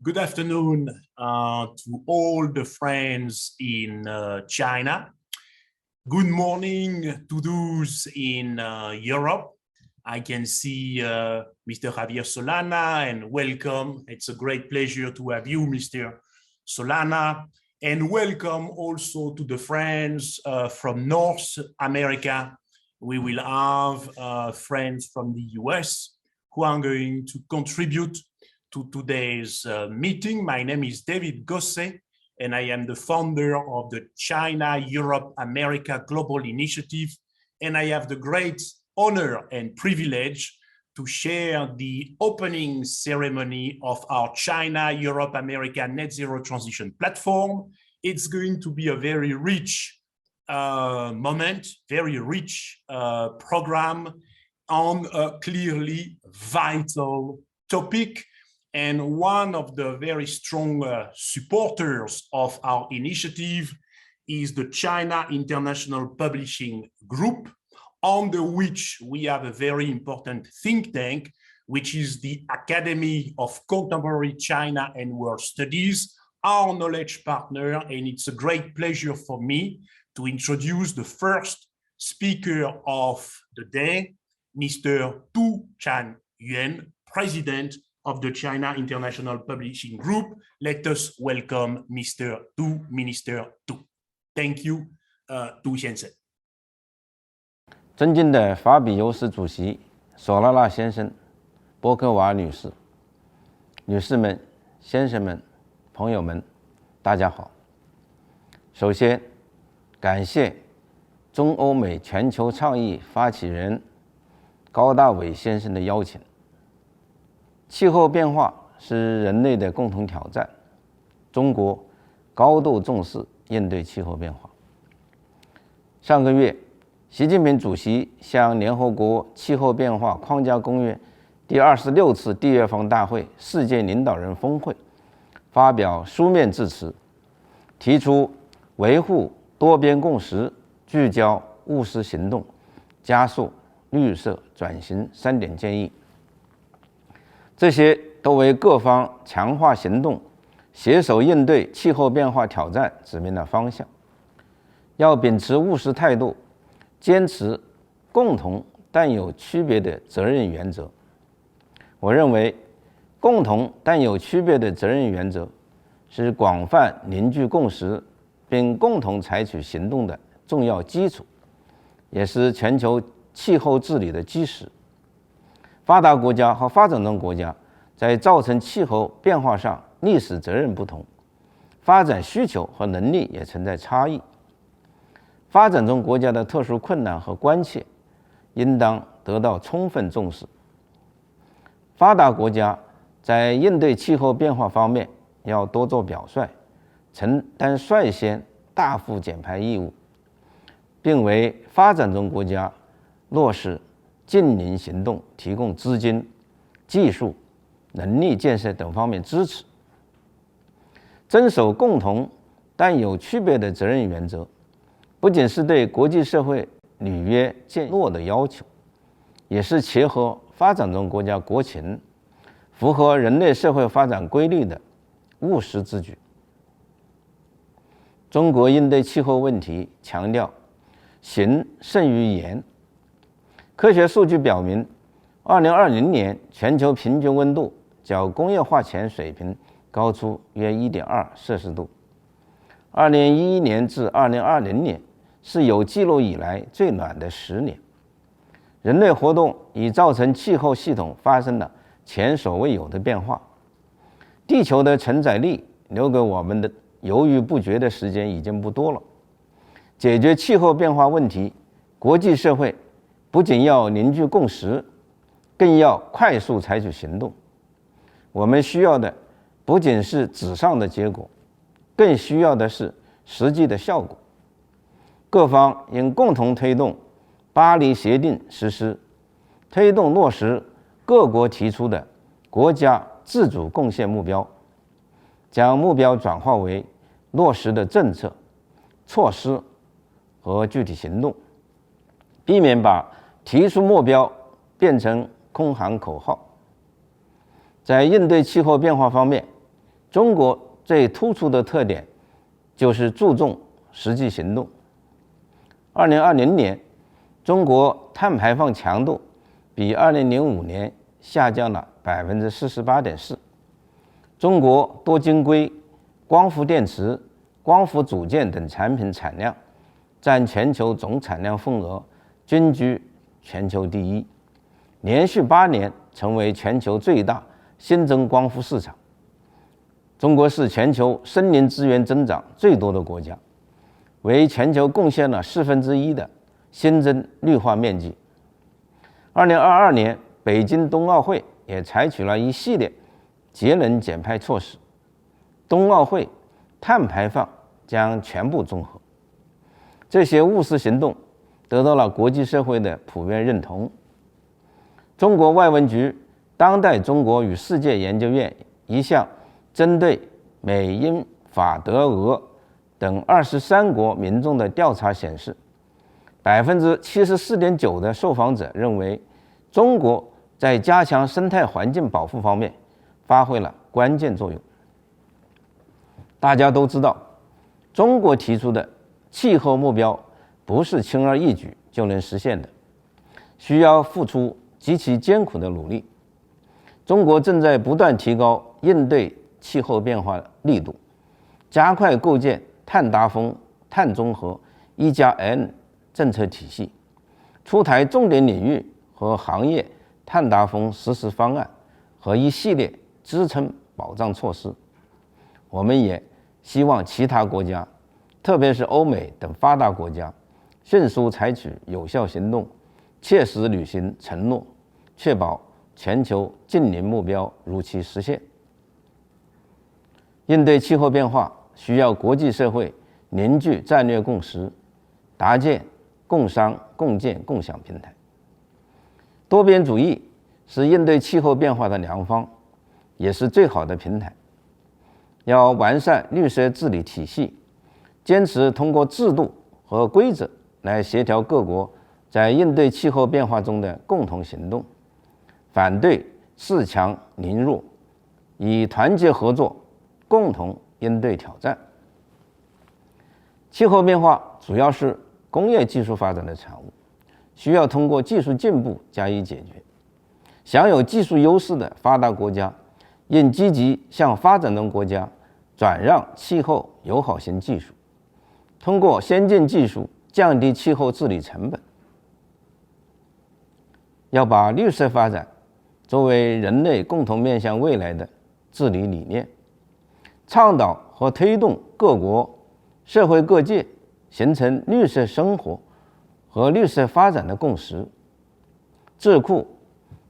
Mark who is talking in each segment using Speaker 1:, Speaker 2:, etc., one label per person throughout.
Speaker 1: Good afternoon to all the friends in China. Good morning to those in Europe. I can see Mr. Javier Solana, and welcome. It's a great pleasure to have you, Mr. Solana. And welcome also to the friends from North America. We will have friends from the US who are going to contribute to today's meeting. My name is David Gosset, and I am the founder of the China, Europe, America Global Initiative. And I have the great honor and privilege to share the opening ceremony of our China, Europe, America Net Zero Transition Platform. It's going to be a very rich moment, very rich program on a clearly vital topic. And one of the very strong supporters of our initiative is the China International Publishing Group, under which we have a very important think tank, which is the Academy of Contemporary China and World Studies, our knowledge partner. And it's a great pleasure for me to introduce the first speaker of the day, Mr. Tu Chanyuan, President of the China International Publishing Group. Let us welcome Mr. Tu, Minister Tu. Thank you, Tu 先生。
Speaker 2: 尊敬的法比尤斯主席、索拉纳先生、波克瓦女士、女士们、先生们、朋友们，大家好。首先，感谢中欧美全球倡议发起人高大伟先生的邀请。气候变化是人类的共同挑战，中国高度重视应对气候变化。上个月，习近平主席向联合国气候变化框架公约第26次缔约方大会世界领导人峰会发表书面致辞，提出维护多边共识、聚焦务实行动、加速绿色转型3点建议。这些都为各方强化行动、携手应对气候变化挑战指明了方向。要秉持务实态度，坚持共同但有区别的责任原则。我认为，共同但有区别的责任原则是广泛凝聚共识并共同采取行动的重要基础，也是全球气候治理的基石。发达国家和发展中国家在造成气候变化上历史责任不同，发展需求和能力也存在差异。发展中国家的特殊困难和关切应当得到充分重视。发达国家在应对气候变化方面要多做表率，承担率先大幅减排义务，并为发展中国家落实近邻行动提供资金、技术、能力建设等方面支持。遵守共同但有区别的责任原则，不仅是对国际社会履约承诺的要求，也是切合发展中国家国情、符合人类社会发展规律的务实之举。中国应对气候问题强调行胜于言。科学数据表明，2020年全球平均温度较工业化前水平高出约 1.2 摄氏度。2011年至2020年是有记录以来最暖的10年。人类活动已造成气候系统发生了前所未有的变化。地球的承载力留给我们的犹豫不决的时间已经不多了。解决气候变化问题，国际社会不仅要凝聚共识，更要快速采取行动。我们需要的不仅是纸上的结果，更需要的是实际的效果。各方应共同推动巴黎协定实施，推动落实各国提出的国家自主贡献目标，将目标转化为落实的政策、措施和具体行动，避免把提出目标变成空喊口号。在应对气候变化方面，中国最突出的特点就是注重实际行动。2020年，中国碳排放强度比2005年下降了48.4%。中国多晶硅、光伏电池、光伏组件等产品产量占全球总产量份额均居全球第一，连续8年成为全球最大新增光伏市场。中国是全球森林资源增长最多的国家，为全球贡献了1/4的新增绿化面积。2022年北京冬奥会也采取了一系列节能减排措施，冬奥会碳排放将全部综合。这些务实行动得到了国际社会的普遍认同。中国外文局当代中国与世界研究院一项针对美、英、法、德、俄等23国民众的调查显示，74.9%的受访者认为中国在加强生态环境保护方面发挥了关键作用。大家都知道，中国提出的气候目标不是轻而易举就能实现的，需要付出极其艰苦的努力。中国正在不断提高应对气候变化力度，加快构建碳达峰、碳中和1+N 政策体系，出台重点领域和行业碳达峰实施方案和一系列支撑保障措施。我们也希望其他国家，特别是欧美等发达国家，迅速采取有效行动，切实履行承诺，确保全球净零目标如期实现。应对气候变化需要国际社会凝聚战略共识，搭建共商共建共享平台。多边主义是应对气候变化的良方，也是最好的平台。要完善绿色治理体系，坚持通过制度和规则来协调各国在应对气候变化中的共同行动，反对恃强凌弱，以团结合作共同应对挑战。气候变化主要是工业技术发展的产物，需要通过技术进步加以解决。享有技术优势的发达国家应积极向发展中国家转让气候友好型技术，通过先进技术降低气候治理成本。要把绿色发展作为人类共同面向未来的治理理念，倡导和推动各国、社会各界形成绿色生活和绿色发展的共识。智库、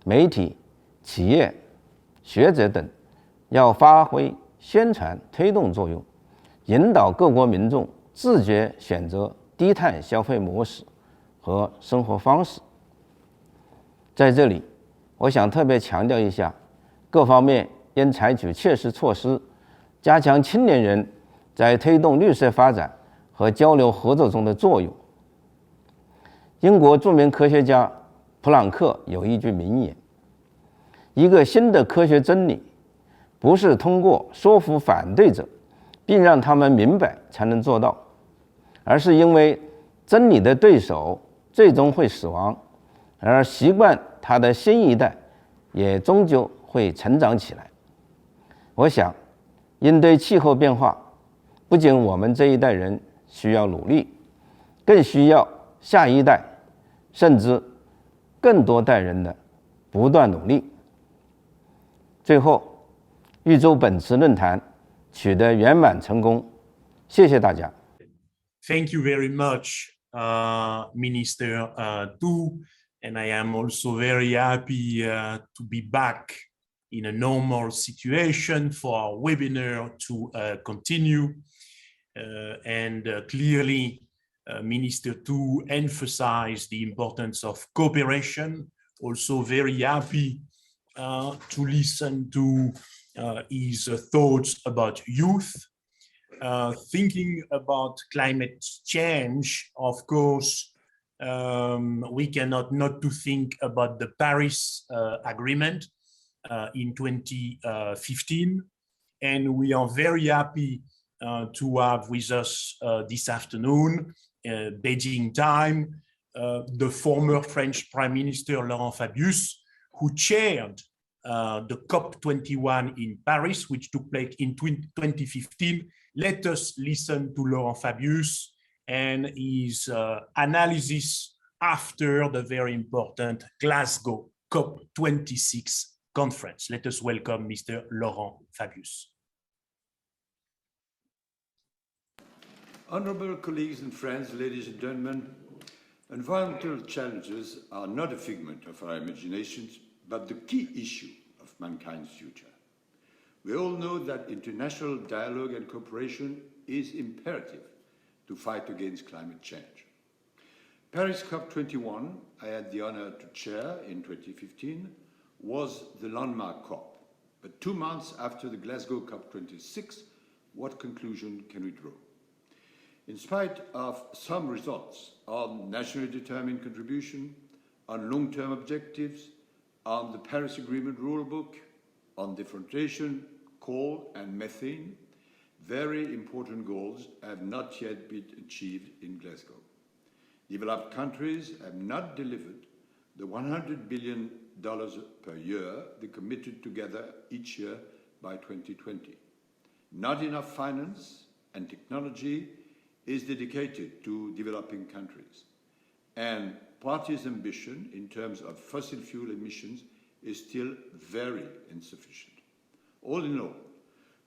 Speaker 2: 媒体、企业、学者等要发挥宣传推动作用，引导各国民众自觉选择低碳消费模式和生活方式。在这里，我想特别强调一下，各方面应采取切实措施，加强青年人在推动绿色发展和交流合作中的作用。英国著名科学家普朗克有一句名言：一个新的科学真理，不是通过说服反对者并让他们明白才能做到，而是因为真理的对手最终会死亡，而习惯它的新一代也终究会成长起来。我想，应对气候变化，不仅我们这一代人需要努力，更需要下一代，甚至更多代人的不断努力。最后，预祝本次论坛取得圆满成功，谢谢大家。
Speaker 1: Thank you very much, Minister Tu, and I am also very happy to be back in a normal situation for our webinar to continue. Clearly, Minister Tu emphasized the importance of cooperation. Also very happy to listen to his thoughts about youth. Thinking about climate change, of course, we cannot not to think about the Paris Agreement in 2015. And we are very happy to have with us this afternoon, Beijing time, the former French Prime Minister Laurent Fabius, who chaired the COP21 in Paris, which took place in 2015. Let us listen to Laurent Fabius and his analysis after the very important Glasgow COP26 conference. Let us welcome Mr. Laurent Fabius.
Speaker 3: Honorable colleagues and friends, ladies and gentlemen, environmental challenges are not a figment of our imaginations, but the key issue of mankind's future. We all know that international dialogue and cooperation is imperative to fight against climate change. Paris COP21, I had the honor to chair in 2015, was the landmark COP. But 2 months after the Glasgow COP26, what conclusion can we draw? In spite of some results on nationally determined contribution, on long-term objectives, on the Paris Agreement rulebook, on deforestation, coal and methane, very important goals have not yet been achieved in Glasgow. Developed countries have not delivered the $100 billion per year they committed together each year by 2020. Not enough finance and technology is dedicated to developing countries. And parties' ambition in terms of fossil fuel emissions is still very insufficient. All in all,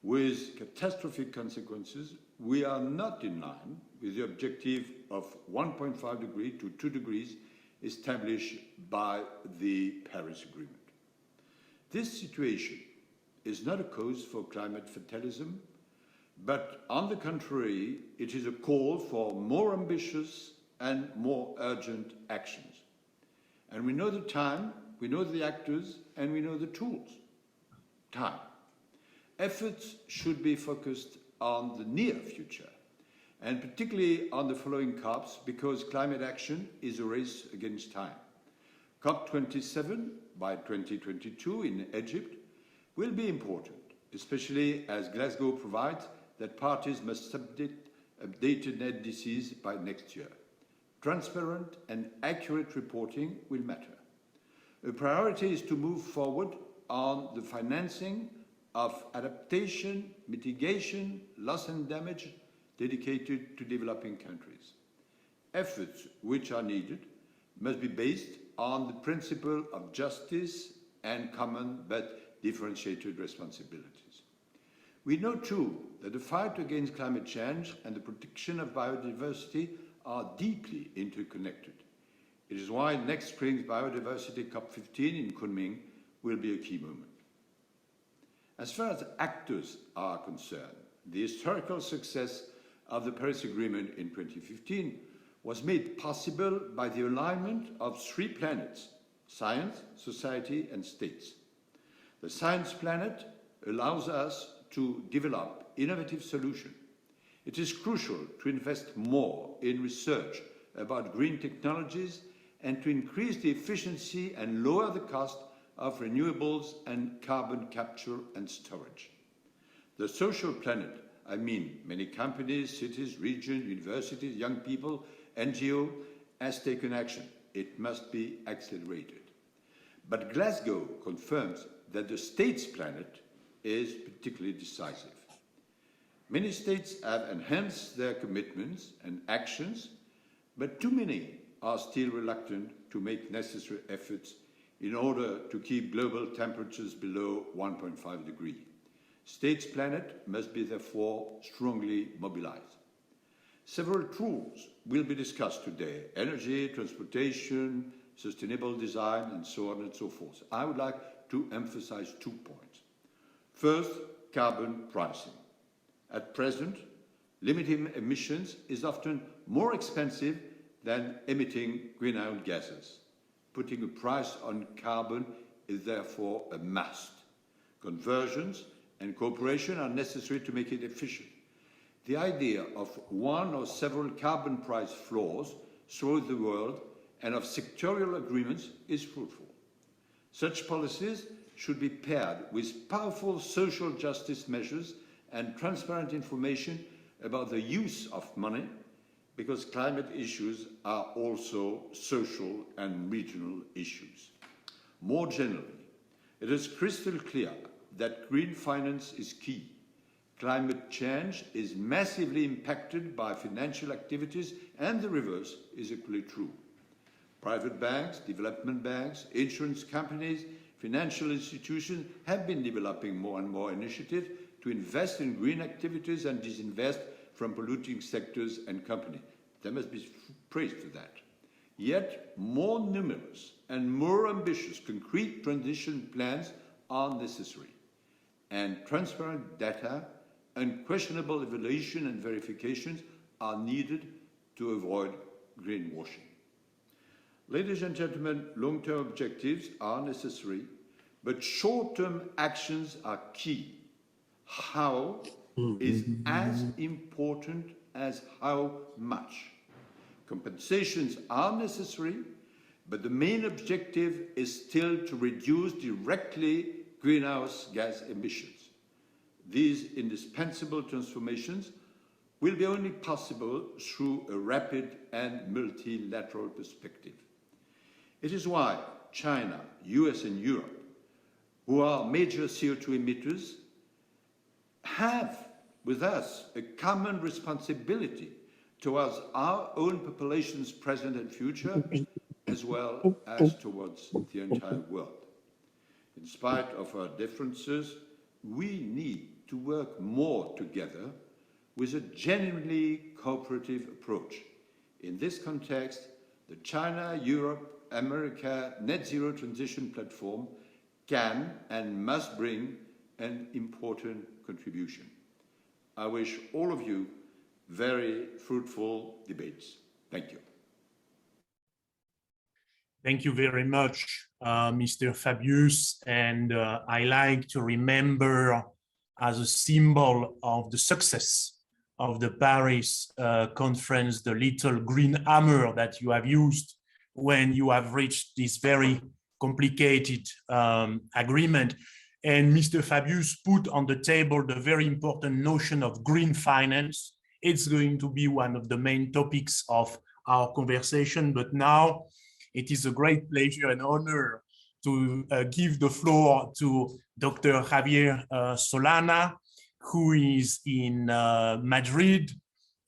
Speaker 3: with catastrophic consequences, we are not in line with the objective of 1.5 degrees to 2 degrees established by the Paris Agreement. This situation is not a cause for climate fatalism, but on the contrary, it is a call for more ambitious and more urgent actions. And we know the time, we know the actors, and we know the tools. Time. Efforts should be focused on the near future, and particularly on the following COPs, because climate action is a race against time. COP27 by 2022 in Egypt will be important, especially as Glasgow provides that parties must submit updated NDCs by next year. Transparent and accurate reporting will matter. A priority is to move forward on the financing of adaptation, mitigation, loss and damage dedicated to developing countries. Efforts which are needed must be based on the principle of justice and common but differentiated responsibilities. We know too that the fight against climate change and the protection of biodiversity are deeply interconnected. It is why next spring's Biodiversity COP15 in Kunming will be a key moment. As far as actors are concerned, the historical success of the Paris Agreement in 2015 was made possible by the alignment of 3 planets: science, society, and states. The science planet allows us to develop innovative solutions. It is crucial to invest more in research about green technologies and to increase the efficiency and lower the cost of renewables and carbon capture and storage. The social planet, I mean many companies, cities, regions, universities, young people, NGOs, has taken action. It must be accelerated. But Glasgow confirms that the states planet is particularly decisive. Many states have enhanced their commitments and actions, but too many are still reluctant to make necessary efforts in order to keep global temperatures below 1.5 degrees. States planet must be therefore strongly mobilized. Several tools will be discussed today: energy, transportation, sustainable design, and so on and so forth. I would like to emphasize 2 points. First, carbon pricing. At present, limiting emissions is often more expensive than emitting greenhouse gases. Putting a price on carbon is therefore a must. Conversions and cooperation are necessary to make it efficient. The idea of one or several carbon price floors throughout the world and of sectorial agreements is fruitful. Such policies should be paired with powerful social justice measures and transparent information about the use of money, because climate issues are also social and regional issues. More generally, it is crystal clear that green finance is key. Climate change is massively impacted by financial activities, and the reverse is equally true. Private banks, development banks, insurance companies, financial institutions have been developing more and more initiatives to invest in green activities and disinvest from polluting sectors and companies. There must be praise for that. Yet, more numerous and more ambitious concrete transition plans are necessary, and transparent data, unquestionable evaluation and verifications are needed to avoid greenwashing. Ladies and gentlemen, long-term objectives are necessary, but short-term actions are key. How is as important as how much. Compensations are necessary, but the main objective is still to reduce directly greenhouse gas emissions. These indispensable transformations will be only possible through a rapid and multilateral perspective. It is why China, US and Europe, who are major CO2 emitters, have with us a common responsibility towards our own populations present and future, as well as towards the entire world. In spite of our differences, we need to work more together with a genuinely cooperative approach. In this context, the China-Europe-America Net Zero Transition Platform can and must bring an important contribution. I wish all of you very fruitful debates. Thank you.
Speaker 1: Thank you very much, Mr. Fabius. And I like to remember as a symbol of the success of the Paris conference, the little green hammer that you have used when you have reached this very complicated agreement. And Mr. Fabius put on the table the very important notion of green finance. It's going to be one of the main topics of our conversation. But now it is a great pleasure and honor to give the floor to Dr. Javier Solana, who is in Madrid.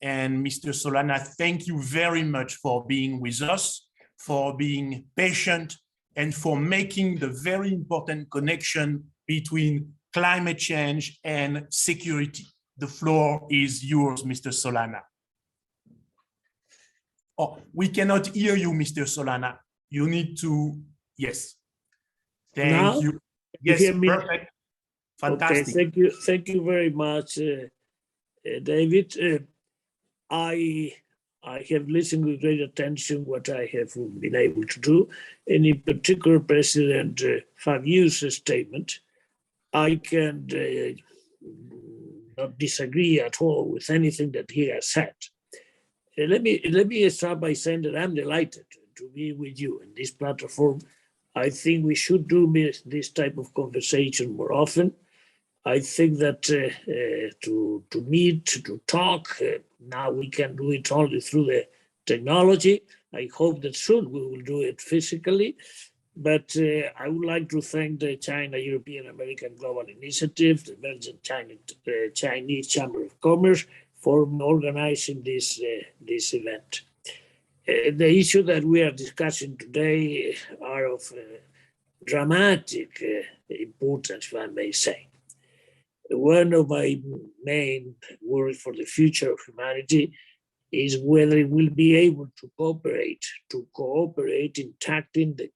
Speaker 1: And Mr. Solana, thank you very much for being with us, for being patient, and for making the very important connection between climate change and security. The floor is yours, Mr. Solana. Oh, we cannot hear you, Mr. Solana. You need to, yes. Thank you. Yes, perfect. Fantastic.
Speaker 4: Okay, thank you very much, David. I have listened with great attention what I have been able to do, and in particular, President Fabius' statement. I can not disagree at all with anything that he has said. Let me start by saying that I'm delighted to be with you in this platform. I think we should do this type of conversation more often. I think that to meet, to talk, now we can do it only through the technology. I hope that soon we will do it physically. But I would like to thank the China European American Global Initiative, the Belgian Chinese Chamber of Commerce, for organizing this event. The issue that we are discussing today are of dramatic importance, if I may say. One of my main worries for the future of humanity is whether it will be able to cooperate in tackling the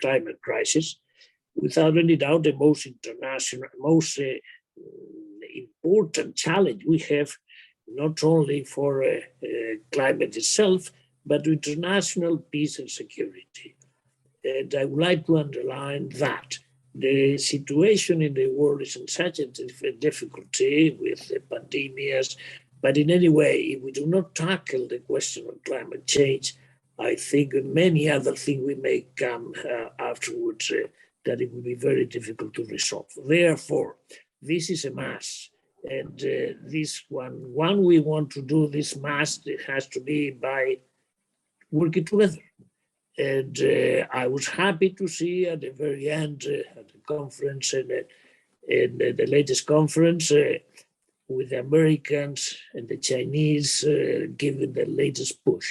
Speaker 4: climate crisis. Without any doubt, the most important challenge we have, not only for climate itself, but international peace and security. And I would like to underline that the situation in the world is in such a difficulty with the pandemics. But in any way, if we do not tackle the question of climate change, I think many other things we may come afterwards that it will be very difficult to resolve. Therefore, this is a must. And this one we want to do this must, it has to be by working together. And I was happy to see at the very end at the conference and the latest conference with the Americans and the Chinese giving the latest push.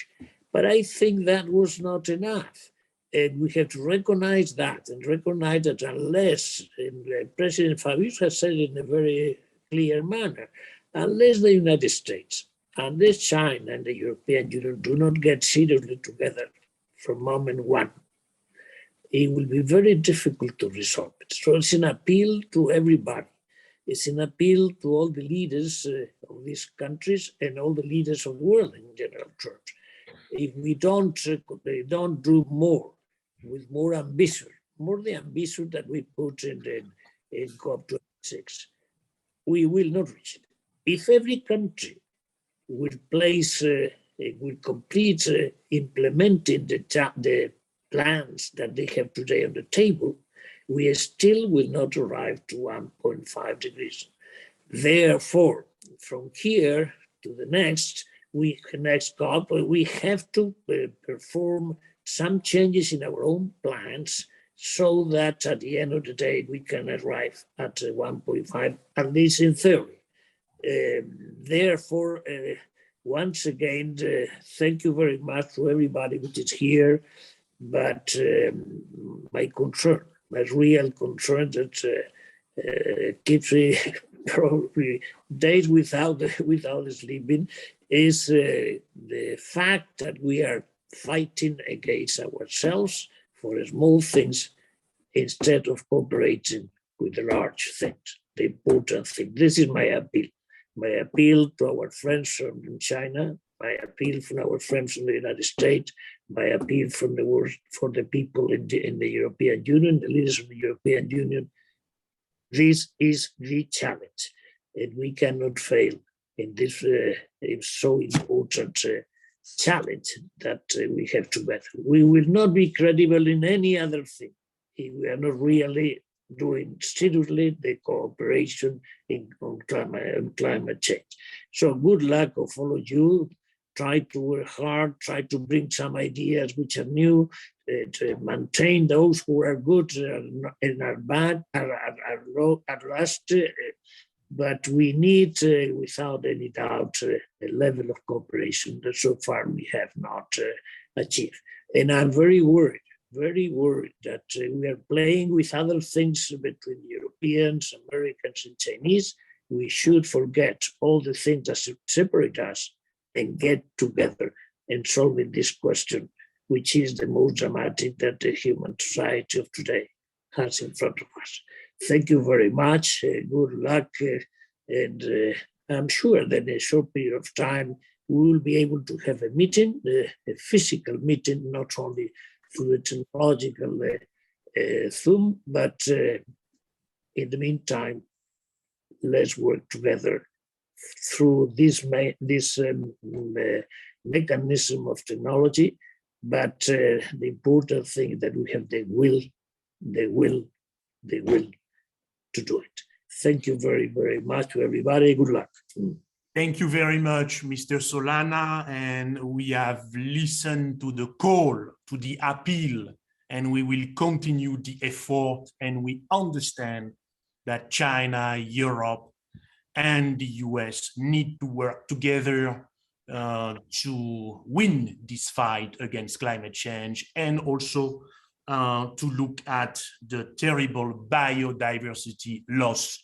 Speaker 4: But I think that was not enough. And we have to recognize that and recognize that unless, and President Fabius has said it in a very clear manner, unless the United States, unless China and the European Union do not get seriously together from moment one, it will be very difficult to resolve it. So it's an appeal to everybody. It's an appeal to all the leaders of these countries and all the leaders of the world in general terms. If we don't do more with more ambition, more the ambition that we put in COP26, we will not reach it. If every country will will complete implementing the plans that they have today on the table, we still will not arrive to 1.5 degrees. Therefore, from here to the next COP, we have to perform some changes in our own plans so that at the end of the day, we can arrive at 1.5, at least in theory. Therefore, once again, thank you very much to everybody which is here. But my concern, my real concern that keeps me probably days without sleeping is the fact that we are fighting against ourselves for small things instead of cooperating with the large things, the important thing. This is my appeal. My appeal to our friends from China, my appeal from our friends from the United States, my appeal from the world for the people in the European Union, the leaders of the European Union. This is the challenge, and we cannot fail in this so important challenge that we have to battle. We will not be credible in any other thing if we are not really doing seriously the cooperation on climate change. So good luck of all of you. Try to work hard, try to bring some ideas which are new, to maintain those who are good and are bad, are last. But we need, without any doubt, a level of cooperation that so far we have not achieved. And I'm very worried that we are playing with other things between Europeans, Americans, and Chinese. We should forget all the things that separate us and get together and solving this question, which is the most dramatic that the human society of today has in front of us. Thank you very much. Good luck. And I'm sure that in a short period of time, we will be able to have a meeting, a physical meeting, not only through the technological Zoom, but in the meantime, let's work together through this mechanism of technology. But the important thing is that we have the will to do it. Thank you very, very much to everybody. Good luck.
Speaker 1: Thank you very much, Mr. Solana. And we have listened to the call, to the appeal, and we will continue the effort. And we understand that China, Europe, and the US need to work together to win this fight against climate change, and also to look at the terrible biodiversity loss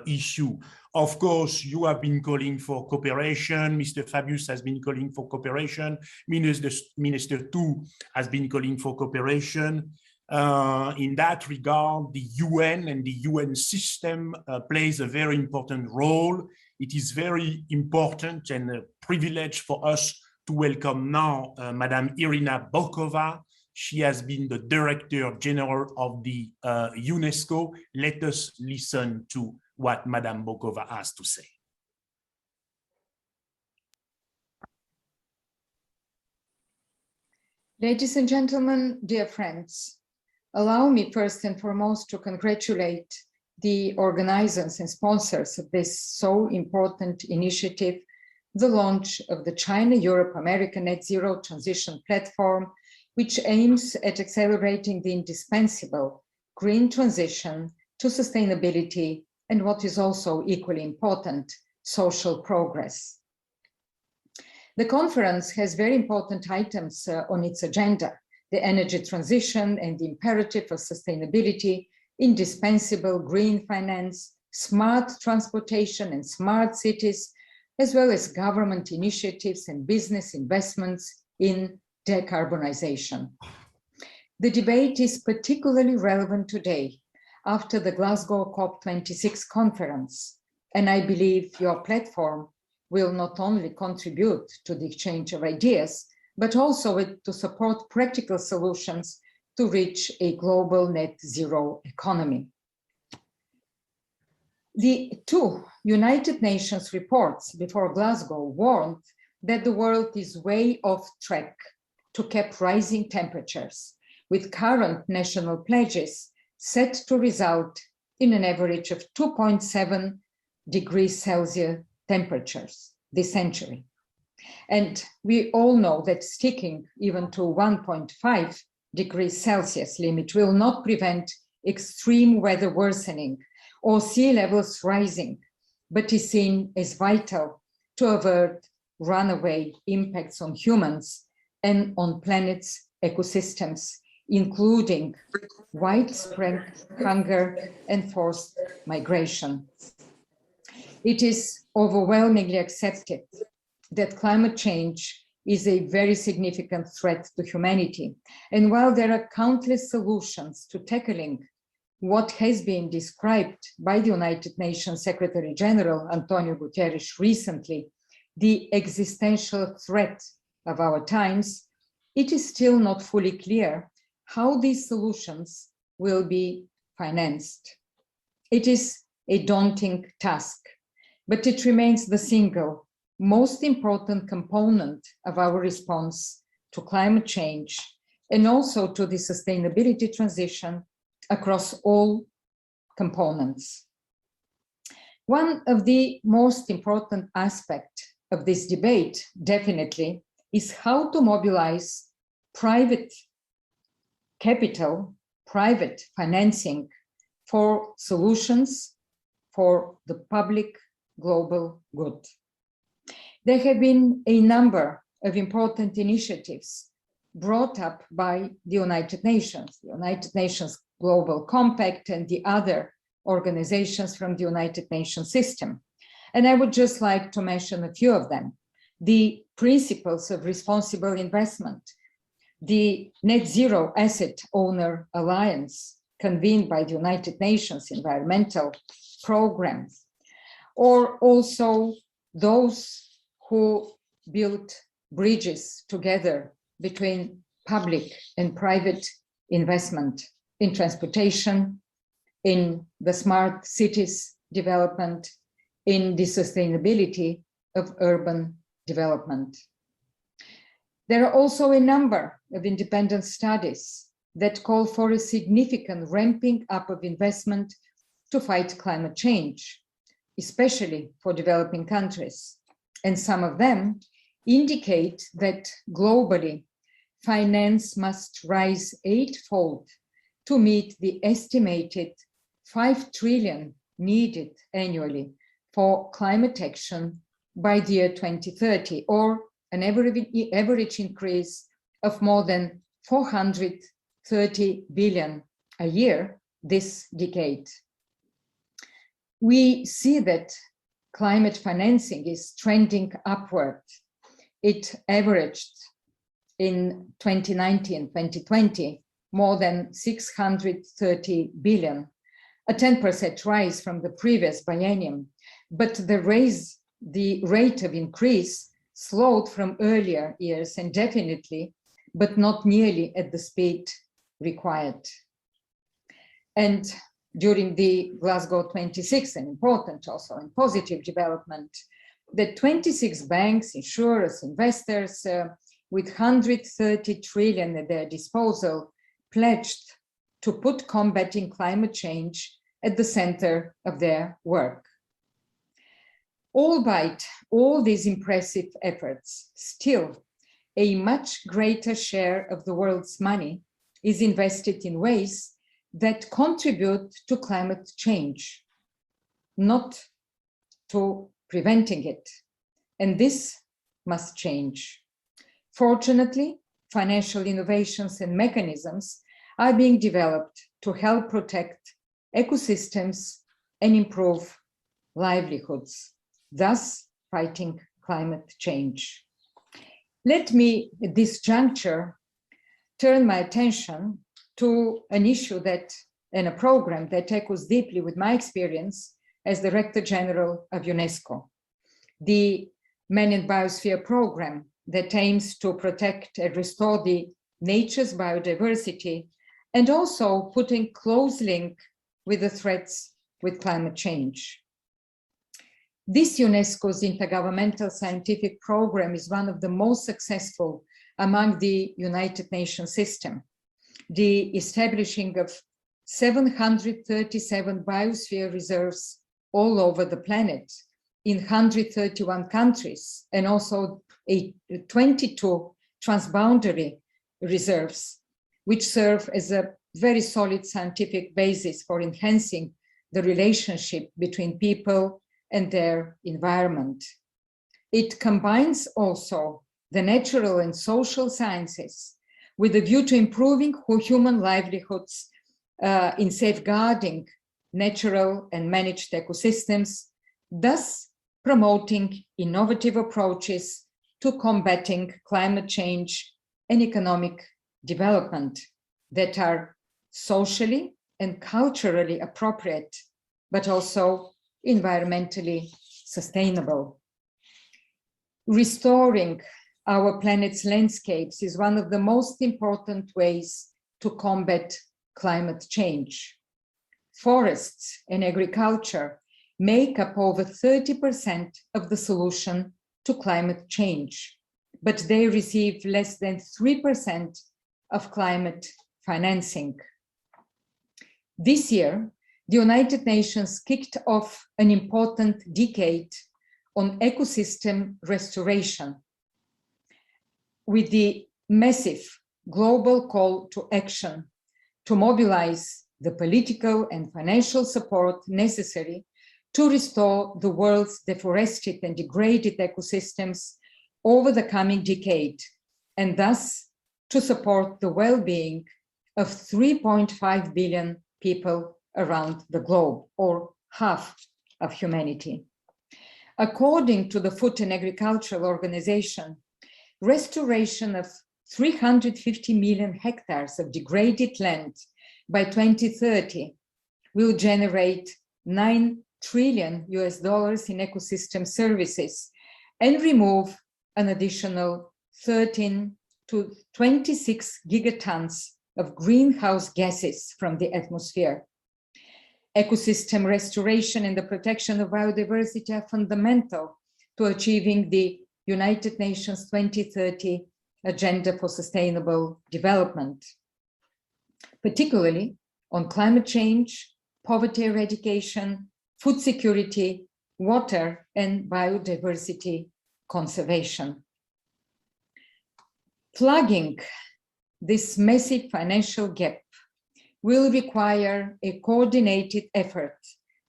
Speaker 1: issue. Of course, you have been calling for cooperation. Mr. Fabius has been calling for cooperation. Minister Tu has been calling for cooperation. In that regard, the UN and the UN system plays a very important role. It is very important and a privilege for us to welcome now Madame Irina Bokova. She has been the Director General of the UNESCO. Let us listen to what Madame Bokova has to say.
Speaker 5: Ladies and gentlemen, dear friends, allow me first and foremost to congratulate the organizers and sponsors of this so important initiative, the launch of the China-Europe-America Net Zero Transition Platform, which aims at accelerating the indispensable green transition to sustainability and what is also equally important, social progress. The conference has very important items on its agenda: the energy transition and the imperative of sustainability, indispensable green finance, smart transportation and smart cities, as well as government initiatives and business investments in decarbonization. The debate is particularly relevant today after the Glasgow COP26 conference, and I believe your platform will not only contribute to the exchange of ideas, but also to support practical solutions to reach a global net zero economy. The two United Nations reports before Glasgow warned that the world is way off track to cap rising temperatures, with current national pledges set to result in an average of 2.7 degrees Celsius temperatures this century. And we all know that sticking even to 1.5 degrees Celsius limit will not prevent extreme weather worsening or sea levels rising, but is seen as vital to avert runaway impacts on humans and on planet's ecosystems, including widespread hunger and forced migration. It is overwhelmingly accepted that climate change is a very significant threat to humanity. And while there are countless solutions to tackling what has been described by the United Nations Secretary General Antonio Guterres recently, the existential threat of our times, it is still not fully clear how these solutions will be financed. It is a daunting task, but it remains the single most important component of our response to climate change and also to the sustainability transition across all components. One of the most important aspects of this debate, definitely, is how to mobilize private capital, private financing for solutions for the public global good. There have been a number of important initiatives brought up by the United Nations Global Compact and the other organizations from the United Nations system. And I would just like to mention a few of them. The Principles of Responsible Investment, the Net Zero Asset Owner Alliance, convened by the United Nations Environmental Programme, or also those who built bridges together between public and private investment in transportation, in the smart cities development, in the sustainability of urban development. There are also a number of independent studies that call for a significant ramping up of investment to fight climate change, especially for developing countries. And some of them indicate that globally, finance must rise 8-fold to meet the estimated 5 trillion needed annually for climate action by the year 2030, or an average increase of more than 430 billion a year this decade. We see that climate financing is trending upward. It averaged in 2019, 2020, more than 630 billion, a 10% rise from the previous biennium. But the rate of increase slowed from earlier years and definitely, but not nearly at the speed required. And during the Glasgow 26, an important also and positive development, the 26 banks, insurers, investors with 130 trillion at their disposal pledged to put combating climate change at the center of their work. Albeit all these impressive efforts, still a much greater share of the world's money is invested in ways that contribute to climate change, not to preventing it. And this must change. Fortunately, financial innovations and mechanisms are being developed to help protect ecosystems and improve livelihoods, thus fighting climate change. Let me, at this juncture, turn my attention to an issue that, and a program that echoes deeply with my experience as Director General of UNESCO, the Man and Biosphere Program that aims to protect and restore the nature's biodiversity and also put in close link with the threats with climate change. This UNESCO's Intergovernmental Scientific Program is one of the most successful among the United Nations system. The establishing of 737 biosphere reserves all over the planet in 131 countries, and also 22 transboundary reserves, which serve as a very solid scientific basis for enhancing the relationship between people and their environment. It combines also the natural and social sciences with a view to improving human livelihoods in safeguarding natural and managed ecosystems, thus promoting innovative approaches to combating climate change and economic development that are socially and culturally appropriate, but also environmentally sustainable. Restoring our planet's landscapes is one of the most important ways to combat climate change. Forests and agriculture make up over 30% of the solution to climate change, but they receive less than 3% of climate financing. This year, the United Nations kicked off an important decade on ecosystem restoration with the massive global call to action to mobilize the political and financial support necessary to restore the world's deforested and degraded ecosystems over the coming decade, and thus to support the well-being of 3.5 billion people around the globe, or half of humanity. According to the Food and Agricultural Organization, restoration of 350 million hectares of degraded land by 2030 will generate $9 trillion in ecosystem services and remove an additional 13 to 26 gigatons of greenhouse gases from the atmosphere. Ecosystem restoration and the protection of biodiversity are fundamental to achieving the United Nations 2030 Agenda for Sustainable Development, particularly on climate change, poverty eradication, food security, water, and biodiversity conservation. Plugging this massive financial gap will require a coordinated effort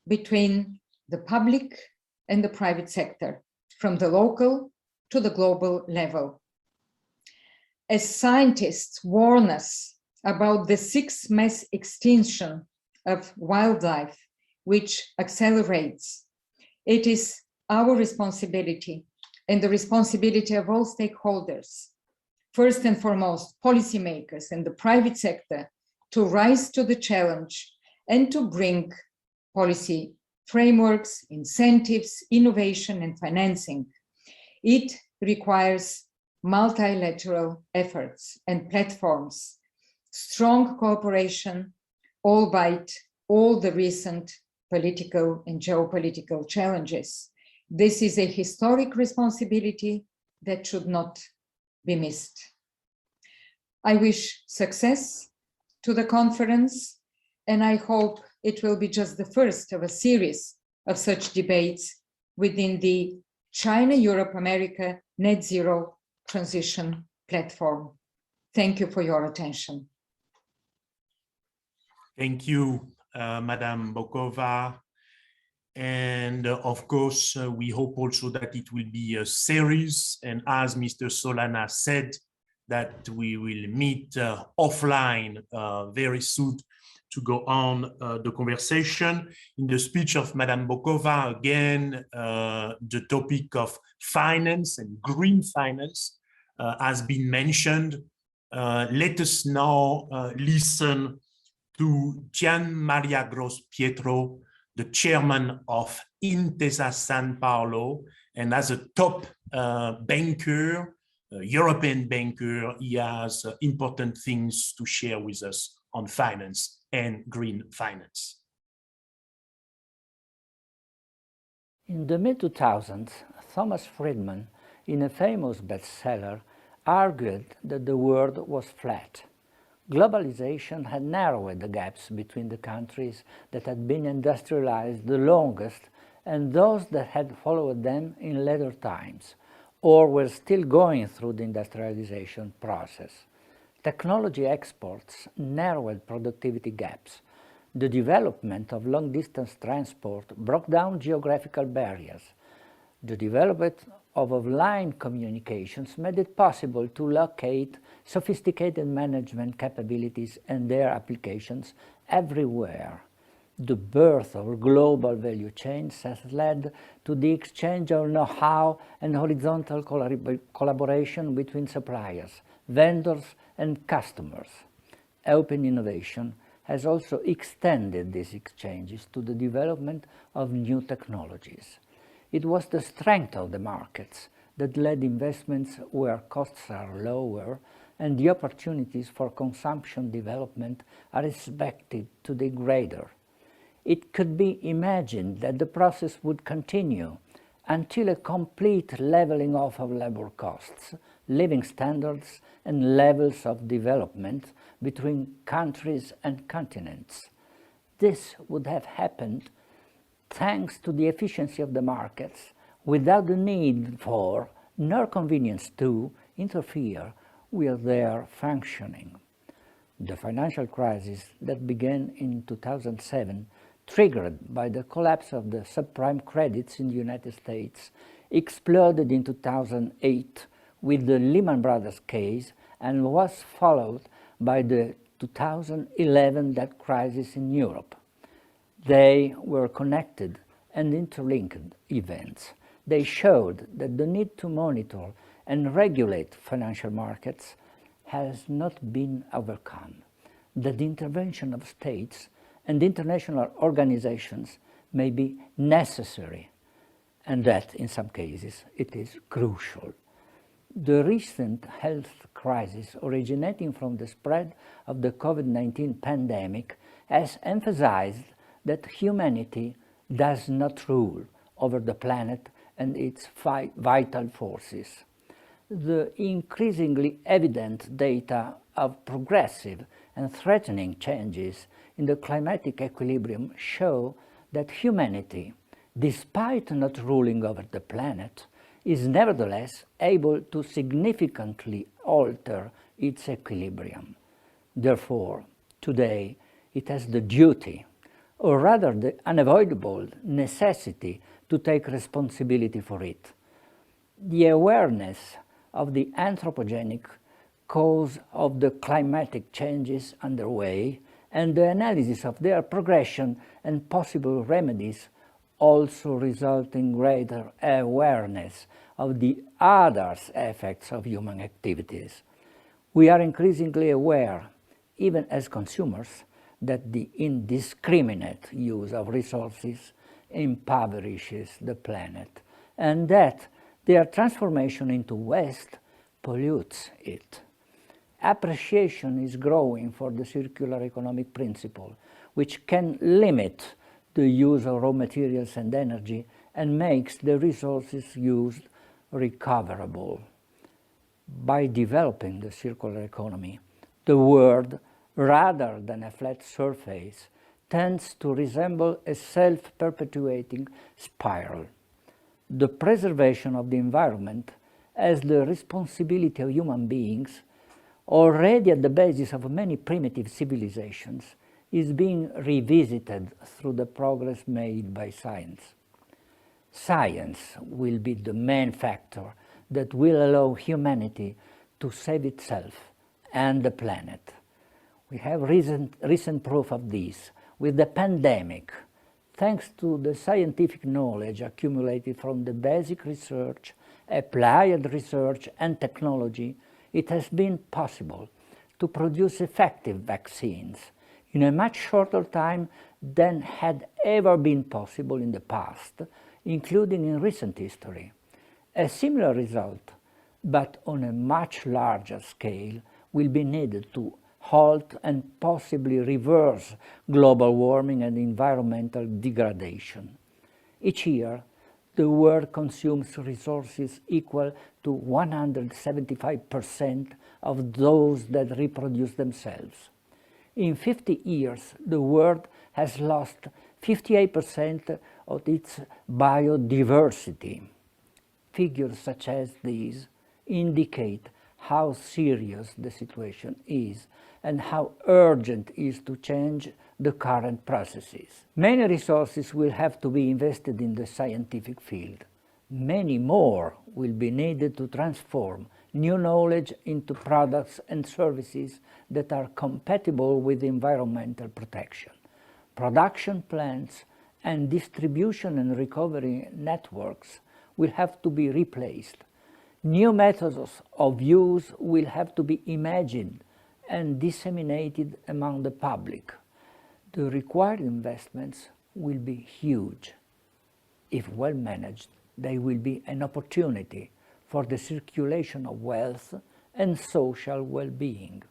Speaker 5: between the public and the private sector, from the local to the global level. As scientists warn us about the sixth mass extinction of wildlife, which accelerates, it is our responsibility and the responsibility of all stakeholders, first and foremost, policymakers and the private sector, to rise to the challenge and to bring policy frameworks, incentives, innovation, and financing. It requires multilateral efforts and platforms, strong cooperation, albeit all the recent political and geopolitical challenges. This is a historic responsibility that should not be missed. I wish success to the conference, and I hope it will be just the first of a series of such debates within the China-Europe-America Net Zero Transition Platform. Thank you for your attention.
Speaker 1: Thank you, Madame Bokova. And of course, we hope also that it will be a series. And as Mr. Solana said, that we will meet offline very soon to go on the conversation. In the speech of Madame Bokova, again, the topic of finance and green finance has been mentioned. Let us now listen to Gian Maria Gross Pietro, the chairman of Intesa San Paolo, and as a top banker, European banker, he has important things to share with us on finance and green finance.
Speaker 6: In the mid-2000s, Thomas Friedman, in a famous bestseller, argued that the world was flat. Globalization had narrowed the gaps between the countries that had been industrialized the longest and those that had followed them in later times, or were still going through the industrialization process. Technology exports narrowed productivity gaps. The development of long-distance transport broke down geographical barriers. The development of offline communications made it possible to locate sophisticated management capabilities and their applications everywhere. The birth of global value chains has led to the exchange of know-how and horizontal collaboration between suppliers, vendors, and customers. Open innovation has also extended these exchanges to the development of new technologies. It was the strength of the markets that led investments where costs are lower and the opportunities for consumption development are expected to be greater. It could be imagined that the process would continue until a complete leveling off of labor costs, living standards, and levels of development between countries and continents. This would have happened thanks to the efficiency of the markets, without the need for, nor convenience to, interfere with their functioning. The financial crisis that began in 2007, triggered by the collapse of the subprime credits in the United States, exploded in 2008 with the Lehman Brothers case and was followed by the 2011 debt crisis in Europe. They were connected and interlinked events. They showed that the need to monitor and regulate financial markets has not been overcome, that the intervention of states and international organizations may be necessary, and that in some cases it is crucial. The recent health crisis originating from the spread of the COVID-19 pandemic has emphasized that humanity does not rule over the planet and its vital forces. The increasingly evident data of progressive and threatening changes in the climatic equilibrium show that humanity, despite not ruling over the planet, is nevertheless able to significantly alter its equilibrium. Therefore, today it has the duty, or rather the unavoidable necessity, to take responsibility for it. The awareness of the anthropogenic cause of the climatic changes underway and the analysis of their progression and possible remedies also result in greater awareness of the other effects of human activities. We are increasingly aware, even as consumers, that the indiscriminate use of resources impoverishes the planet, and that their transformation into waste pollutes it. Appreciation is growing for the circular economic principle, which can limit the use of raw materials and energy and makes the resources used recoverable. By developing the circular economy, the world rather than a flat surface, tends to resemble a self-perpetuating spiral. The preservation of the environment as the responsibility of human beings, already at the basis of many primitive civilizations, is being revisited through the progress made by science. Science will be the main factor that will allow humanity to save itself and the planet. We have recent proof of this with the pandemic. Thanks to the scientific knowledge accumulated from the basic research, applied research and technology, it has been possible to produce effective vaccines in a much shorter time than had ever been possible in the past, including in recent history. A similar result, but on a much larger scale, will be needed to halt and possibly reverse global warming and environmental degradation. Each year, the world consumes resources equal to 175% of those that reproduce themselves. In 50 years, the world has lost 58% of its biodiversity. Figures such as these indicate how serious the situation is and how urgent it is to change the current processes. Many resources will have to be invested in the scientific field. Many more will be needed to transform new knowledge into products and services that are compatible with environmental protection. Production plants and distribution and recovery networks will have to be replaced. New methods of use will have to be imagined and disseminated among the public. The required investments will be huge. If well managed, they will be an opportunity for the circulation of wealth and social well-being.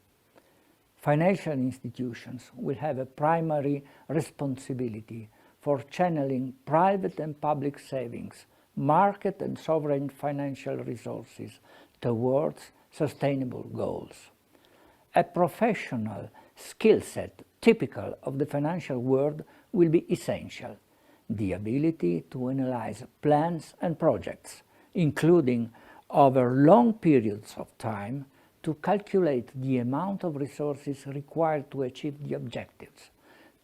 Speaker 6: Financial institutions will have a primary responsibility for channeling private and public savings, market and sovereign financial resources towards sustainable goals. A professional skill set typical of the financial world will be essential. The ability to analyze plans and projects, including over long periods of time, to calculate the amount of resources required to achieve the objectives,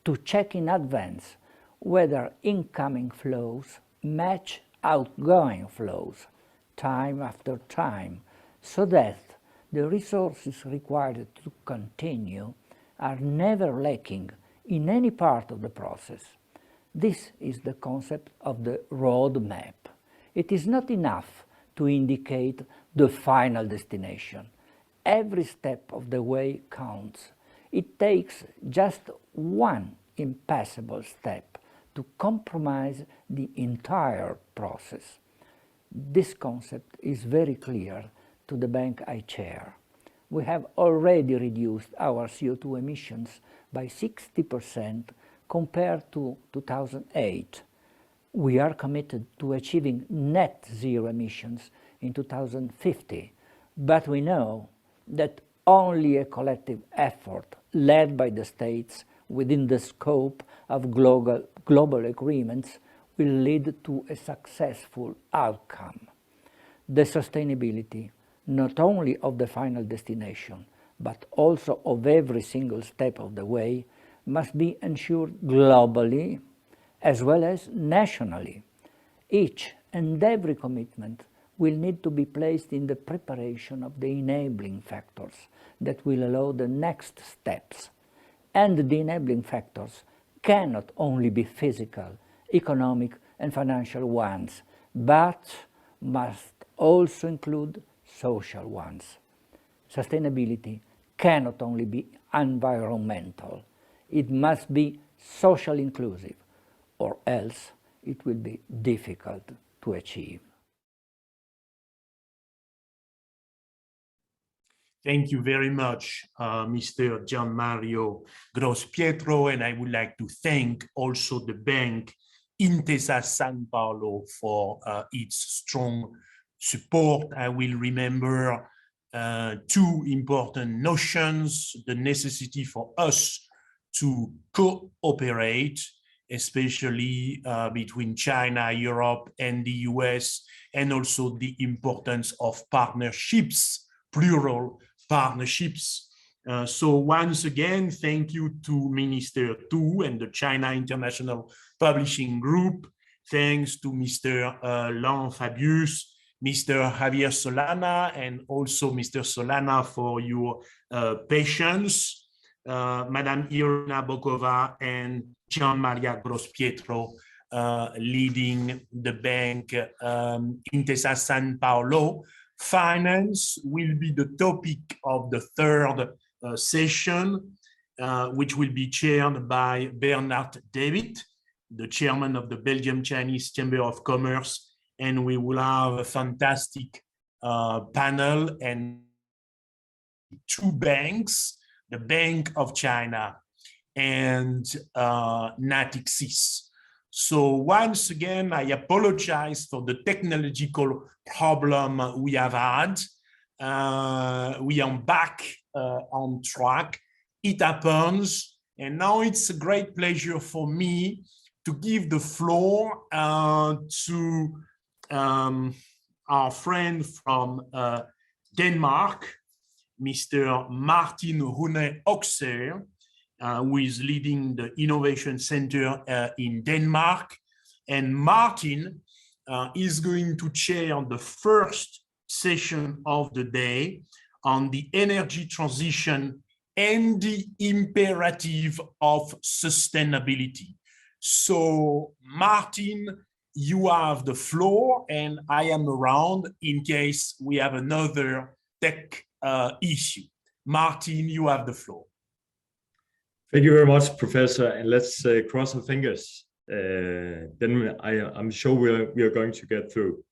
Speaker 6: to check in advance whether incoming flows match outgoing flows time after time, so that the resources required to continue are never lacking in any part of the process. This is the concept of the roadmap. It is not enough to indicate the final destination. Every step of the way counts. It takes just one impassable step to compromise the entire process. This concept is very clear to the bank I chair. We have already reduced our CO2 emissions by 60% compared to 2008. We are committed to achieving net zero emissions in 2050, but we know that only a collective effort led by the states within the scope of global agreements will lead to a successful outcome. The sustainability not only of the final destination, but also of every single step of the way, must be ensured globally as well as nationally. Each and every commitment will need to be placed in the preparation of the enabling factors that will allow the next steps. And the enabling factors cannot only be physical, economic and financial ones, but must also include social ones. Sustainability cannot only be environmental, it must be socially inclusive, or else it will be difficult to achieve.
Speaker 1: Thank you very much, Mr. Gian Mario Grospietro, and I would like to thank also the bank Intesa Sanpaolo for its strong support. I will remember two important notions: the necessity for us to cooperate, especially between China, Europe, and the US, and also the importance of partnerships, plural partnerships. So once again, thank you to Minister Tu and the China International Publishing Group. Thanks to Mr. Laurent Fabius, Mr. Javier Solana, and also Mr. Solana for your patience. Madame Irina Bokova and Gian Maria Grospietro leading the bank Intesa Sanpaolo. Finance will be the topic of the third session, which will be chaired by Bernard David, the chairman of the Belgium Chinese Chamber of Commerce, and we will have a fantastic panel and two banks, the Bank of China and Natixis. So once again, I apologize for the technological problem we have had. We are back on track. It happens. And now it's a great pleasure for me to give the floor to our friend from Denmark, Mr. Martin Rune Okser, who is leading the Innovation Center in Denmark. And Martin is going to chair the first session of the day on the energy transition and the imperative of sustainability. So, Martin, you have the floor, and I am around in case we have another tech issue. Martin, you have the floor.
Speaker 7: Thank you very much, Professor, and let's cross our fingers. Then I'm sure we are going to get through.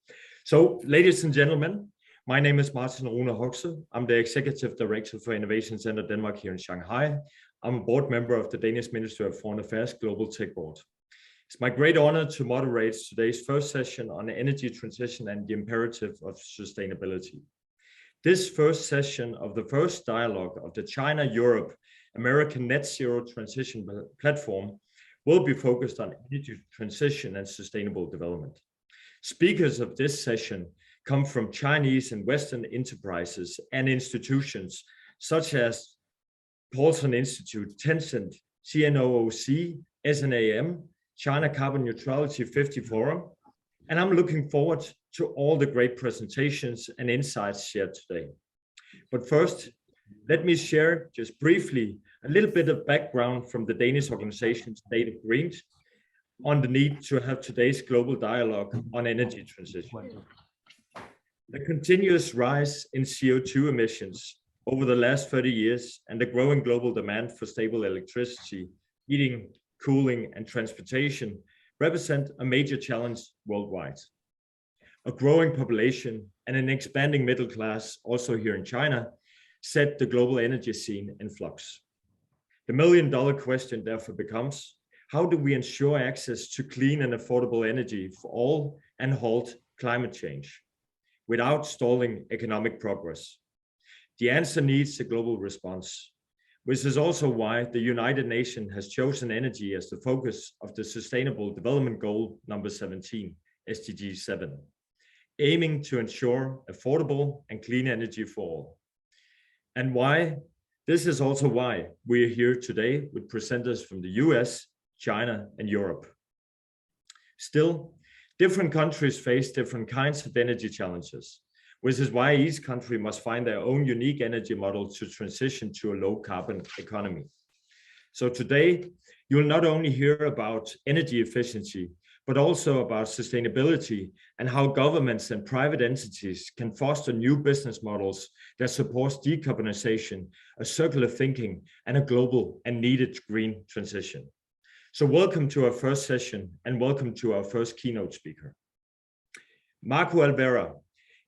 Speaker 7: So, ladies and gentlemen, my name is Martin Rune Okser. I'm the Executive Director for Innovation Center Denmark here in Shanghai. I'm a board member of the Danish Ministry of Foreign Affairs Global Tech Board. It's my great honor to moderate today's first session on energy transition and the imperative of sustainability. This first session of the first dialogue of the China-Europe American Net Zero Transition Platform will be focused on energy transition and sustainable development. Speakers of this session come from Chinese and Western enterprises and institutions such as Paulson Institute, Tencent, CNOOC, SNAM, China Carbon Neutrality 50 Forum, and I'm looking forward to all the great presentations and insights shared today. But first, let me share just briefly a little bit of background from the Danish organization State of Green on the need to have today's global dialogue on energy transition. The continuous rise in CO2 emissions over the last 30 years and the growing global demand for stable electricity, heating, cooling, and transportation represent a major challenge worldwide. A growing population and an expanding middle class, also here in China, set the global energy scene in flux. The million-dollar question therefore becomes, how do we ensure access to clean and affordable energy for all and halt climate change without stalling economic progress? The answer needs a global response, which is also why the United Nations has chosen energy as the focus of the Sustainable Development Goal number 17, SDG 7, aiming to ensure affordable and clean energy for all. And why? This is also why we are here today with presenters from the US, China, and Europe. Still, different countries face different kinds of energy challenges, which is why each country must find their own unique energy model to transition to a low carbon economy. So today, you'll not only hear about energy efficiency, but also about sustainability and how governments and private entities can foster new business models that support decarbonization, a circular thinking, and a global and needed green transition. So welcome to our first session and welcome to our first keynote speaker. Marco Alvera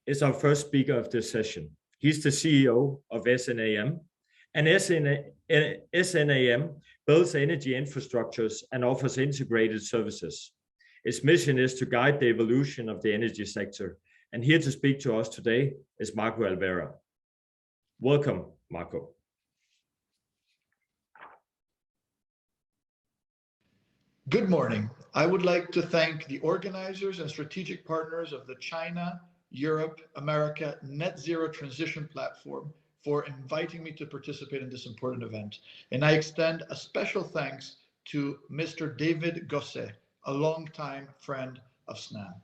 Speaker 7: is our first speaker of this session. He's the CEO of SNAM, and SNAM builds energy infrastructures and offers integrated services. Its mission is to guide the evolution of the energy sector. And here to speak to us today is Marco Alvera. Welcome, Marco.
Speaker 8: Good morning. I would like to thank the organizers and strategic partners of the China, Europe, America Net Zero Transition Platform for inviting me to participate in this important event. And I extend a special thanks to Mr. David Gosset, a longtime friend of SNAM.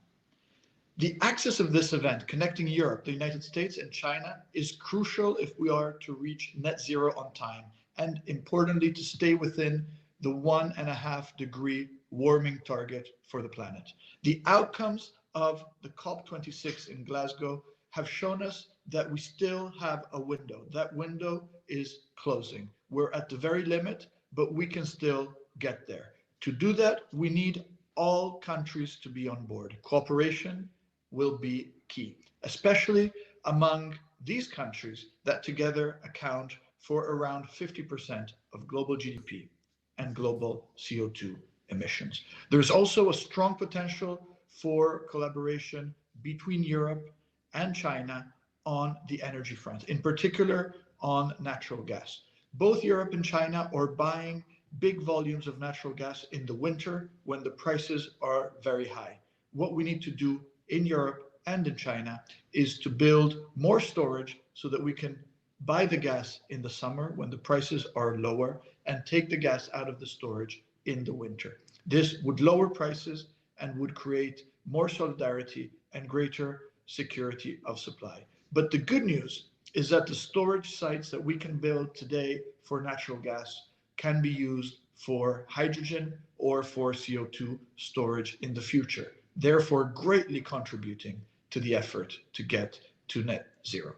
Speaker 8: The access of this event, connecting Europe, the United States, and China, is crucial if we are to reach net zero on time, and importantly, to stay within the 1.5 degree warming target for the planet. The outcomes of the COP26 in Glasgow have shown us that we still have a window. That window is closing. We're at the very limit, but we can still get there. To do that, we need all countries to be on board. Cooperation will be key, especially among these countries that together account for around 50% of global GDP and global CO2 emissions. There's also a strong potential for collaboration between Europe and China on the energy front, in particular on natural gas. Both Europe and China are buying big volumes of natural gas in the winter when the prices are very high. What we need to do in Europe and in China is to build more storage so that we can buy the gas in the summer when the prices are lower and take the gas out of the storage in the winter. This would lower prices and would create more solidarity and greater security of supply. But the good news is that the storage sites that we can build today for natural gas can be used for hydrogen or for CO2 storage in the future, therefore greatly contributing to the effort to get to net zero.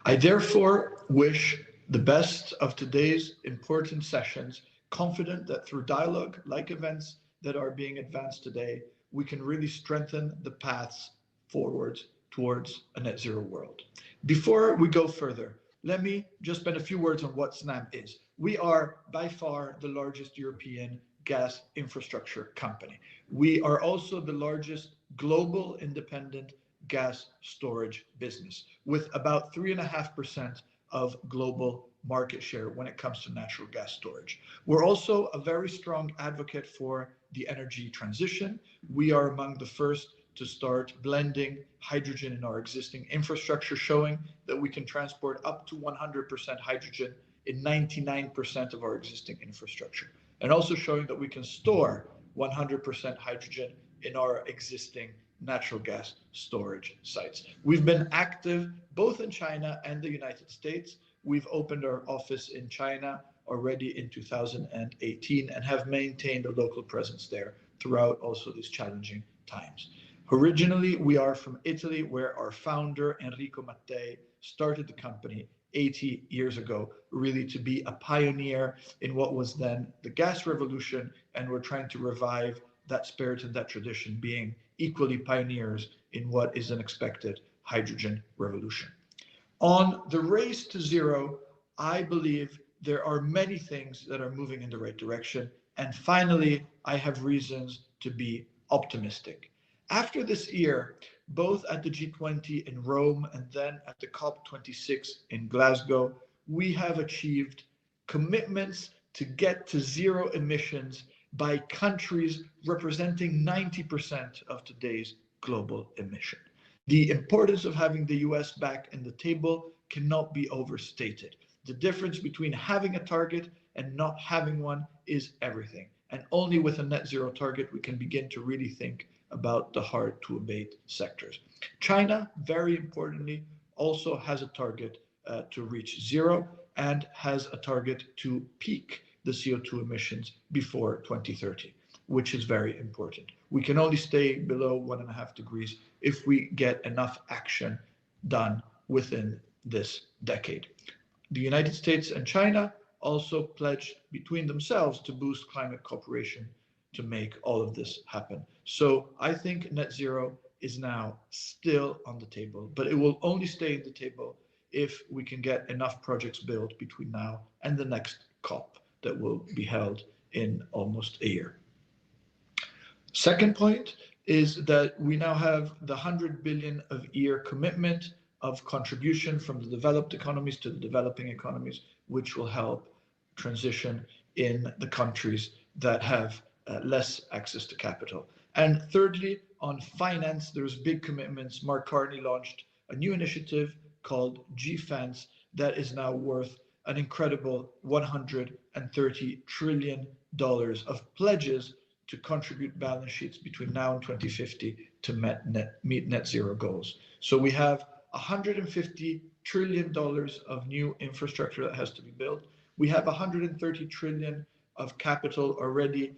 Speaker 8: I therefore wish the best of today's important sessions, confident that through dialogue like events that are being advanced today, we can really strengthen the paths forward towards a net zero world. Before we go further, let me just spend a few words on what SNAM is. We are by far the largest European gas infrastructure company. We are also the largest global independent gas storage business, with about 3.5% of global market share when it comes to natural gas storage. We're also a very strong advocate for the energy transition. We are among the first to start blending hydrogen in our existing infrastructure, showing that we can transport up to 100% hydrogen in 99% of our existing infrastructure, and also showing that we can store 100% hydrogen in our existing natural gas storage sites. We've been active both in China and the United States. We've opened our office in China already in 2018 and have maintained a local presence there throughout also these challenging times. Originally, we are from Italy, where our founder, Enrico Mattei, started the company 80 years ago, really to be a pioneer in what was then the gas revolution, and we're trying to revive that spirit and that tradition, being equally pioneers in what is an expected hydrogen revolution. On the race to zero, I believe there are many things that are moving in the right direction. And finally, I have reasons to be optimistic. After this year, both at the G20 in Rome and then at the COP26 in Glasgow, we have achieved commitments to get to zero emissions by countries representing 90% of today's global emission. The importance of having the US back in the table cannot be overstated. The difference between having a target and not having one is everything. And only with a net zero target, we can begin to really think about the hard to abate sectors. China, very importantly, also has a target to reach zero and has a target to peak the CO2 emissions before 2030, which is very important. We can only stay below 1.5 degrees if we get enough action done within this decade. The United States and China also pledged between themselves to boost climate cooperation to make all of this happen. So I think net zero is now still on the table, but it will only stay on the table if we can get enough projects built between now and the next COP that will be held in almost a year. Second point is that we now have the 100 billion a year commitment of contribution from the developed economies to the developing economies, which will help transition in the countries that have less access to capital. And thirdly, on finance, there's big commitments. Mark Carney launched a new initiative called GFANZ that is now worth an incredible $130 trillion of pledges to contribute balance sheets between now and 2050 to meet net zero goals. So we have $150 trillion of new infrastructure that has to be built. We have 130 trillion of capital already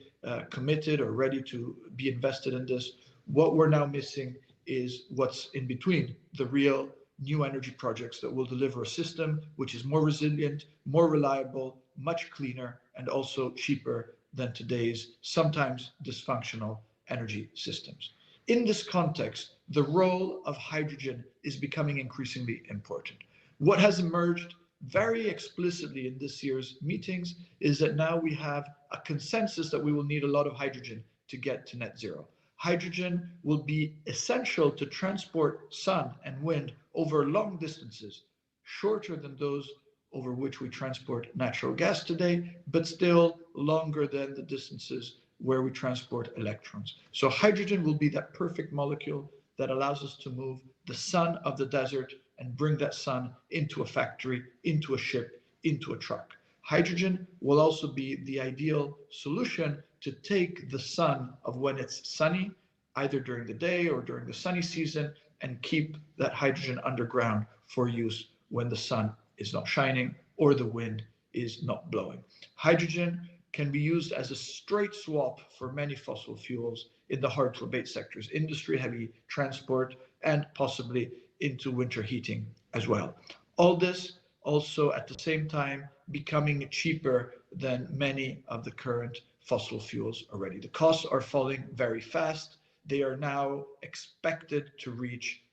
Speaker 8: committed or ready to be invested in this. What we're now missing is what's in between, the real new energy projects that will deliver a system which is more resilient, more reliable, much cleaner, and also cheaper than today's sometimes dysfunctional energy systems. In this context, the role of hydrogen is becoming increasingly important. What has emerged very explicitly in this year's meetings is that now we have a consensus that we will need a lot of hydrogen to get to net zero. Hydrogen will be essential to transport sun and wind over long distances, shorter than those over which we transport natural gas today, but still longer than the distances where we transport electrons. So hydrogen will be that perfect molecule that allows us to move the sun of the desert and bring that sun into a factory, into a ship, into a truck. Hydrogen will also be the ideal solution to take the sun of when it's sunny, either during the day or during the sunny season, and keep that hydrogen underground for use when the sun is not shining or the wind is not blowing. Hydrogen can be used as a straight swap for many fossil fuels in the hard to abate sectors, industry, heavy transport, and possibly into winter heating as well. All this also at the same time becoming cheaper than many of the current fossil fuels already. The costs are falling very fast. They are now expected to reach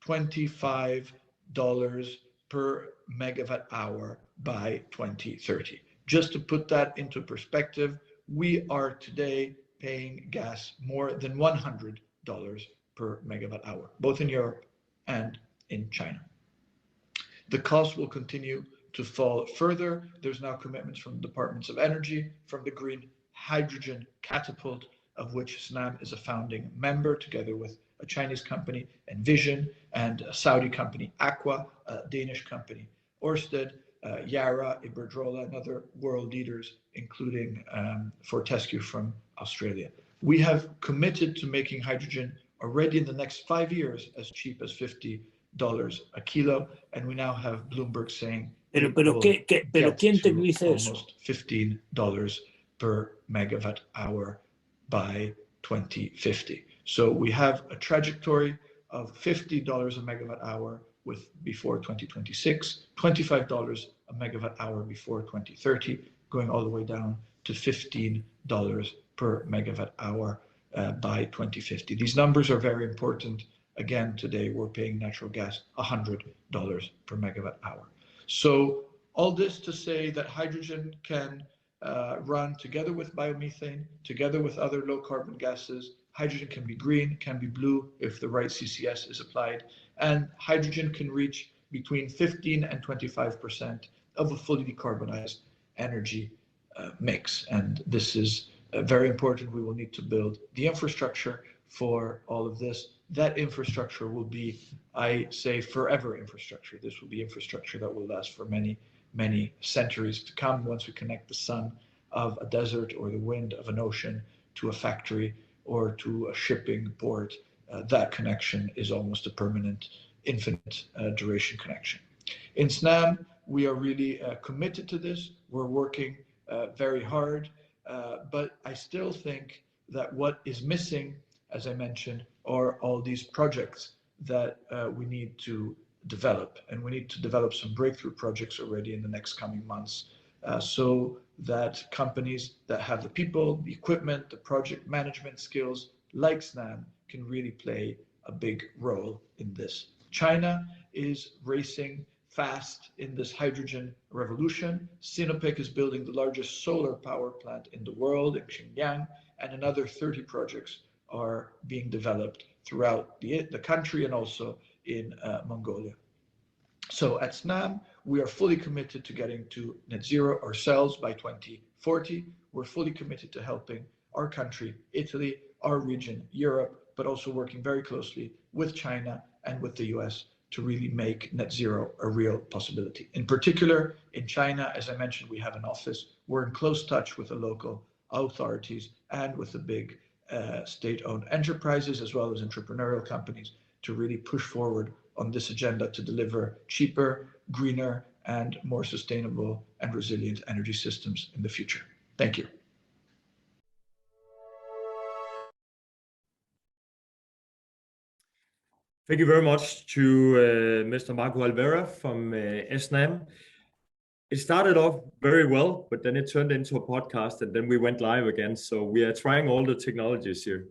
Speaker 8: $25 per megawatt hour by 2030. Just to put that into perspective, we are today paying gas more than $100 per megawatt hour, both in Europe and in China. The cost will continue to fall further. There's now commitments from the Departments of Energy, from the Green Hydrogen Catapult, of which Snam is a founding member, together with a Chinese company, Envision, and a Saudi company, Aqua, a Danish company, Ørsted, Yara, Iberdrola, and other world leaders, including Fortescue from Australia. We have committed to making hydrogen already in the next 5 years as cheap as $50 a kilo, and we now have Bloomberg saying
Speaker 4: Pero ¿quién te dice eso?
Speaker 8: almost $15 per megawatt hour by 2050. So we have a trajectory of $50 a megawatt hour before 2026, $25 a megawatt hour before 2030, going all the way down to $15 per megawatt hour by 2050. These numbers are very important. Again, today we're paying natural gas $100 per megawatt hour. So all this to say that hydrogen can run together with biomethane, together with other low carbon gases. Hydrogen can be green, can be blue if the right CCS is applied, and hydrogen can reach between 15 and 25% of a fully decarbonized energy mix. And this is very important. We will need to build the infrastructure for all of this. That infrastructure will be, I say, forever infrastructure. This will be infrastructure that will last for many, many centuries to come. Once we connect the sun of a desert or the wind of an ocean to a factory or to a shipping port, that connection is almost a permanent, infinite duration connection. In Snam, we are really committed to this. We're working very hard, but I still think that what is missing, as I mentioned, are all these projects that we need to develop. And we need to develop some breakthrough projects already in the next coming months, so that companies that have the people, the equipment, the project management skills like Snam can really play a big role in this. China is racing fast in this hydrogen revolution. Sinopec is building the largest solar power plant in the world in Xinjiang, and another 30 projects are being developed throughout the country and also in Mongolia. So at SNAM, we are fully committed to getting to net zero ourselves by 2040. We're fully committed to helping our country, Italy, our region, Europe, but also working very closely with China and with the US to really make net zero a real possibility. In particular, in China, as I mentioned, we have an office. We're in close touch with the local authorities and with the big state-owned enterprises, as well as entrepreneurial companies, to really push forward on this agenda to deliver cheaper, greener, and more sustainable and resilient energy systems in the future. Thank you.
Speaker 7: Thank you very much to Mr. Marco Alvera from SNAM. It started off very well, but then it turned into a podcast and then we went live again. So we are trying all the technologies here.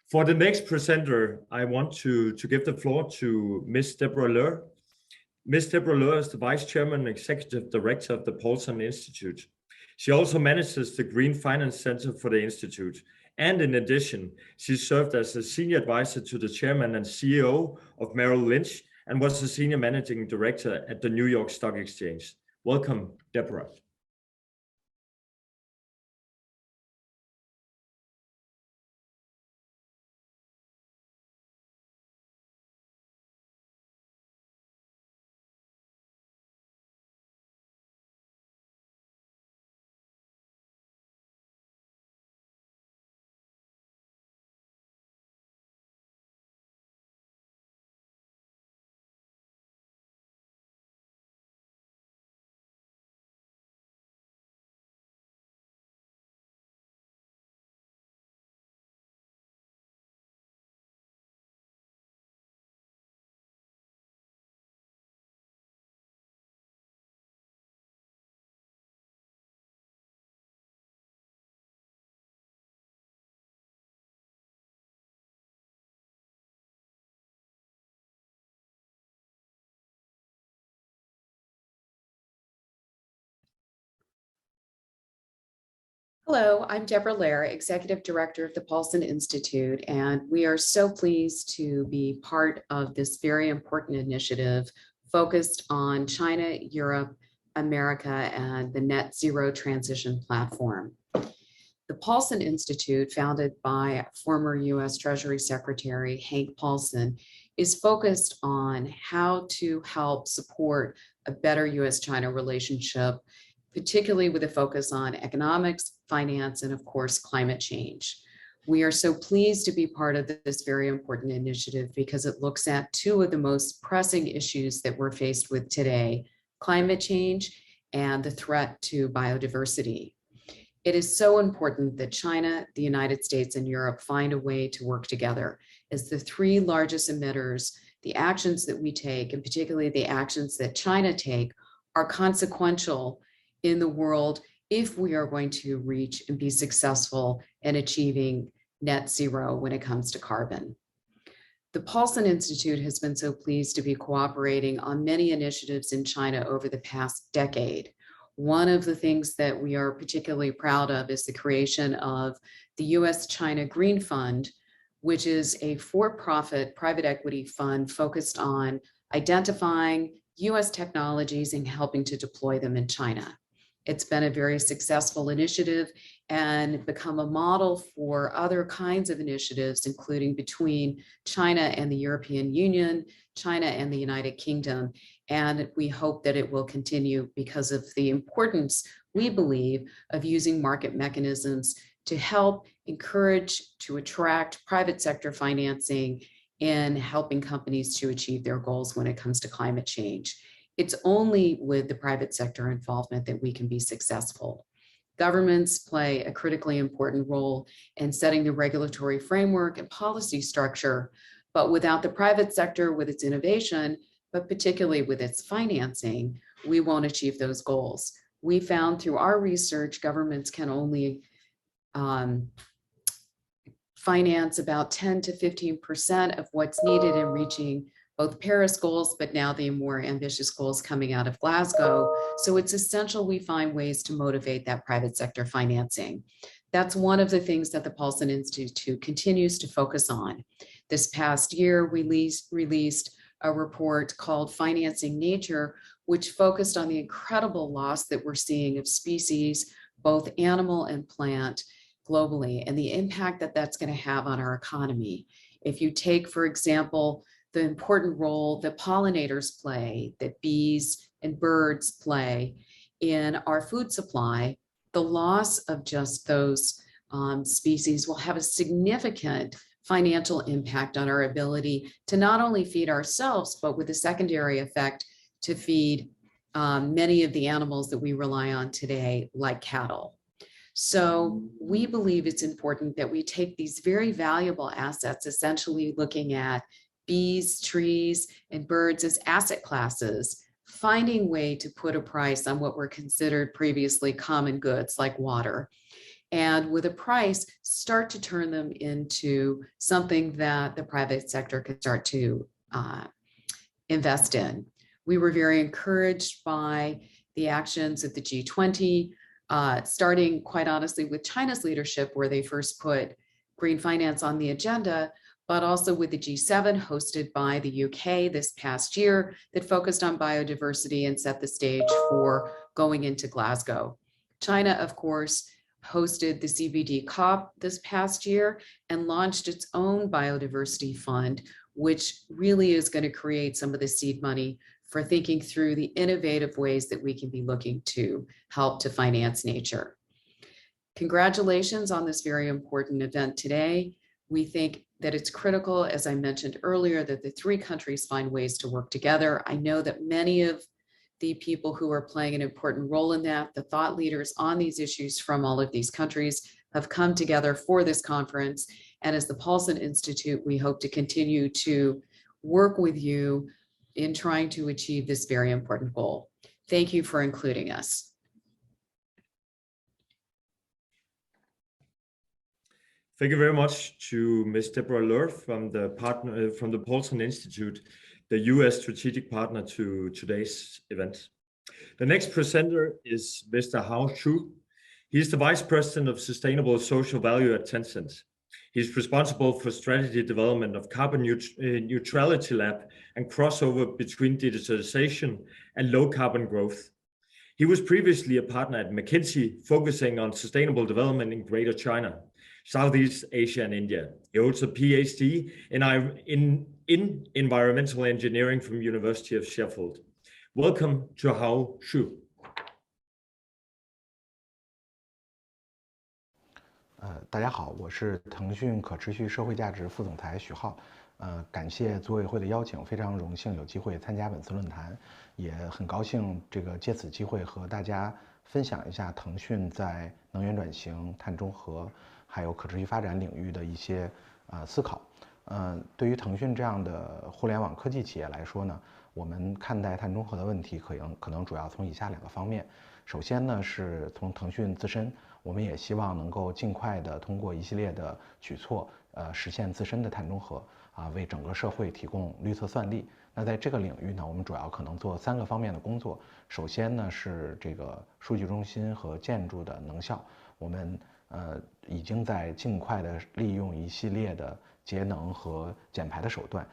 Speaker 7: For the next presenter, I want to give the floor to Ms. Deborah Loehr. Ms. Deborah Loehr is the Vice Chairman and Executive Director of the Paulson Institute. She also manages the Green Finance Center for the Institute. And in addition, she served as a senior advisor to the chairman and CEO of Merrill Lynch and was the senior managing director at the New York Stock Exchange. Welcome, Deborah.
Speaker 9: Hello, I'm Deborah Loehr, Executive Director of the Paulson Institute, and we are so pleased to be part of this very important initiative focused on China, Europe, America, and the Net Zero Transition Platform. The Paulson Institute, founded by former U.S. Treasury Secretary Hank Paulson, is focused on how to help support a better U.S.-China relationship, particularly with a focus on economics, finance, and of course, climate change. We are so pleased to be part of this very important initiative because it looks at two of the most pressing issues that we're faced with today, climate change and the threat to biodiversity. It is so important that China, the United States, and Europe find a way to work together as the three largest emitters. The actions that we take, and particularly the actions that China take, are consequential in the world if we are going to reach and be successful in achieving net zero when it comes to carbon. The Paulson Institute has been so pleased to be cooperating on many initiatives in China over the past decade. One of the things that we are particularly proud of is the creation of the US-China Green Fund, which is a for-profit private equity fund focused on identifying US technologies and helping to deploy them in China. It's been a very successful initiative and become a model for other kinds of initiatives, including between China and the European Union, China and the United Kingdom. And we hope that it will continue because of the importance, we believe, of using market mechanisms to help encourage, to attract private sector financing in helping companies to achieve their goals when it comes to climate change. It's only with the private sector involvement that we can be successful. Governments play a critically important role in setting the regulatory framework and policy structure, but without the private sector with its innovation, but particularly with its financing, we won't achieve those goals. We found through our research, governments can only finance about 10 to 15% of what's needed in reaching both Paris goals, but now the more ambitious goals coming out of Glasgow. So it's essential we find ways to motivate that private sector financing. That's one of the things that the Paulson Institute continues to focus on. This past year, we released a report called Financing Nature, which focused on the incredible loss that we're seeing of species, both animal and plant, globally, and the impact that that's going to have on our economy. If you take, for example, the important role that pollinators play, that bees and birds play in our food supply, the loss of just those species will have a significant financial impact on our ability to not only feed ourselves, but with a secondary effect to feed many of the animals that we rely on today, like cattle. So we believe it's important that we take these very valuable assets, essentially looking at bees, trees, and birds as asset classes, finding a way to put a price on what were considered previously common goods like water. And with a price, start to turn them into something that the private sector can start to invest in. We were very encouraged by the actions of the G20, starting quite honestly with China's leadership, where they first put green finance on the agenda, but also with the G7 hosted by the UK this past year that focused on biodiversity and set the stage for going into Glasgow. China, of course, hosted the CBD COP this past year and launched its own biodiversity fund, which really is going to create some of the seed money for thinking through the innovative ways that we can be looking to help to finance nature. Congratulations on this very important event today. We think that it's critical, as I mentioned earlier, that the three countries find ways to work together. I know that many of the people who are playing an important role in that, the thought leaders on these issues from all of these countries, have come together for this conference. And as the Paulson Institute, we hope to continue to work with you in trying to achieve this very important goal. Thank you for including us.
Speaker 7: Thank you very much to Ms. Deborah Lohr from the Paulson Institute, the US strategic partner to today's event. The next presenter is Mr. Hao Xu. He's the Vice President of Sustainable Social Value at Tencent. He's responsible for strategy development of Carbon Neutrality Lab and crossover between digitalization and low carbon growth. He was previously a partner at McKinsey, focusing on sustainable development in Greater China, Southeast Asia, and India. He holds a PhD in environmental engineering from University of Sheffield. Welcome to Hao Xu.
Speaker 10: 大家好，我是腾讯可持续社会价值副总裁许浩。感谢组委会的邀请，非常荣幸有机会参加本次论坛，也很高兴借此机会和大家分享一下腾讯在能源转型、碳中和还有可持续发展领域的一些思考。对于腾讯这样的互联网科技企业来说呢，我们看待碳中和的问题可能主要从以下2个方面。首先呢，是从腾讯自身，我们也希望能够尽快的通过一系列的举措，实现自身的碳中和，为整个社会提供绿色算力。那在这个领域呢，我们主要可能做3个方面的工作。首先呢，是这个数据中心和建筑的能效，我们已经在尽快的利用一系列的节能和减排的手段，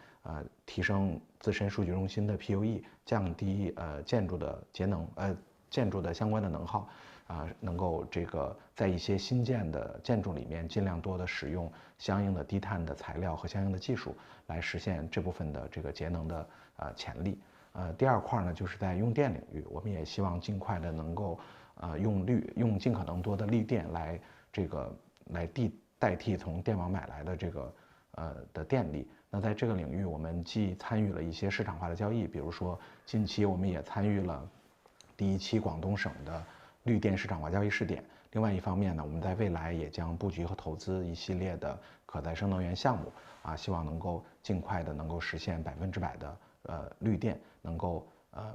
Speaker 10: 提升自身数据中心的 PUE， 降低建筑的节能建筑的相关的能耗，能够在一些新建的建筑里面尽量多的使用相应的低碳的材料和相应的技术，来实现这部分的节能的潜力。第2块呢，就是在用电领域，我们也希望尽快的能够用尽可能多的绿电来代替从电网买来的的电力。那在这个领域，我们既参与了一些市场化的交易，比如说近期我们也参与了第1期广东省的绿电市场化交易试点。另外一方面呢，我们在未来也将布局和投资一系列的可再生能源项目，希望能够尽快的能够实现100%的绿电，能够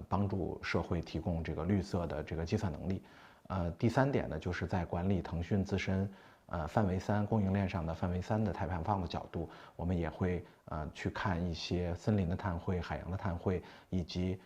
Speaker 10: 帮助社会提供绿色的计算能力。第3点呢，就是在管理腾讯自身范围3供应链上的范围3的碳排放的角度，我们也会去看一些森林的碳汇、海洋的碳汇，以及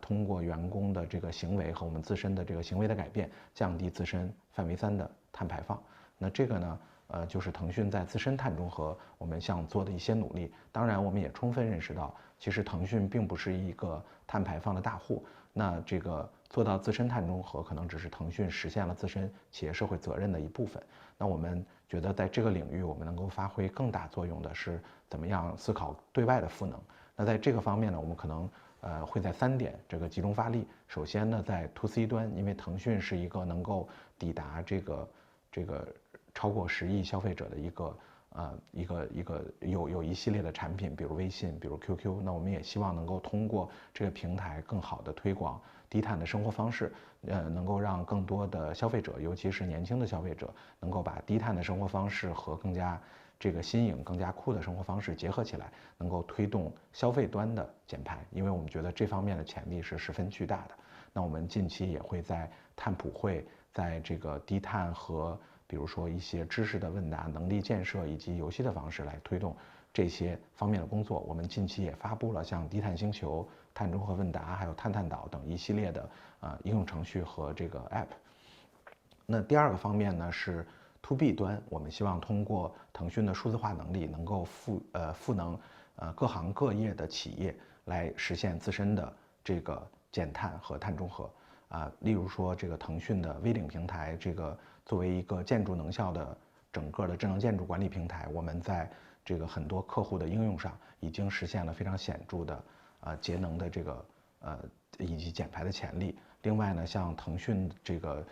Speaker 10: 通过员工的行为和我们自身的行为的改变，降低自身范围3的碳排放。那这个呢，就是腾讯在自身碳中和我们想做的一些努力。当然，我们也充分认识到，其实腾讯并不是一个碳排放的大户。那这个做到自身碳中和，可能只是腾讯实现了自身企业社会责任的一部分。那我们觉得在这个领域，我们能够发挥更大作用的是怎么样思考对外的赋能。那在这个方面呢，我们可能会在3点这个集中发力。首先呢，在 to C 端，因为腾讯是一个能够抵达这个超过10亿消费者的有一系列的产品，比如微信，比如 QQ。那我们也希望能够通过这个平台更好的推广低碳的生活方式，能够让更多的消费者，尤其是年轻的消费者，能够把低碳的生活方式和更加这个新颖、更加酷的生活方式结合起来，能够推动消费端的减排。因为我们觉得这方面的潜力是十分巨大的。那我们近期也会在碳普会，在这个低碳和比如说一些知识的问答、能力建设以及游戏的方式来推动这些方面的工作。我们近期也发布了像低碳星球、碳中和问答，还有碳岛等一系列的应用程序和这个 App。那第2个方面呢是 To B 端，我们希望通过腾讯的数字化能力，能够赋能各行各业的企业来实现自身的这个减碳和碳中和。例如说这个腾讯的微领平台，这个作为一个建筑能效的整个的智能建筑管理平台，我们在这个很多客户的应用上已经实现了非常显著的节能的这个以及减排的潜力。另外呢，像腾讯这个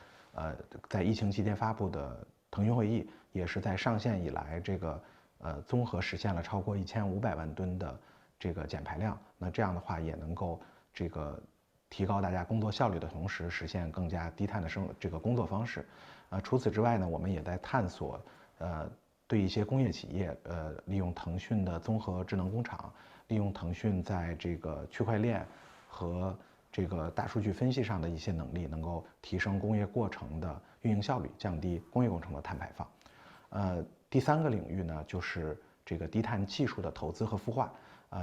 Speaker 10: 在疫情期间发布的腾讯会议，也是在上线以来这个综合实现了超过1500万吨的这个减排量。那这样的话也能够这个提高大家工作效率的同时，实现更加低碳的这个工作方式。除此之外呢，我们也在探索对一些工业企业利用腾讯的综合智能工厂，利用腾讯在这个区块链和这个大数据分析上的一些能力，能够提升工业过程的运营效率，降低工业工程的碳排放。第3个领域呢，就是这个低碳技术的投资和孵化。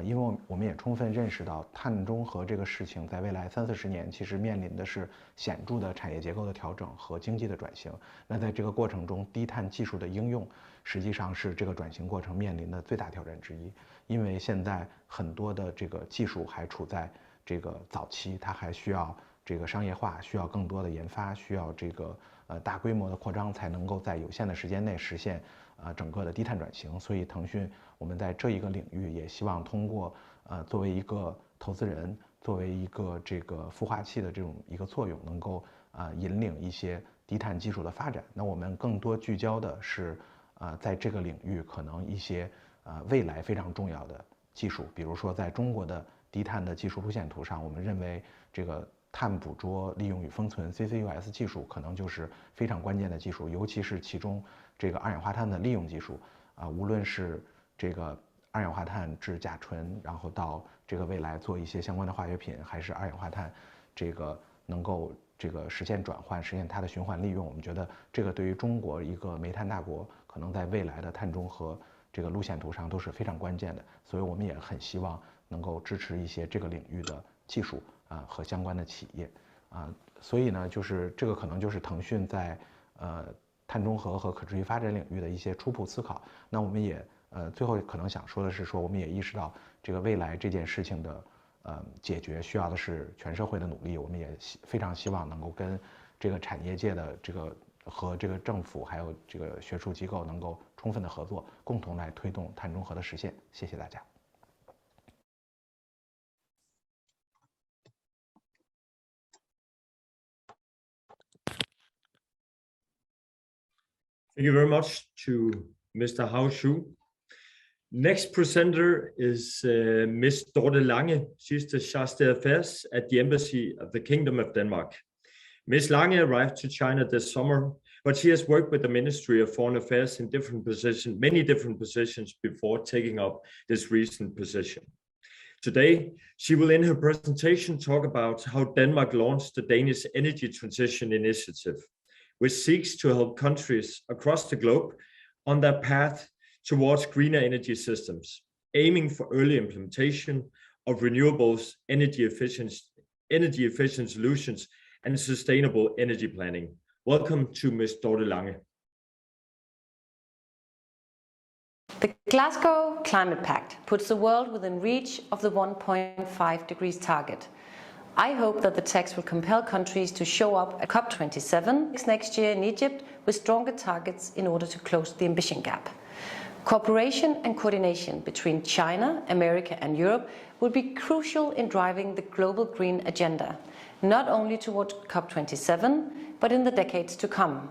Speaker 10: 因为我们也充分认识到碳中和这个事情在未来30-40年其实面临的是显著的产业结构的调整和经济的转型。那在这个过程中，低碳技术的应用实际上是这个转型过程面临的最大挑战之一。因为现在很多的这个技术还处在这个早期，它还需要这个商业化，需要更多的研发，需要这个大规模的扩张，才能够在有限的时间内实现整个的低碳转型。所以腾讯我们在这一个领域也希望通过作为一个投资人，作为一个这个孵化器的这种一个作用，能够引领一些低碳技术的发展。那我们更多聚焦的是在这个领域可能一些未来非常重要的技术，比如说在中国的低碳的技术路线图上，我们认为这个碳捕捉、利用与封存 CCUS 技术可能就是非常关键的技术，尤其是其中这个二氧化碳的利用技术无论是这个二氧化碳至甲醇，然后到这个未来做一些相关的化学品，还是二氧化碳这个能够这个实现转换，实现它的循环利用。我们觉得这个对于中国一个煤炭大国，可能在未来的碳中和这个路线图上都是非常关键的。所以我们也很希望能够支持一些这个领域的技术和相关的企业所以呢，就是这个可能就是腾讯在碳中和和可持续发展领域的一些初步思考。那我们也最后可能想说的是说，我们也意识到这个未来这件事情的解决需要的是全社会的努力。我们也非常希望能够跟这个产业界的这个和这个政府还有这个学术机构能够充分的合作，共同来推动碳中和的实现。谢谢大家。
Speaker 7: Thank you very much to Mr. Hao Shu. Next presenter is Ms. Dorte Lange. She's the Chargé d'Affaires at the Embassy of the Kingdom of Denmark. Ms. Lange arrived to China this summer, but she has worked with the Ministry of Foreign Affairs in many different positions before taking up this recent position. Today, she will in her presentation talk about how Denmark launched the Danish Energy Transition Initiative, which seeks to help countries across the globe on their path towards greener energy systems, aiming for early implementation of renewables, energy efficient solutions, and sustainable energy planning. Welcome to Ms. Dorte Lange.
Speaker 11: The Glasgow Climate Pact puts the world within reach of the 1.5 degrees target. I hope that the text will compel countries to show up at COP27 next year in Egypt with stronger targets in order to close the ambition gap. Cooperation and coordination between China, America and Europe will be crucial in driving the global green agenda, not only towards COP27, but in the decades to come.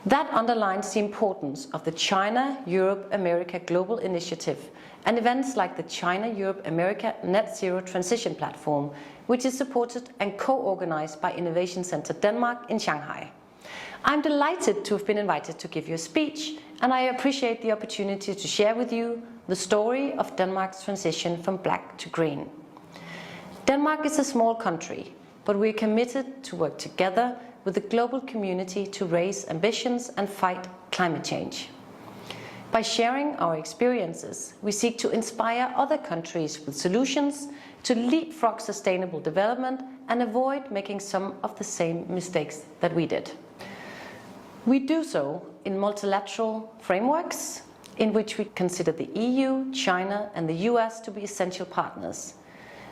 Speaker 11: That underlines the importance of the China-Europe-America Global Initiative and events like the China-Europe-America Net Zero Transition Platform, which is supported and co-organized by Innovation Center Denmark in Shanghai. I'm delighted to have been invited to give you a speech, and I appreciate the opportunity to share with you the story of Denmark's transition from black to green. Denmark is a small country, but we're committed to work together with the global community to raise ambitions and fight climate change. By sharing our experiences, we seek to inspire other countries with solutions to leapfrog sustainable development and avoid making some of the same mistakes that we did. We do so in multilateral frameworks in which we consider the EU, China and the US to be essential partners,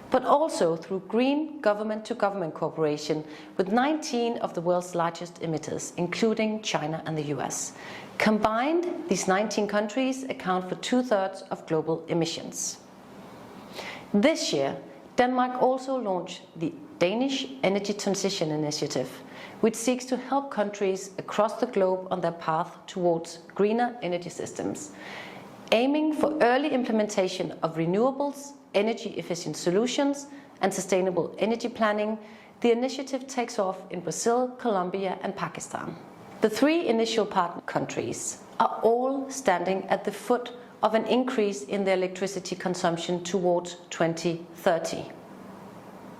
Speaker 11: but also through green government-to-government cooperation with 19 of the world's largest emitters, including China and the US. Combined, these 19 countries account for 2/3 of global emissions. This year, Denmark also launched the Danish Energy Transition Initiative, which seeks to help countries across the globe on their path towards greener energy systems. Aiming for early implementation of renewables, energy-efficient solutions and sustainable energy planning, the initiative takes off in Brazil, Colombia and Pakistan. The 3 initial partner countries are all standing at the foot of an increase in their electricity consumption towards 2030.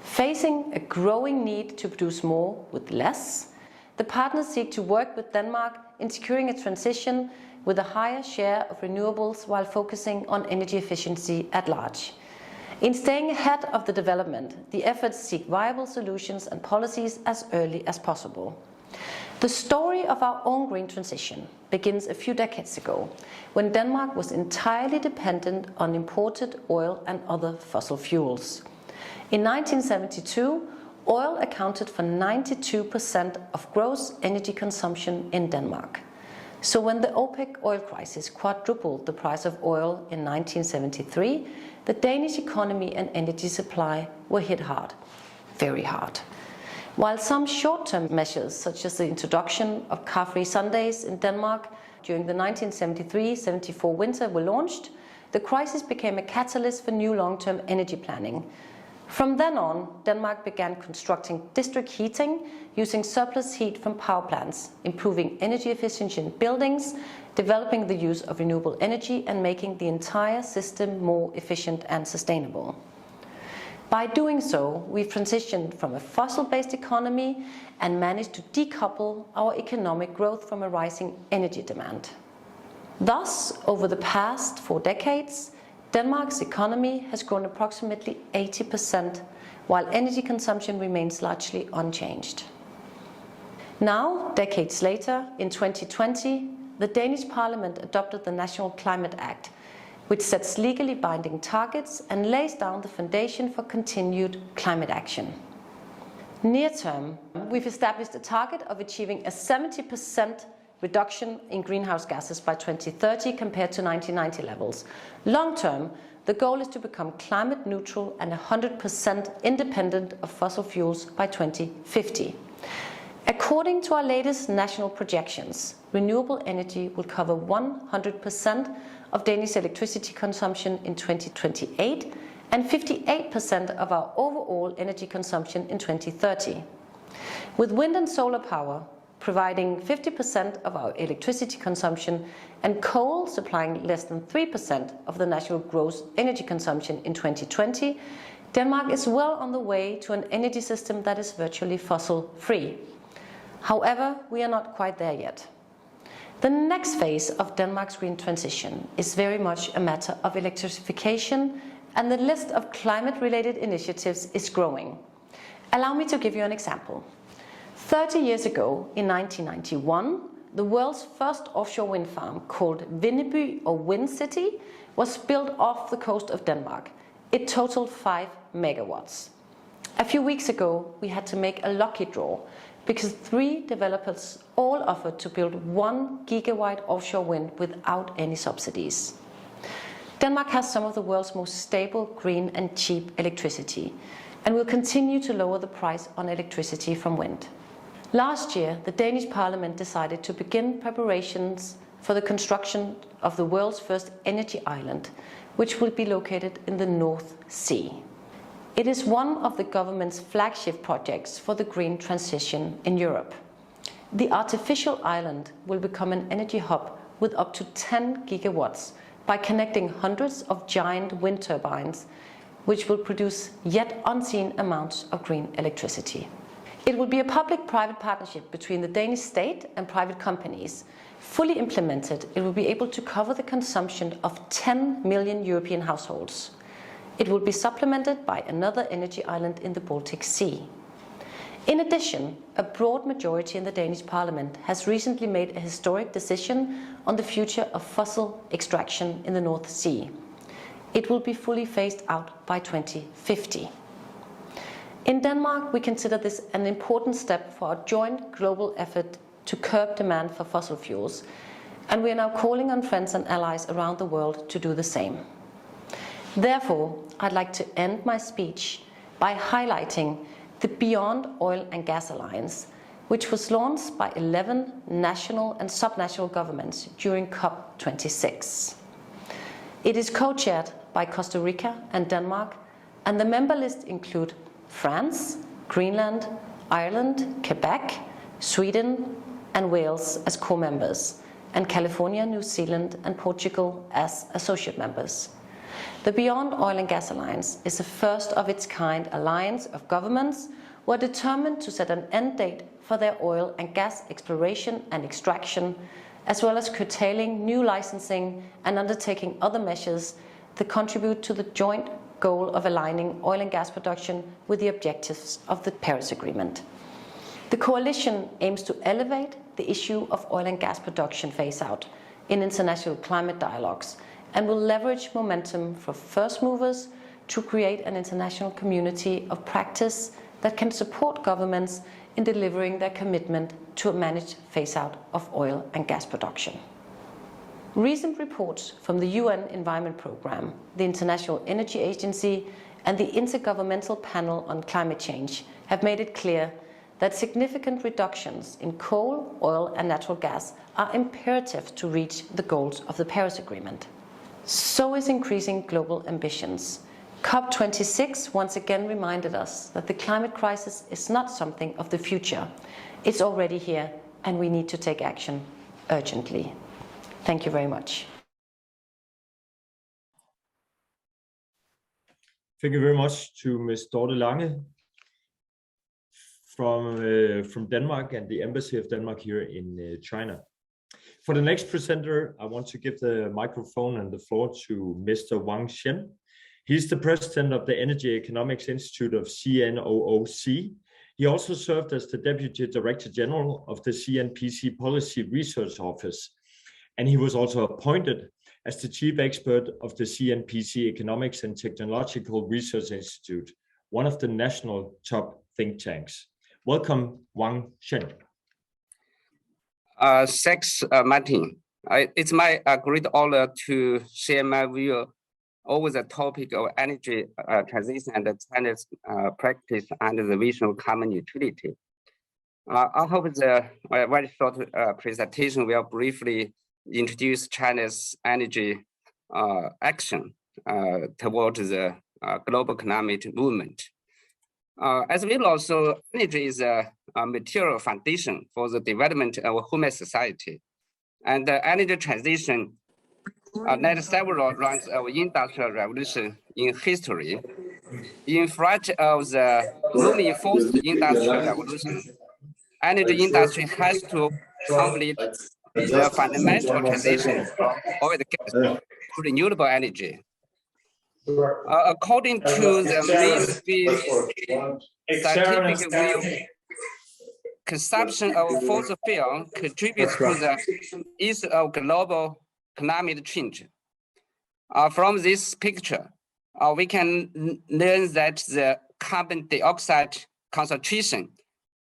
Speaker 11: Facing a growing need to produce more with less, the partners seek to work with Denmark in securing a transition with a higher share of renewables while focusing on energy efficiency at large. In staying ahead of the development, the efforts seek viable solutions and policies as early as possible. The story of our own green transition begins a few decades ago, when Denmark was entirely dependent on imported oil and other fossil fuels. In 1972, oil accounted for 92% of gross energy consumption in Denmark. So when the OPEC oil crisis quadrupled the price of oil in 1973, the Danish economy and energy supply were hit hard, very hard. While some short-term measures, such as the introduction of car-free Sundays in Denmark during the 1973-74 winter were launched, the crisis became a catalyst for new long-term energy planning. From then on, Denmark began constructing district heating using surplus heat from power plants, improving energy efficiency in buildings, developing the use of renewable energy and making the entire system more efficient and sustainable. By doing so, we've transitioned from a fossil-based economy and managed to decouple our economic growth from a rising energy demand. Thus, over the past 4 decades, Denmark's economy has grown approximately 80%, while energy consumption remains largely unchanged. Now, decades later, in 2020, the Danish Parliament adopted the National Climate Act, which sets legally binding targets and lays down the foundation for continued climate action. Near term, we've established a target of achieving a 70% reduction in greenhouse gases by 2030 compared to 1990 levels. Long term, the goal is to become climate neutral and 100% independent of fossil fuels by 2050. According to our latest national projections, renewable energy will cover 100% of Danish electricity consumption in 2028 and 58% of our overall energy consumption in 2030. With wind and solar power providing 50% of our electricity consumption and coal supplying less than 3% of the national gross energy consumption in 2020, Denmark is well on the way to an energy system that is virtually fossil-free. However, we are not quite there yet. The next phase of Denmark's green transition is very much a matter of electrification, and the list of climate-related initiatives is growing. Allow me to give you an example. 30 years ago, in 1991, the world's first offshore wind farm, called Vindeby or Wind City, was built off the coast of Denmark. It totaled 5 megawatts. A few weeks ago, we had to make a lucky draw because 3 developers all offered to build 1 gigawatt offshore wind without any subsidies. Denmark has some of the world's most stable, green and cheap electricity, and will continue to lower the price on electricity from wind. Last year, the Danish Parliament decided to begin preparations for the construction of the world's first energy island, which will be located in the North Sea. It is one of the government's flagship projects for the green transition in Europe. The artificial island will become an energy hub with up to 10 gigawatts by connecting hundreds of giant wind turbines, which will produce yet unseen amounts of green electricity. It will be a public-private partnership between the Danish state and private companies. Fully implemented, it will be able to cover the consumption of 10 million European households. It will be supplemented by another energy island in the Baltic Sea. In addition, a broad majority in the Danish Parliament has recently made a historic decision on the future of fossil extraction in the North Sea. It will be fully phased out by 2050. In Denmark, we consider this an important step for our joint global effort to curb demand for fossil fuels, and we are now calling on friends and allies around the world to do the same. Therefore, I'd like to end my speech by highlighting the Beyond Oil and Gas Alliance, which was launched by 11 national and subnational governments during COP26. It is co-chaired by Costa Rica and Denmark, and the member list include France, Greenland, Ireland, Quebec, Sweden, and Wales as co-members, and California, New Zealand, and Portugal as associate members. The Beyond Oil and Gas Alliance is the first of its kind alliance of governments who are determined to set an end date for their oil and gas exploration and extraction, as well as curtailing new licensing and undertaking other measures that contribute to the joint goal of aligning oil and gas production with the objectives of the Paris Agreement. The coalition aims to elevate the issue of oil and gas production phase-out in international climate dialogues and will leverage momentum for first movers to create an international community of practice that can support governments in delivering their commitment to a managed phase-out of oil and gas production. Recent reports from the UN Environment Programme, the International Energy Agency, and the Intergovernmental Panel on Climate Change have made it clear that significant reductions in coal, oil, and natural gas are imperative to reach the goals of the Paris Agreement. So is increasing global ambitions. COP26 once again reminded us that the climate crisis is not something of the future. It's already here, and we need to take action urgently. Thank you very much.
Speaker 7: Thank you very much to Ms. Dorte Lange from Denmark and the Embassy of Denmark here in China. For the next presenter, I want to give the microphone and the floor to Mr. Wang Shen. He's the president of the Energy Economics Institute of CNOOC. He also served as the Deputy Director General of the CNPC Policy Research Office, and he was also appointed as the Chief Expert of the CNPC Economics and Technological Research Institute, one of the national top think tanks. Welcome, Wang Shen.
Speaker 12: Thanks, Martin. It's my great honor to share my view over the topic of energy transition and China's practice under the vision of carbon neutrality. I hope the very short presentation will briefly introduce China's energy action towards the global climate movement. As we know, also energy is a material foundation for the development of human society, and the energy transition led several rounds of industrial revolution in history. In front of the newly forced industrial revolution, energy industry has to complete the fundamental transition from oil and gas to renewable energy. According to the mainstream scientific view, consumption of fossil fuel contributes to the issue of global climate change. From this picture, we can learn that the carbon dioxide concentration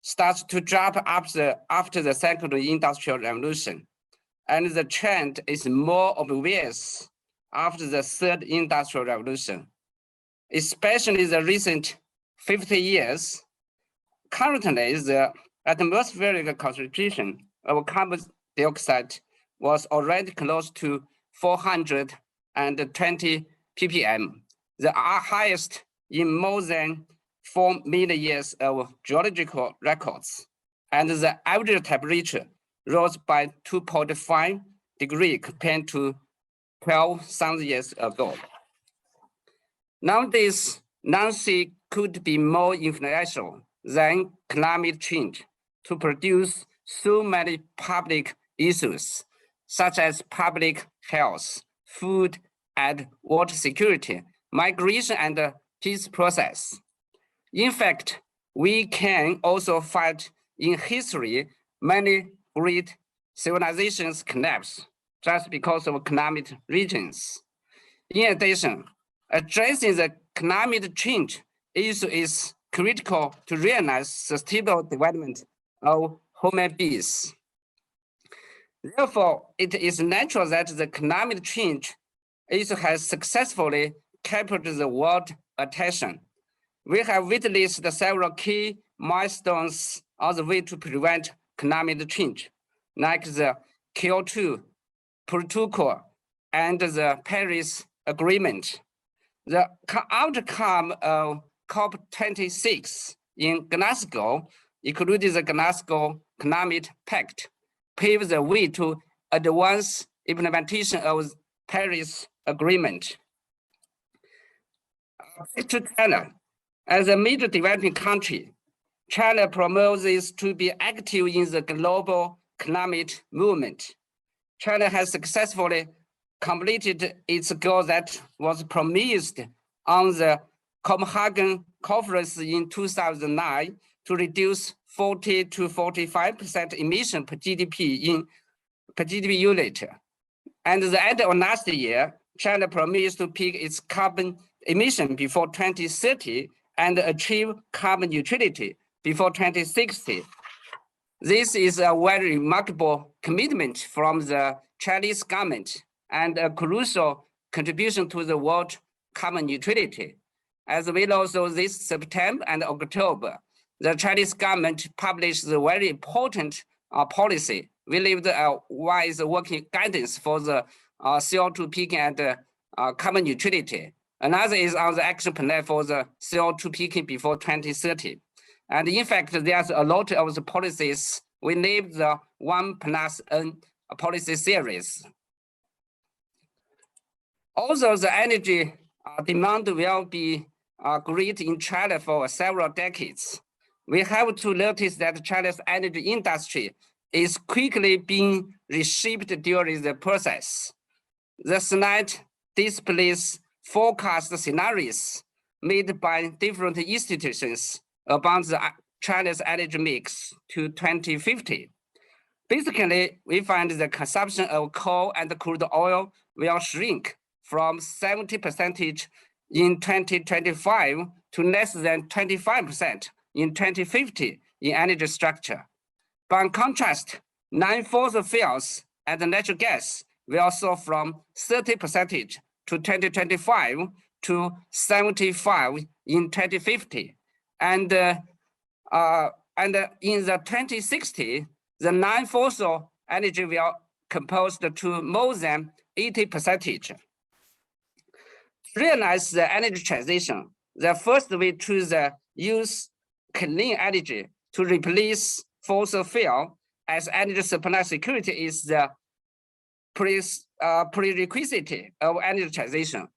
Speaker 12: starts to drop after the second industrial revolution. And the trend is more obvious after the third industrial revolution, especially the recent 50 years. Currently, the atmospheric concentration of carbon dioxide was already close to 420 ppm, the highest in more than 4 million years of geological records. And the average temperature rose by 2.5 degrees compared to 12,000 years ago. Nowadays, nothing could be more influential than climate change to produce so many public issues, such as public health, food and water security, migration and peace process. In fact, we can also find in history many great civilizations collapse just because of climate regions. In addition, addressing the climate change issue is critical to realize sustainable development of human beings. Therefore, it is natural that the climate change issue has successfully captured the world attention. We have witnessed several key milestones on the way to prevent climate change, like the Kyoto Protocol and the Paris Agreement. The outcome of COP26 in Glasgow, including the Glasgow Climate Pact, paved the way to advance implementation of the Paris Agreement. Back to China. As a major developing country, China promotes to be active in the global climate movement. China has successfully completed its goal that was promised on the Copenhagen Conference in 2009 to reduce 40 to 45% emission per GDP unit. And at the end of last year, China promised to peak its carbon emission before 2030 and achieve carbon neutrality before 2060. This is a very remarkable commitment from the Chinese government and a crucial contribution to the world carbon neutrality. As we know, so this September and October, the Chinese government published the very important policy. We lived a wise working guidance for the CO2 peaking and carbon neutrality. Another is on the action plan for the CO2 peaking before 2030. And in fact, there's a lot of the policies. We named the 1+N policy series. Also, the energy demand will be great in China for several decades. We have to notice that China's energy industry is quickly being reshaped during the process. The slide displays forecast scenarios made by different institutions about China's energy mix to 2050. Basically, we find the consumption of coal and crude oil will shrink from 70% in 2025 to less than 25% in 2050 in energy structure. But in contrast, non-fossil fuels and natural gas will soar from 30% to 2025 to 75% in 2050. And in the 2060, the non-fossil energy will compose to more than 80%. To realize the energy transition, the first way to use clean energy to replace fossil fuel as energy supply security is the prerequisite of energy transition.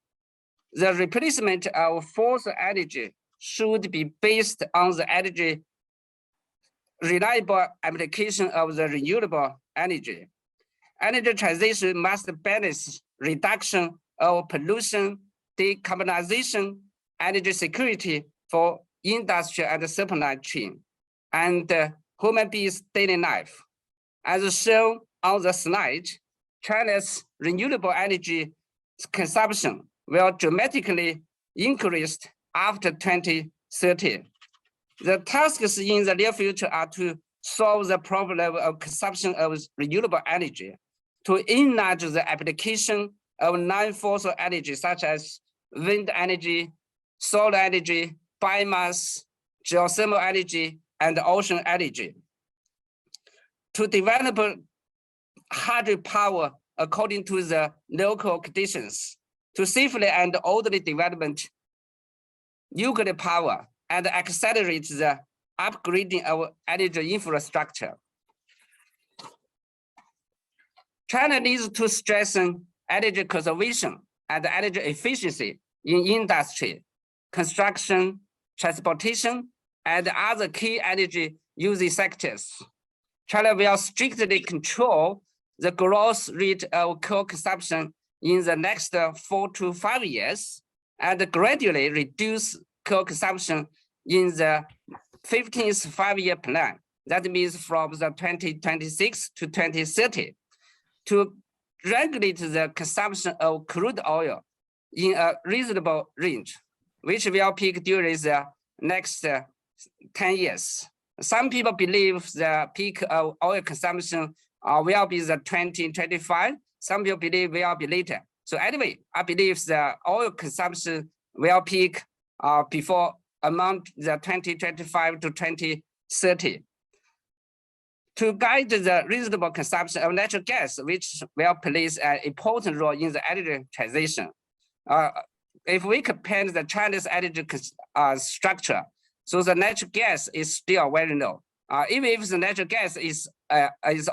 Speaker 12: The replacement of fossil energy should be based on the energy reliable application of the renewable energy. Energy transition must balance reduction of pollution, decarbonization, energy security for industry and supply chain, and human beings' daily life. As shown on the slide, China's renewable energy consumption will dramatically increase after 2030. The tasks in the near future are to solve the problem of consumption of renewable energy, to enlarge the application of non-fossil energy such as wind energy, solar energy, biomass, geothermal energy, and ocean energy. To develop hydropower according to the local conditions, to safely and orderly development nuclear power, and accelerate the upgrading of energy infrastructure. China needs to strengthen energy conservation and energy efficiency in industry, construction, transportation, and other key energy using sectors. China will strictly control the growth rate of coal consumption in the next 4 to 5 years and gradually reduce coal consumption in the 15th five-year plan. That means from the 2026 to 2030 to regulate the consumption of crude oil in a reasonable range, which will peak during the next 10 years. Some people believe the peak of oil consumption will be the 2025. Some people believe will be later. So anyway, I believe the oil consumption will peak before among the 2025 to 2030. To guide the reasonable consumption of natural gas, which will play an important role in the energy transition. If we compare the Chinese energy structure, so the natural gas is still very low. Even if the natural gas is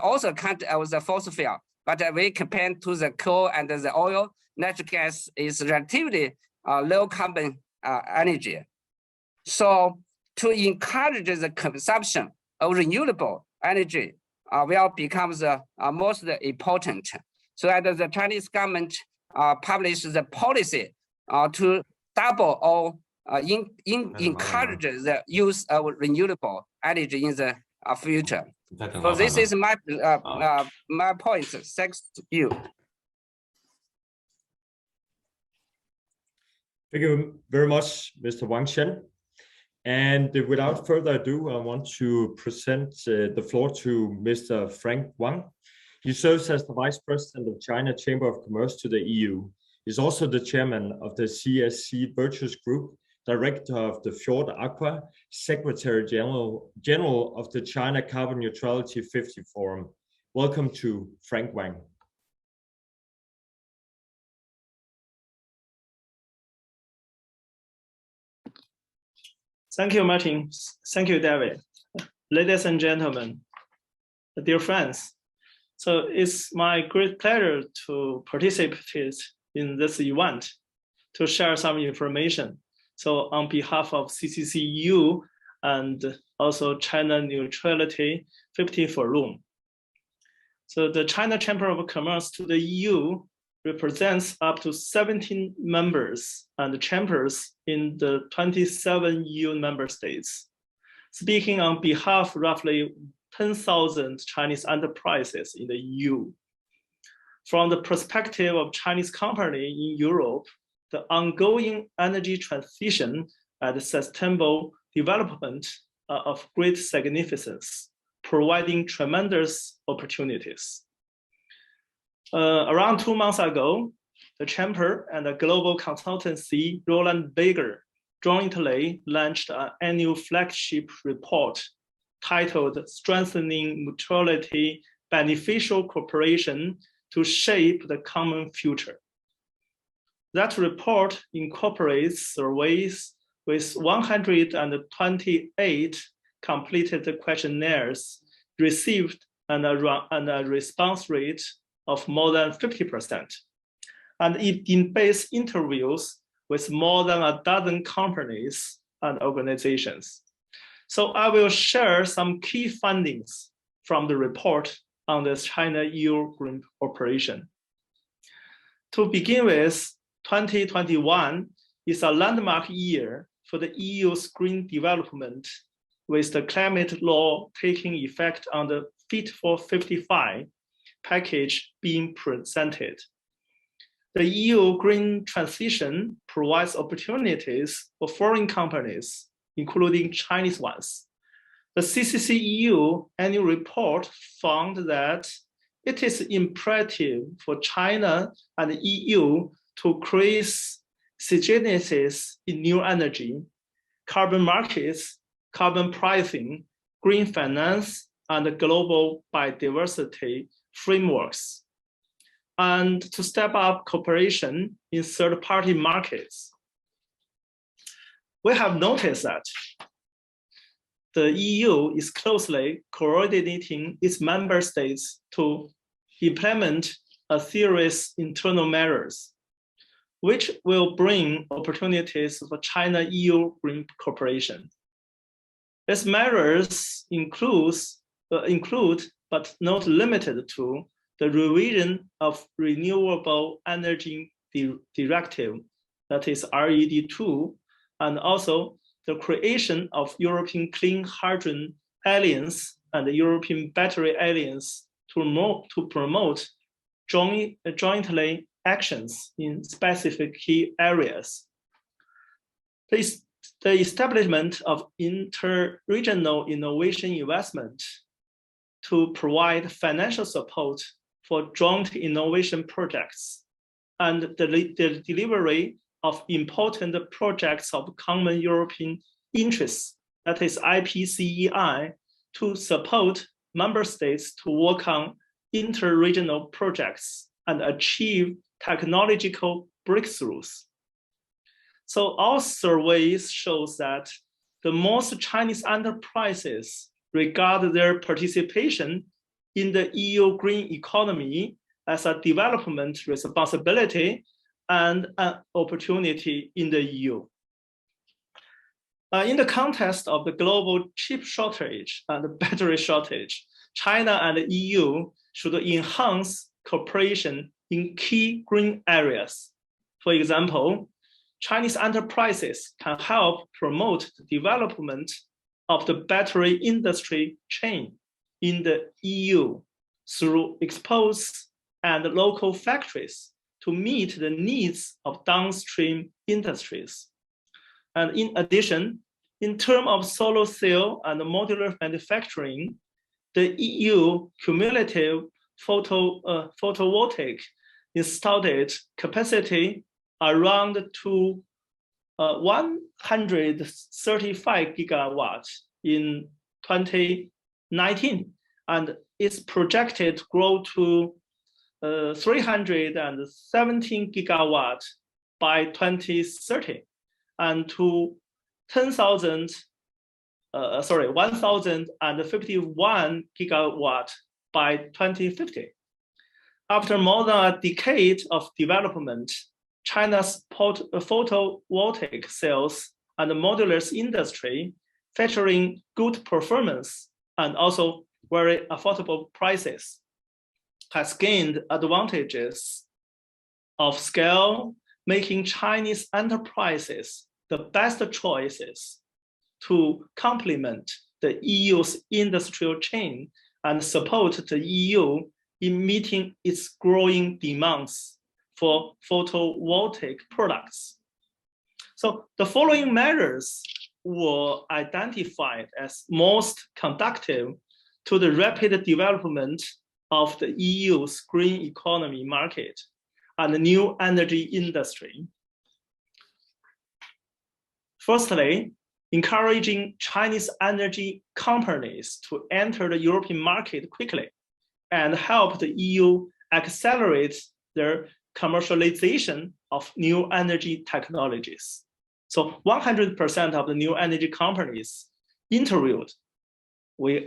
Speaker 12: also counted as a fossil fuel, but we compare to the coal and the oil, natural gas is relatively low carbon energy. So to encourage the consumption of renewable energy will become the most important. So as the Chinese government published the policy to double or encourage the use of renewable energy in the future. So this is my my point. Thanks to you.
Speaker 7: Thank you very much, Mr. Wang Shen. And without further ado, I want to present the floor to Mr. Frank Wang. He serves as the Vice President of China Chamber of Commerce to the EU. He's also the chairman of the CSC Virtuous Group, Director of the Fjord Aqua, Secretary General of the China Carbon Neutrality 50 Forum. Welcome to Frank Wang.
Speaker 13: Thank you, Martin. Thank you, David. Ladies and gentlemen, dear friends, so it's my great pleasure to participate in this event to share some information. So on behalf of CCCU and also China Neutrality 50 Forum. So the China Chamber of Commerce to the EU represents up to 17 members and chambers in the 27 EU member states, speaking on behalf of roughly 10,000 Chinese enterprises in the EU. From the perspective of Chinese company in Europe, the ongoing energy transition and sustainable development are of great significance, providing tremendous opportunities. Around 2 months ago, the Chamber and the global consultancy Roland Berger jointly launched an annual flagship report titled Strengthening Mutuality Beneficial Cooperation to Shape the Common Future. That report incorporates surveys with 128 completed questionnaires received and a response rate of more than 50%. And it in-base interviews with more than a dozen companies and organizations. So I will share some key findings from the report on the China-EU Green Cooperation. To begin with, 2021 is a landmark year for the EU's green development with the climate law taking effect on the Fit for 55 package being presented. The EU green transition provides opportunities for foreign companies, including Chinese ones. The CCC EU annual report found that it is imperative for China and the EU to create synergies in new energy, carbon markets, carbon pricing, green finance, and global biodiversity frameworks, and to step up cooperation in third-party markets. We have noticed that the EU is closely coordinating its member states to implement a series of internal measures, which will bring opportunities for China-EU green cooperation. These measures include, but not limited to, the revision of Renewable Energy Directive, that is RED II, and also the creation of European Clean Hydrogen Alliance and the European Battery Alliance to promote jointly actions in specific key areas. The establishment of inter-regional innovation investment to provide financial support for joint innovation projects and the delivery of important projects of common European interests, that is IPCEI, to support member states to work on inter-regional projects and achieve technological breakthroughs. So our surveys shows that the most Chinese enterprises regard their participation in the EU green economy as a development responsibility and an opportunity in the EU. In the context of the global chip shortage and battery shortage, China and the EU should enhance cooperation in key green areas. For example, Chinese enterprises can help promote the development of the battery industry chain in the EU through exposed and local factories to meet the needs of downstream industries. And in addition, in terms of solar cell and modular manufacturing, the EU cumulative photovoltaic installed capacity around to 135 gigawatts in 2019, and it's projected to grow to 317 gigawatts by 2030, and to 1,051 gigawatts by 2050. After more than a decade of development, China's photovoltaic cells and modulars industry, featuring good performance and also very affordable prices, has gained advantages of scale, making Chinese enterprises the best choices to complement the EU's industrial chain and support the EU in meeting its growing demands for photovoltaic products. So the following measures were identified as most conducive to the rapid development of the EU's green economy market and the new energy industry. Firstly, encouraging Chinese energy companies to enter the European market quickly and help the EU accelerate their commercialization of new energy technologies. So 100% of the new energy companies we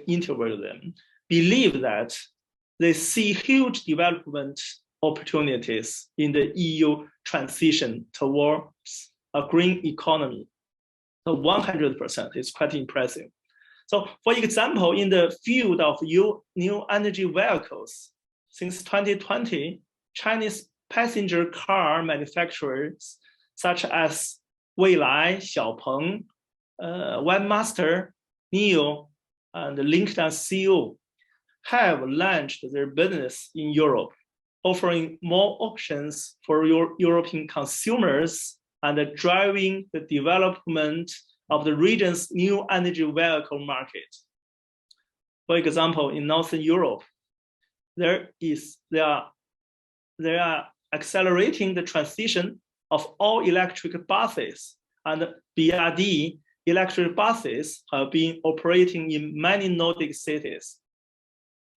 Speaker 13: interviewed them, believe that they see huge development opportunities in the EU transition towards a green economy. So 100% is quite impressive. So for example, in the field of new energy vehicles, since 2020, Chinese passenger car manufacturers such as Weilai, Xiaopeng, Webmaster, NIO, and LinkedIn CEO have launched their business in Europe, offering more options for European consumers and driving the development of the region's new energy vehicle market. For example, in Northern Europe, they are accelerating the transition of all electric buses, and BRD electric buses have been operating in many Nordic cities.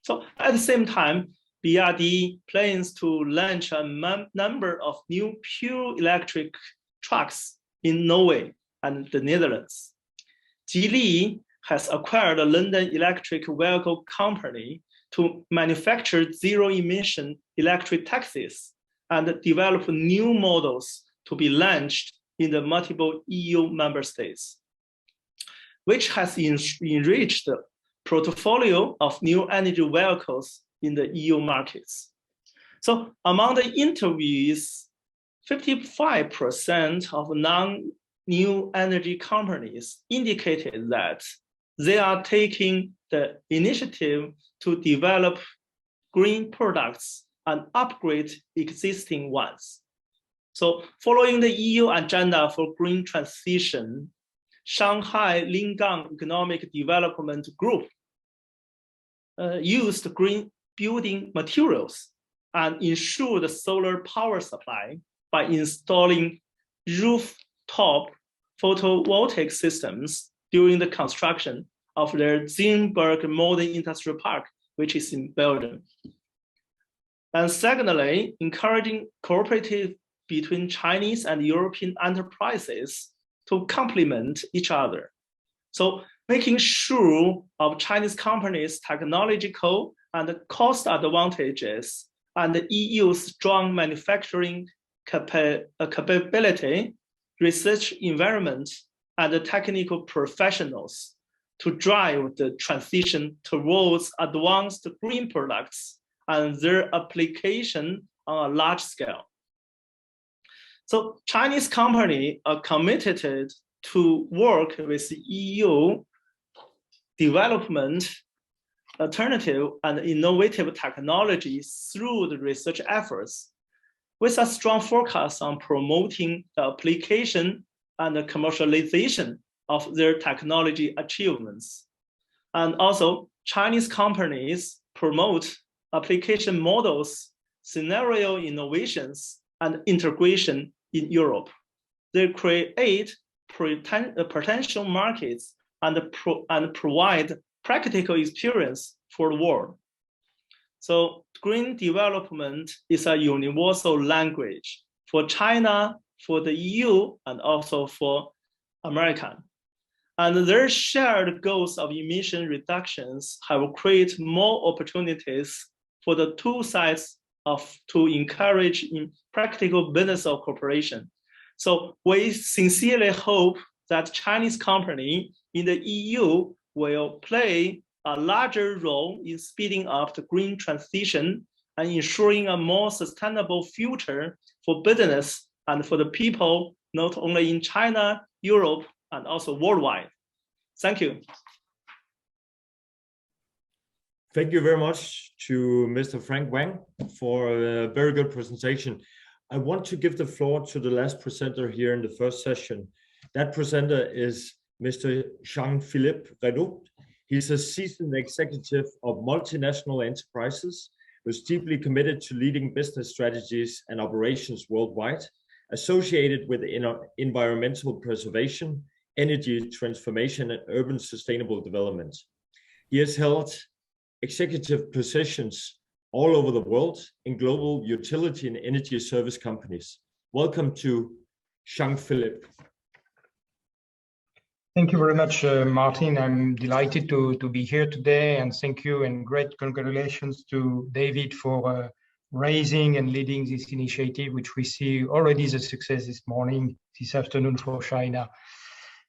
Speaker 13: So at the same time, BRD plans to launch a number of new pure electric trucks in Norway and the Netherlands. Geely has acquired a London electric vehicle company to manufacture zero-emission electric taxis and develop new models to be launched in the multiple EU member states, which has enriched the portfolio of new energy vehicles in the EU markets. So among the interviewees, 55% of non-new energy companies indicated that they are taking the initiative to develop green products and upgrade existing ones. So following the EU agenda for green transition, Shanghai Lingang Economic Development Group used green building materials and ensured solar power supply by installing rooftop photovoltaic systems during the construction of their Zinberg Modern Industrial Park, which is in Belgium. And secondly, encouraging cooperation between Chinese and European enterprises to complement each other. So making sure of Chinese companies' technological and cost advantages and the EU's strong manufacturing capability, research environment, and the technical professionals to drive the transition towards advanced green products and their application on a large scale. So Chinese companies are committed to work with the EU development alternative and innovative technologies through the research efforts, with a strong focus on promoting the application and the commercialization of their technology achievements. And also, Chinese companies promote application models, scenario innovations, and integration in Europe. They create potential markets and provide practical experience for the world. So green development is a universal language for China, for the EU, and also for America. And their shared goals of emission reductions have created more opportunities for the two sides to encourage practical business of cooperation. So we sincerely hope that Chinese company in the EU will play a larger role in speeding up the green transition and ensuring a more sustainable future for business and for the people, not only in China, Europe, and also worldwide. Thank you.
Speaker 7: Thank you very much to Mr. Frank Wang for a very good presentation. I want to give the floor to the last presenter here in the first session. That presenter is Mr. Jean-Philippe Renaud. He's a seasoned executive of multinational enterprises who's deeply committed to leading business strategies and operations worldwide, associated with environmental preservation, energy transformation, and urban sustainable development. He has held executive positions all over the world in global utility and energy service companies. Welcome to Jean-Philippe.
Speaker 14: Thank you very much, Martin. I'm delighted to be here today, and thank you and great congratulations to David for raising and leading this initiative, which we see already the success this afternoon for China.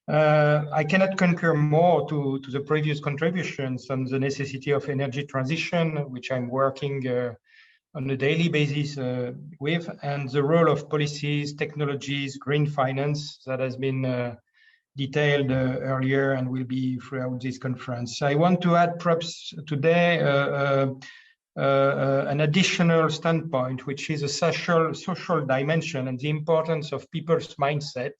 Speaker 14: I cannot concur more to the previous contributions on the necessity of energy transition, which I'm working on a daily basis with, and the role of policies, technologies, green finance that has been detailed earlier and will be throughout this conference. I want to add perhaps today an additional standpoint, which is a social dimension and the importance of people's mindset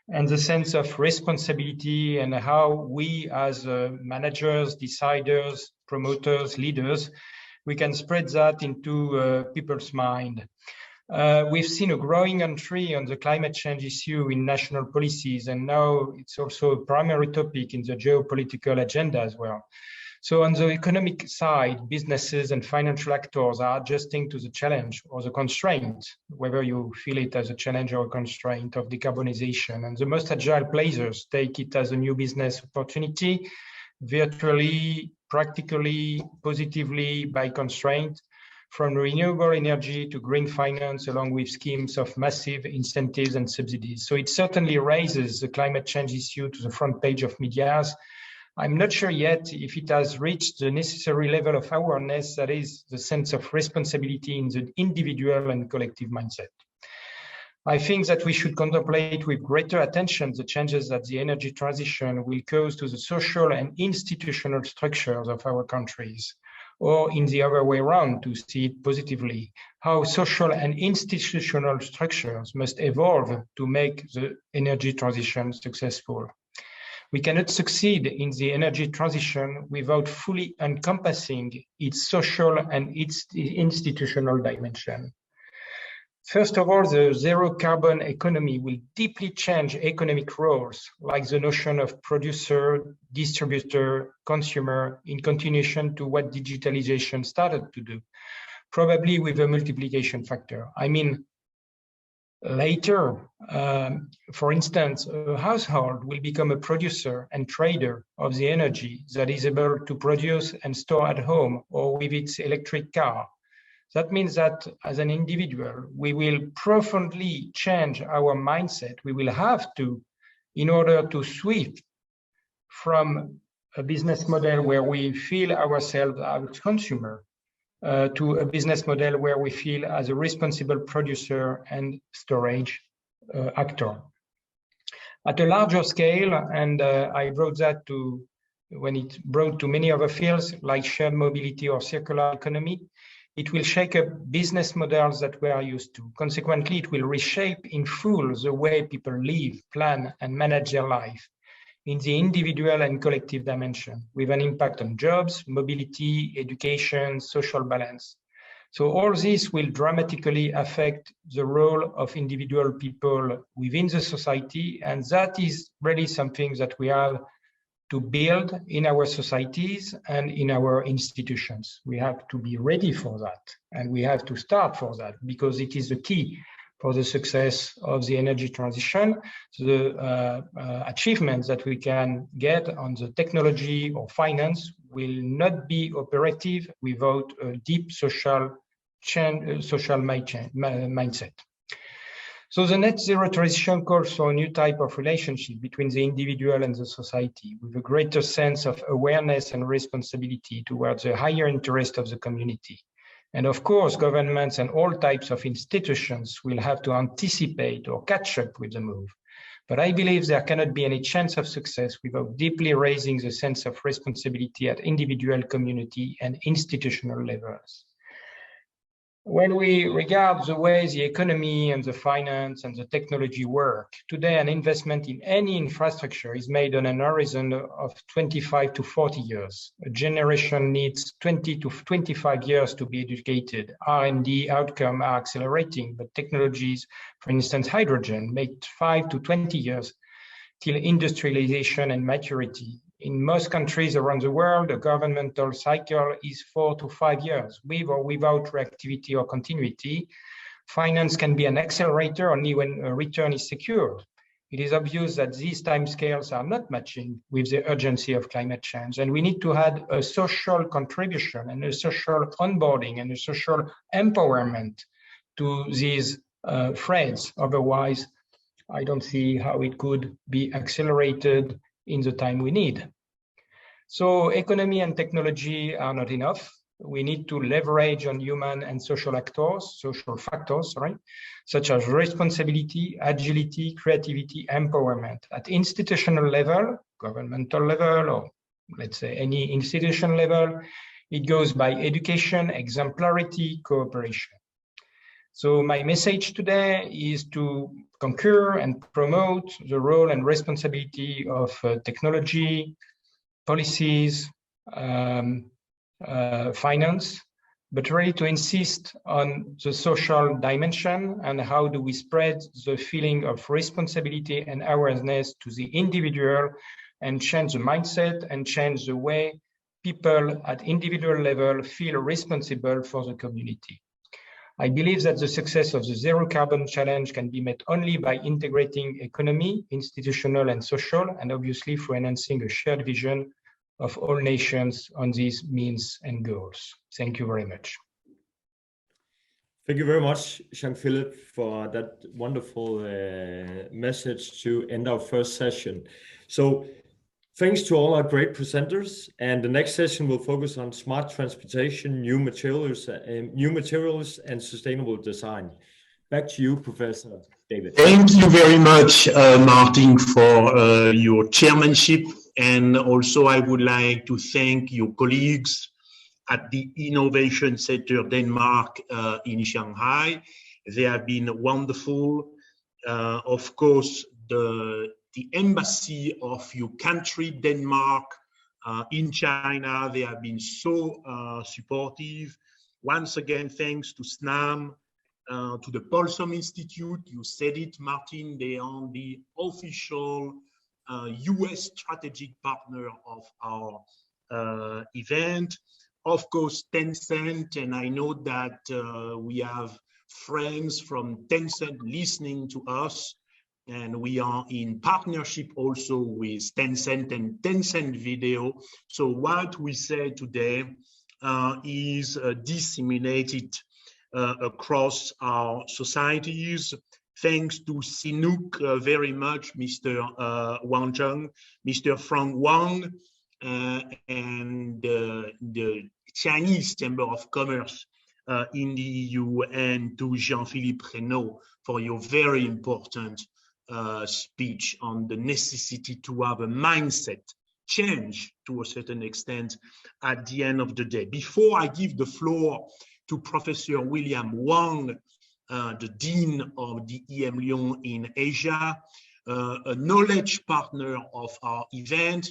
Speaker 14: and the sense of responsibility and how we as managers, deciders, promoters, leaders, we can spread that into people's mind. We've seen a growing entry on the climate change issue in national policies, and now it's also a primary topic in the geopolitical agenda as well. So on the economic side, businesses and financial actors are adjusting to the challenge or the constraint, whether you feel it as a challenge or a constraint of decarbonization. And the most agile players take it as a new business opportunity, virtually, practically, positively by constraint, from renewable energy to green finance, along with schemes of massive incentives and subsidies. So it certainly raises the climate change issue to the front page of medias. I'm not sure yet if it has reached the necessary level of awareness, that is the sense of responsibility in the individual and collective mindset. I think that we should contemplate with greater attention the changes that the energy transition will cause to the social and institutional structures of our countries, or in the other way around, to see it positively, how social and institutional structures must evolve to make the energy transition successful. We cannot succeed in the energy transition without fully encompassing its social and its institutional dimension. First of all, the zero carbon economy will deeply change economic roles, like the notion of producer, distributor, consumer, in continuation to what digitalization started to do, probably with a multiplication factor. I mean, later, for instance, a household will become a producer and trader of the energy that is able to produce and store at home or with its electric car. That means that as an individual, we will profoundly change our mindset. We will have to, in order to switch from a business model where we feel ourselves as consumer to a business model where we feel as a responsible producer and storage actor. At a larger scale, and I brought that to, when it brought to many other fields like shared mobility or circular economy, it will shake up business models that we are used to. Consequently, it will reshape in full the way people live, plan, and manage their life in the individual and collective dimension, with an impact on jobs, mobility, education, social balance. So all this will dramatically affect the role of individual people within the society, and that is really something that we have to build in our societies and in our institutions. We have to be ready for that, and we have to start for that, because it is the key for the success of the energy transition. The achievements that we can get on the technology or finance will not be operative without a deep social mindset. So the net zero transition calls for a new type of relationship between the individual and the society, with a greater sense of awareness and responsibility towards the higher interest of the community. And of course, governments and all types of institutions will have to anticipate or catch up with the move. But I believe there cannot be any chance of success without deeply raising the sense of responsibility at individual, community, and institutional levels. When we regard the way the economy and the finance and the technology work, today an investment in any infrastructure is made on an horizon of 25 to 40 years. A generation needs 20 to 25 years to be educated. R&D outcomes are accelerating, but technologies, for instance, hydrogen, make 5 to 20 years till industrialization and maturity. In most countries around the world, the governmental cycle is 4 to 5 years, with or without reactivity or continuity. Finance can be an accelerator only when a return is secured. It is obvious that these timescales are not matching with the urgency of climate change, and we need to add a social contribution and a social onboarding and a social empowerment to these threads. Otherwise, I don't see how it could be accelerated in the time we need. So economy and technology are not enough. we need to leverage on human and social actors, social factors, right? Such as responsibility, agility, creativity, empowerment. At institutional level, governmental level, or let's say any institution level, it goes by education, exemplarity, cooperation. So my message today is to concur and promote the role and responsibility of technology, policies, finance, but really to insist on the social dimension and how do we spread the feeling of responsibility and awareness to the individual and change the mindset and change the way people at individual level feel responsible for the community. I believe that the success of the Zero Carbon Challenge can be met only by integrating economy, institutional and social, and obviously for enhancing a shared vision of all nations on these means and goals. Thank you very much.
Speaker 7: Thank you very much, Jean-Philippe, for that wonderful message to end our first session. So thanks to all our great presenters, and the next session will focus on smart transportation, new materials and sustainable design. Back to you, Professor David.
Speaker 1: Thank you very much, Martin, for your chairmanship. And also I would like to thank your colleagues at the Innovation Center Denmark in Shanghai. They have been wonderful. Of course, the embassy of your country, Denmark, in China, they have been so supportive. Once again, thanks to SNAM, to the Paulson Institute. You said it, Martin, they are the official US strategic partner of our event. Of course, Tencent, and I know that we have friends from Tencent listening to us, and we are in partnership also with Tencent and Tencent Video. So what we say today is disseminated across our societies. Thanks to CNOOC very much, Mr. Wang Zheng, Mr. Frank Wang, and the Chinese Chamber of Commerce in the EU, and to Jean-Philippe Reynaud for your very important speech on the necessity to have a mindset change to a certain extent at the end of the day. Before I give the floor to Professor William Wang, the Dean of the EM Lyon in Asia, a knowledge partner of our event,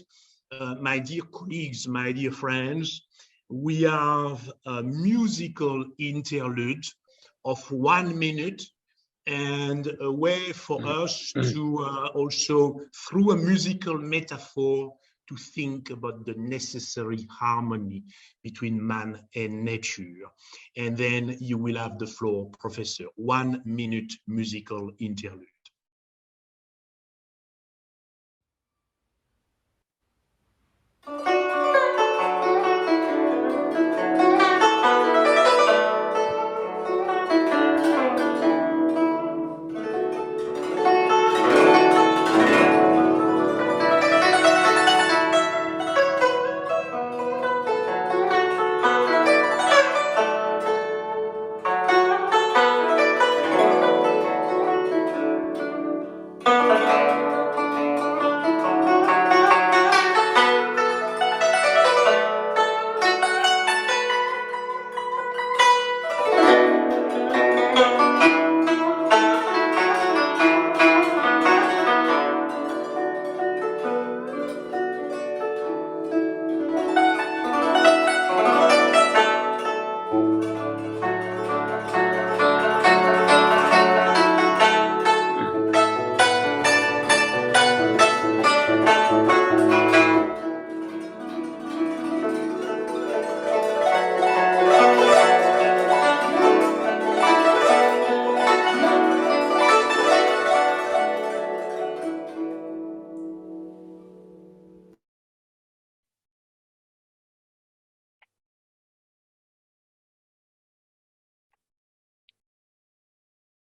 Speaker 1: my dear colleagues, my dear friends, we have a musical interlude of 1 minute and a way for us to also, through a musical metaphor, to think about the necessary harmony between man and nature. And then you will have the floor, Professor. 1 minute musical interlude.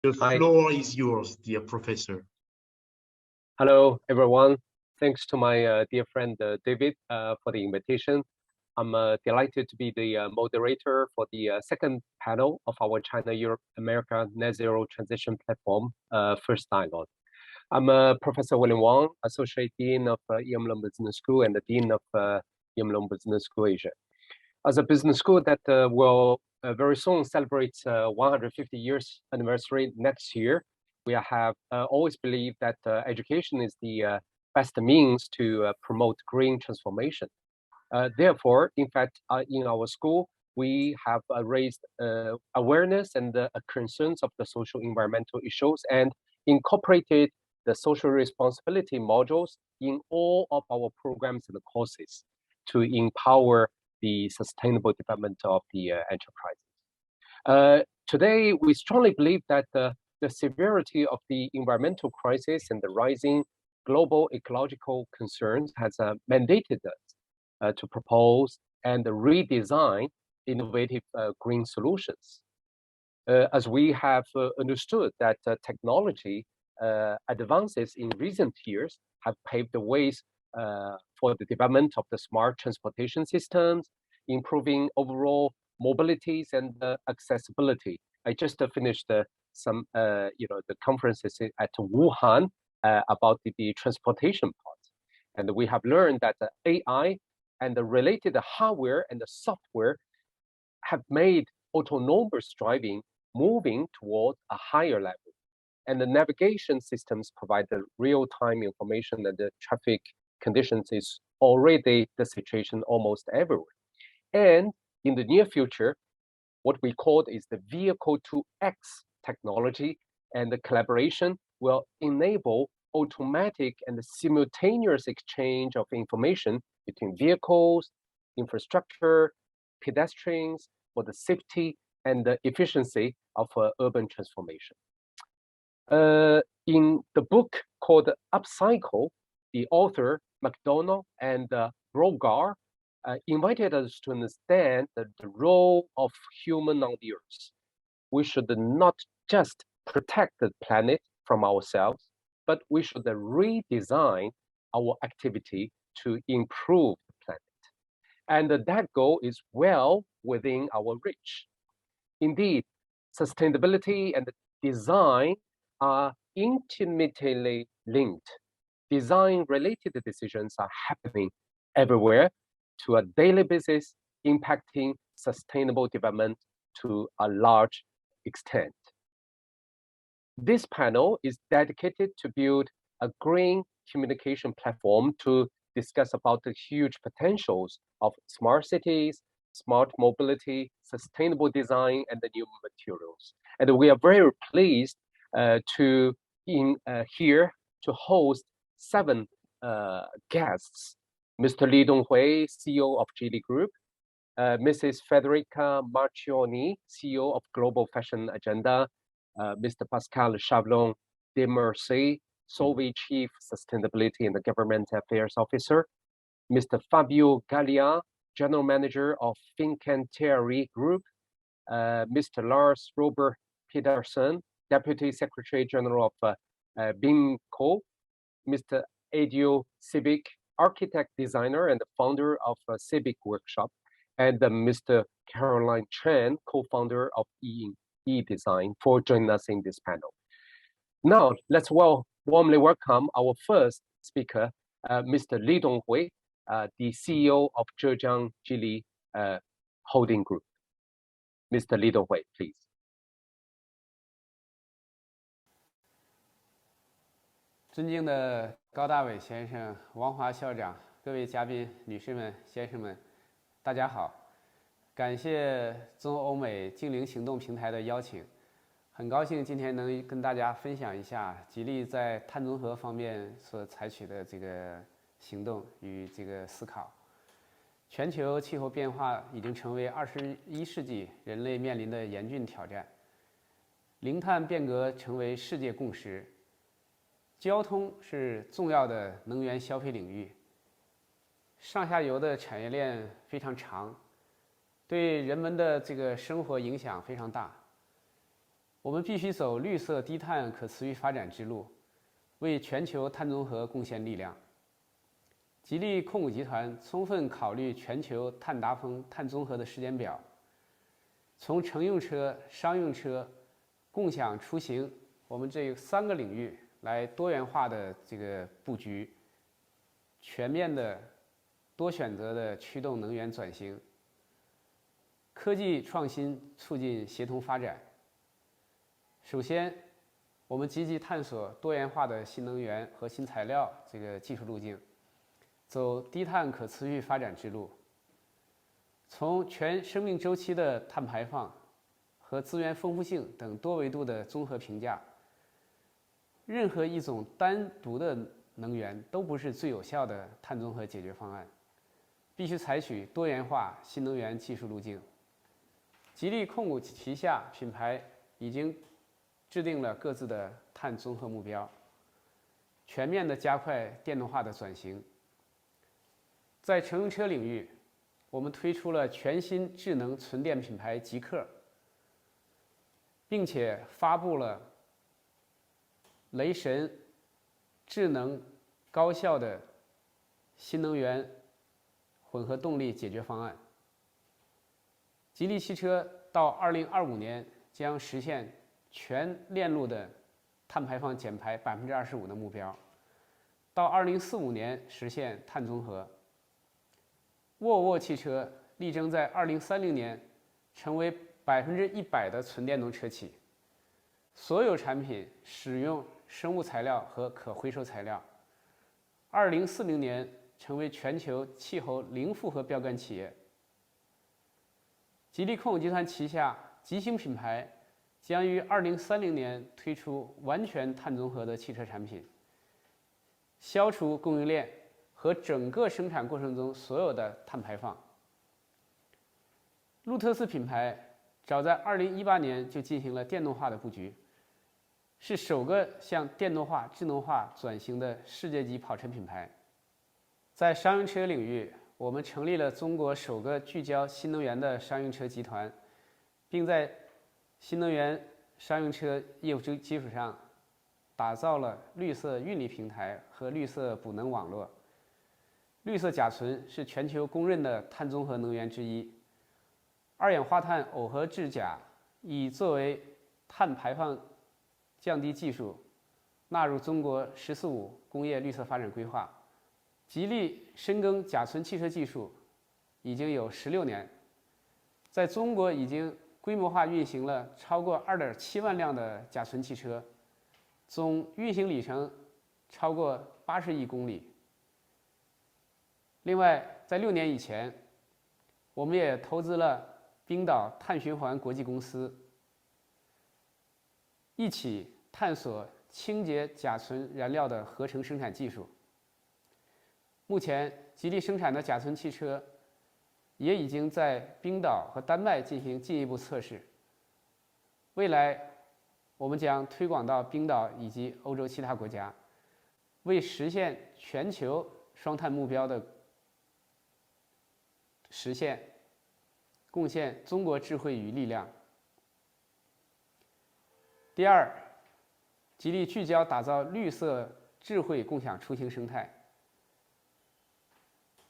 Speaker 1: The floor is yours, dear Professor.
Speaker 15: Hello, everyone. Thanks to my dear friend David for the invitation. I'm delighted to be the moderator for the second panel of our China-Europe-America Net Zero Transition Platform First Dialogue. I'm Professor William Wang, Associate Dean of E.M. Long Business School and the Dean of E.M. Long Business School Asia. As a business school that will very soon celebrate 150 years anniversary next year, we have always believed that education is the best means to promote green transformation. Therefore, in fact, in our school, we have raised awareness and concerns of the social environmental issues and incorporated the social responsibility modules in all of our programs and courses to empower the sustainable development of the enterprises. Today, we strongly believe that the severity of the environmental crisis and the rising global ecological concerns has mandated us to propose and redesign innovative green solutions. As we have understood that technology advances in recent years have paved the ways for the development of the smart transportation systems, improving overall mobilities and accessibility. I just finished some, the conferences at Wuhan about the transportation part, and we have learned that the AI and the related hardware and the software have made autonomous driving moving toward a higher level. And the navigation systems provide the real-time information that the traffic conditions is already the situation almost everywhere. And in the near future, what we call is the vehicle-to-X technology, and the collaboration will enable automatic and simultaneous exchange of information between vehicles, infrastructure, pedestrians for the safety and the efficiency of urban transformation. In the book called Upcycle, the author McDonald and Brogar invited us to understand the role of human on the earth. We should not just protect the planet from ourselves, but we should redesign our activity to improve the planet. And that goal is well within our reach. Indeed, sustainability and design are intimately linked. Design-related decisions are happening everywhere to a daily basis, impacting sustainable development to a large extent. This panel is dedicated to build a green communication platform to discuss about the huge potentials of smart cities, smart mobility, sustainable design, and the new materials. And we are very pleased here to host 7 guests: Mr. Li Donghui, CEO of Geely Group, Mrs. Federica Marchioni, CEO of Global Fashion Agenda, Mr. Pascal Chablon de Mercy, Solvay Chief Sustainability and Government Affairs Officer, Mr. Fabio Gallia, General Manager of Fincantieri Group, Mr. Lars Robert Pedersen, Deputy Secretary General of BIMCO, Mr. Adio Civic, Architect Designer and the founder of Civic Workshop, and Mr. Caroline Chen, co-founder of E-Design, for joining us in this panel. Now, let's warmly welcome our first speaker, Mr. Li Donghui, the CEO of Zhejiang Geely Holding Group. Mr. Li Donghui, please.
Speaker 16: 尊敬的高大伟先生、王华校长、各位嘉宾、女士们、先生们，大家好！感谢中欧美净零行动平台的邀请，很高兴今天能跟大家分享一下吉利在碳中和方面所采取的这个行动与这个思考。全球气候变化已经成为21世纪人类面临的严峻挑战，零碳变革成为世界共识。交通是重要的能源消费领域，上下游的产业链非常长，对人们的这个生活影响非常大。我们必须走绿色低碳可持续发展之路，为全球碳中和贡献力量。吉利控股集团充分考虑全球碳达峰、碳中和的时间表，从乘用车、商用车、共享出行，我们这3个领域来多元化的这个布局，全面的、多选择的驱动能源转型，科技创新促进协同发展。首先，我们积极探索多元化的新能源和新材料这个技术路径，走低碳可持续发展之路。从全生命周期的碳排放和资源丰富性等多维度的综合评价，任何一种单独的能源都不是最有效的碳中和解决方案，必须采取多元化新能源技术路径。吉利控股旗下品牌已经制定了各自的碳综合目标，全面的加快电动化的转型。在乘用车领域，我们推出了全新智能纯电品牌极氪，并且发布了雷神智能高效的新能源混合动力解决方案。吉利汽车到2025年将实现全链路的碳排放减排25%的目标，到2045年实现碳中和。沃尔沃汽车力争在2030年成为100%的纯电动车企，所有产品使用生物材料和可回收材料。2040年成为全球气候零负荷标杆企业。吉利控股集团旗下极星品牌将于2030年推出完全碳中和的汽车产品，消除供应链和整个生产过程中所有的碳排放。路特斯品牌早在2018年就进行了电动化的布局，是首个向电动化、智能化转型的世界级跑车品牌。在商用车领域，我们成立了中国首个聚焦新能源的商用车集团，并在新能源商用车业务基础上打造了绿色运力平台和绿色补能网络。绿色甲醇是全球公认的碳中和能源之一，二氧化碳耦合制钾已作为碳排放降低技术纳入中国“十四五”工业绿色发展规划。吉利深耕甲醇汽车技术已经有16年，在中国已经规模化运行了超过2.7万辆的甲醇汽车，总运行里程超过80亿公里。另外，在6年以前，我们也投资了冰岛碳循环国际公司，一起探索清洁甲醇燃料的合成生产技术。目前，吉利生产的甲醇汽车也已经在冰岛和丹麦进行进一步测试。未来，我们将推广到冰岛以及欧洲其他国家，为实现全球双碳目标的实现贡献中国智慧与力量。第二，吉利聚焦打造绿色智慧共享出行生态。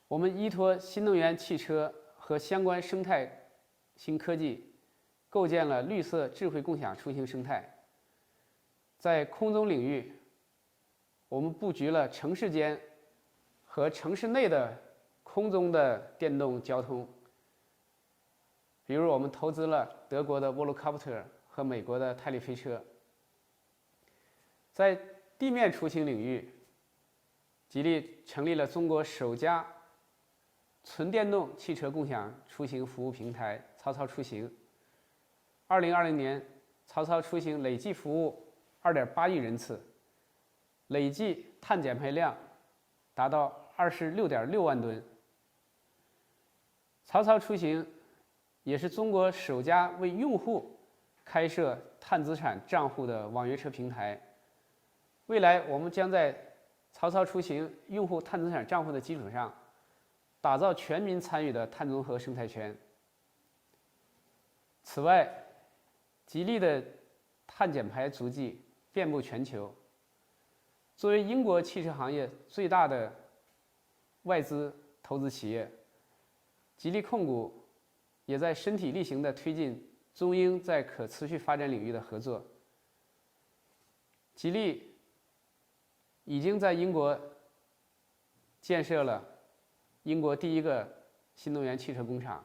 Speaker 16: 我们依托新能源汽车和相关生态新科技，构建了绿色智慧共享出行生态。在空中领域，我们布局了城市间和城市内的空中的电动交通，比如我们投资了德国的 Volocopter 和美国的泰利飞车。在地面出行领域，吉利成立了中国首家纯电动汽车共享出行服务平台曹操出行。2020年，曹操出行累计服务2.8亿人次，累计碳减排量达到26.6万吨。曹操出行也是中国首家为用户开设碳资产账户的网约车平台。未来，我们将在曹操出行用户碳资产账户的基础上，打造全民参与的碳中和生态圈。此外，吉利的碳减排足迹遍布全球。作为英国汽车行业最大的外资投资企业。吉利控股也在身体力行地推进中英在可持续发展领域的合作。吉利已经在英国建设了英国第一个新能源汽车工厂，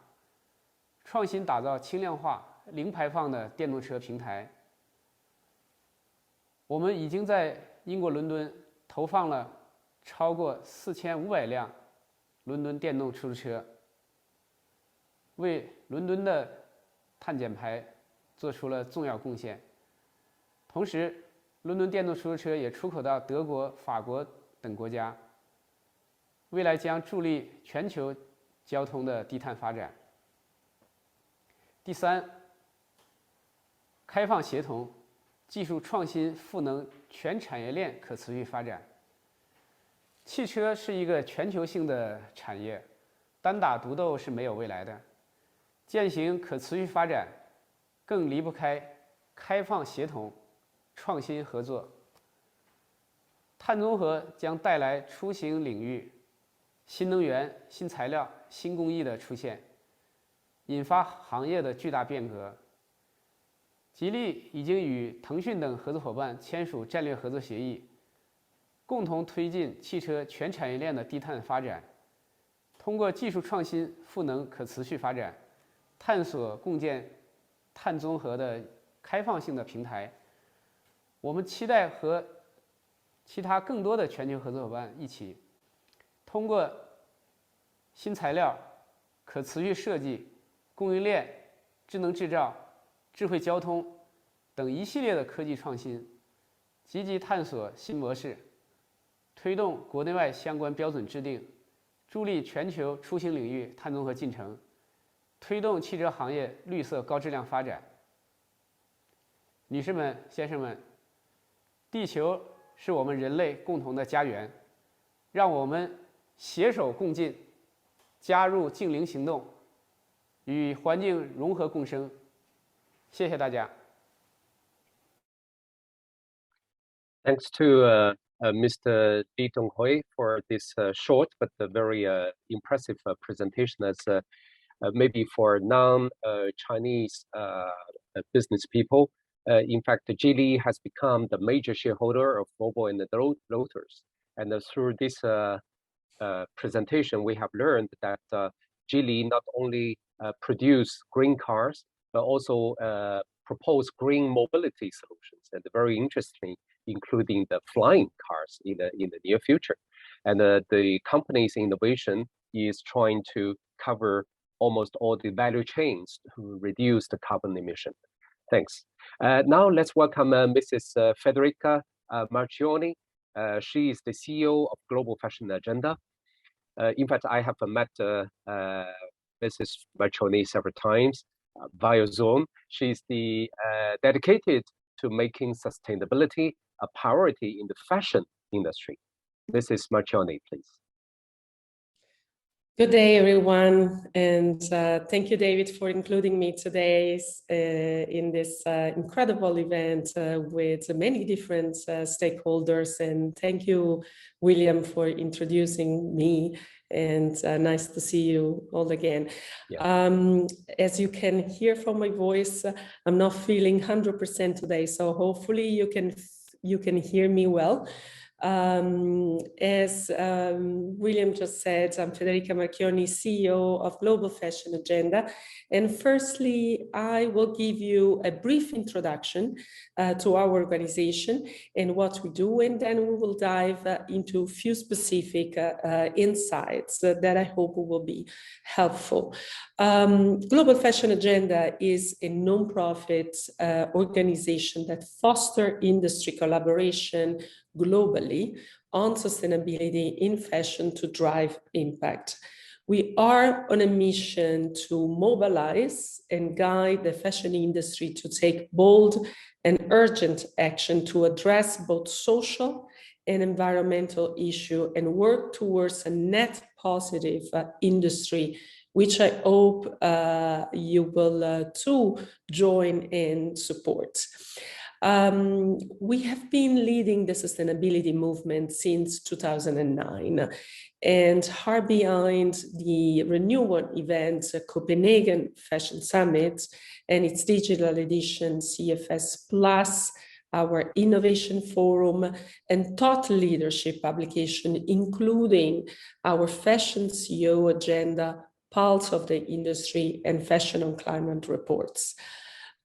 Speaker 16: 创新打造轻量化、零排放的电动车平台。我们已经在英国伦敦投放了超过4500辆伦敦电动出租车，为伦敦的碳减排做出了重要贡献。同时，伦敦电动出租车也出口到德国、法国等国家，未来将助力全球交通的低碳发展。第三，开放协同、技术创新赋能全产业链可持续发展。汽车是一个全球性的产业，单打独斗是没有未来的。践行可持续发展，更离不开开放协同、创新合作。碳中和将带来出行领域新能源、新材料、新工艺的出现，引发行业的巨大变革。吉利已经与腾讯等合作伙伴签署战略合作协议，共同推进汽车全产业链的低碳发展。通过技术创新赋能可持续发展，探索共建碳中和的开放性的平台。我们期待和其他更多的全球合作伙伴一起，通过新材料、可持续设计、供应链、智能制造、智慧交通等一系列的科技创新，积极探索新模式，推动国内外相关标准制定，助力全球出行领域碳中和进程，推动汽车行业绿色高质量发展。女士们、先生们，地球是我们人类共同的家园，让我们携手共进，加入净零行动，与环境融合共生。谢谢大家。
Speaker 15: Thanks to Mr. Li Donghui for this short but very impressive presentation. As maybe for non-Chinese business people, in fact, Geely has become the major shareholder of Volvo and Lotus. And through this presentation, we have learned that Geely not only produce green cars, but also propose green mobility solutions, and very interesting, including the flying cars in the near future. And the company's innovation is trying to cover almost all the value chains to reduce the carbon emission. Thanks. Now let's welcome Mrs. Federica Marchioni. She is the CEO of Global Fashion Agenda. In fact, I have met Mrs. Marchioni several times via Zoom. She's dedicated to making sustainability a priority in the fashion industry. Mrs. Marchioni, please.
Speaker 17: Good day, everyone, and thank you, David, for including me today in this incredible event with many different stakeholders. And thank you, William, for introducing me. And nice to see you all again. Yeah. As you can hear from my voice, I'm not feeling 100% today, so hopefully you can hear me well. As William just said, I'm Federica Marchioni, CEO of Global Fashion Agenda. And firstly, I will give you a brief introduction to our organization and what we do, and then we will dive into a few specific insights that I hope will be helpful. Global Fashion Agenda is a non-profit organization that fosters industry collaboration globally on sustainability in fashion to drive impact. We are on a mission to mobilize and guide the fashion industry to take bold and urgent action to address both social and environmental issues and work towards a net positive industry, which I hope you will too join and support. We have been leading the sustainability movement since 2009 and are behind the renewal event, Copenhagen Fashion Summit and its digital edition, CFS Plus, our innovation forum and thought leadership publication, including our fashion CEO agenda, Pulse of the Industry, and Fashion on Climate reports.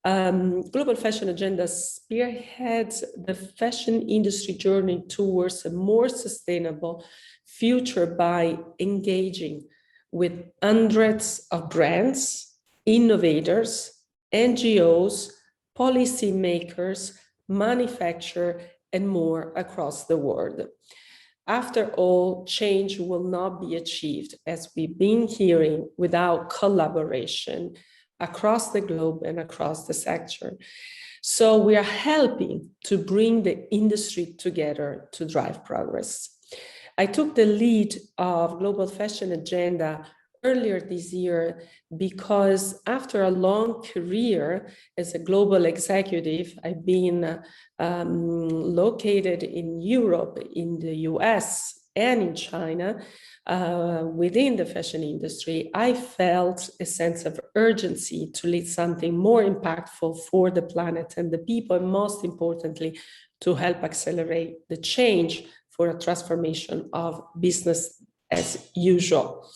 Speaker 17: Global Fashion Agenda spearheads the fashion industry journey towards a more sustainable future by engaging with hundreds of brands, innovators, NGOs, policymakers, manufacturers, and more across the world. After all, change will not be achieved, as we've been hearing, without collaboration across the globe and across the sector. So we are helping to bring the industry together to drive progress. I took the lead of Global Fashion Agenda earlier this year because after a long career as a global executive, I've been located in Europe, in the US, and in China, within the fashion industry, I felt a sense of urgency to lead something more impactful for the planet and the people, and most importantly, to help accelerate the change for a transformation of business as usual.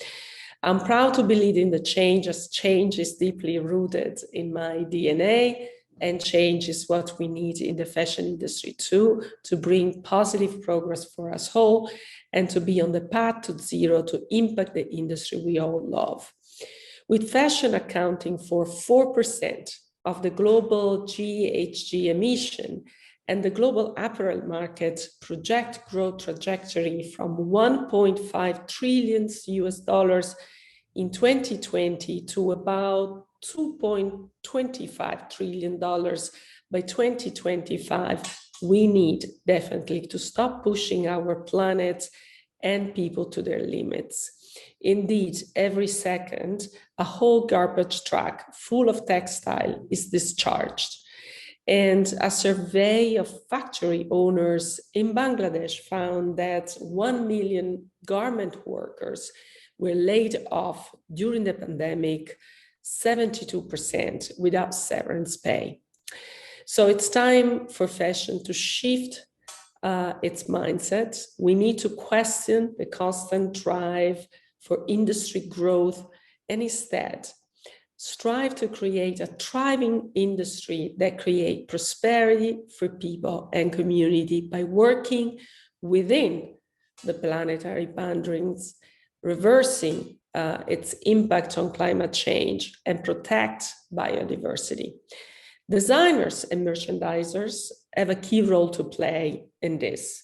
Speaker 17: I'm proud to be leading the change, as change is deeply rooted in my DNA, and change is what we need in the fashion industry too, to bring positive progress for us all and to be on the path to zero to impact the industry we all love. With fashion accounting for 4% of the global GHG emission, and the global apparel market project growth trajectory from $1.5 trillion in 2020 to about $2.25 trillion by 2025, we need definitely to stop pushing our planet and people to their limits. Indeed, every second, a whole garbage truck full of textile is discharged. And a survey of factory owners in Bangladesh found that 1 million garment workers were laid off during the pandemic, 72% without severance pay. So it's time for fashion to shift its mindset. We need to question the constant drive for industry growth and instead strive to create a thriving industry that creates prosperity for people and community by working within the planetary boundaries, reversing its impact on climate change, and protect biodiversity. Designers and merchandisers have a key role to play in this.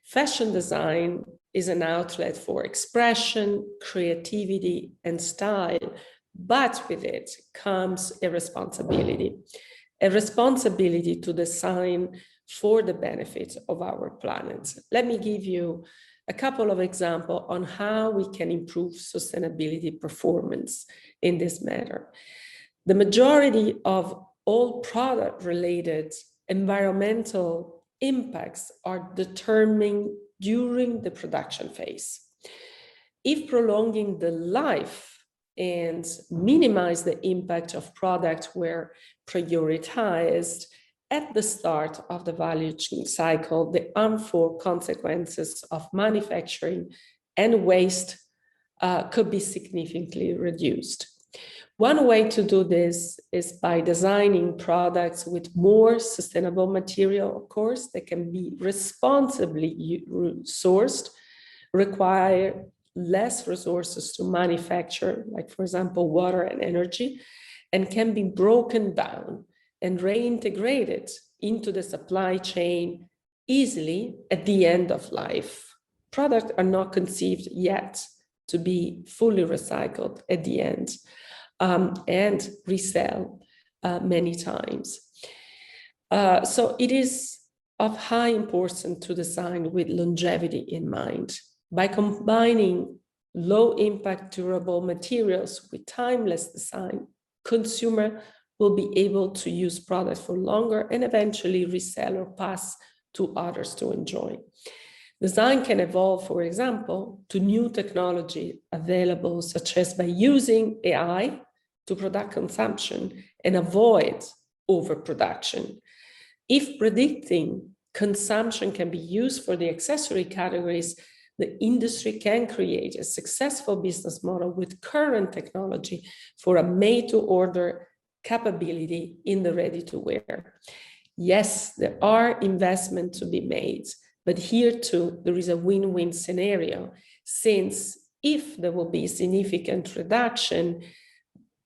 Speaker 17: Fashion design is an outlet for expression, creativity, and style, but with it comes a responsibility to design for the benefit of our planet. Let me give you a couple of examples on how we can improve sustainability performance in this matter. The majority of all product-related environmental impacts are determined during the production phase. If prolonging the life and minimize the impact of products were prioritized at the start of the value cycle, the harmful consequences of manufacturing and waste could be significantly reduced. One way to do this is by designing products with more sustainable material, of course, that can be responsibly sourced, require less resources to manufacture, like for example, water and energy, and can be broken down and reintegrated into the supply chain easily at the end of life. Products are not conceived yet to be fully recycled at the end and resell many times. So it is of high importance to design with longevity in mind. By combining low impact durable materials with timeless design, consumer will be able to use products for longer and eventually resell or pass to others to enjoy. Design can evolve, for example, to new technology available, such as by using AI to product consumption and avoid overproduction. If predicting consumption can be used for the accessory categories, the industry can create a successful business model with current technology for a made-to-order capability in the ready-to-wear. Yes, there are investments to be made, but here too, there is a win-win scenario, since if there will be significant reduction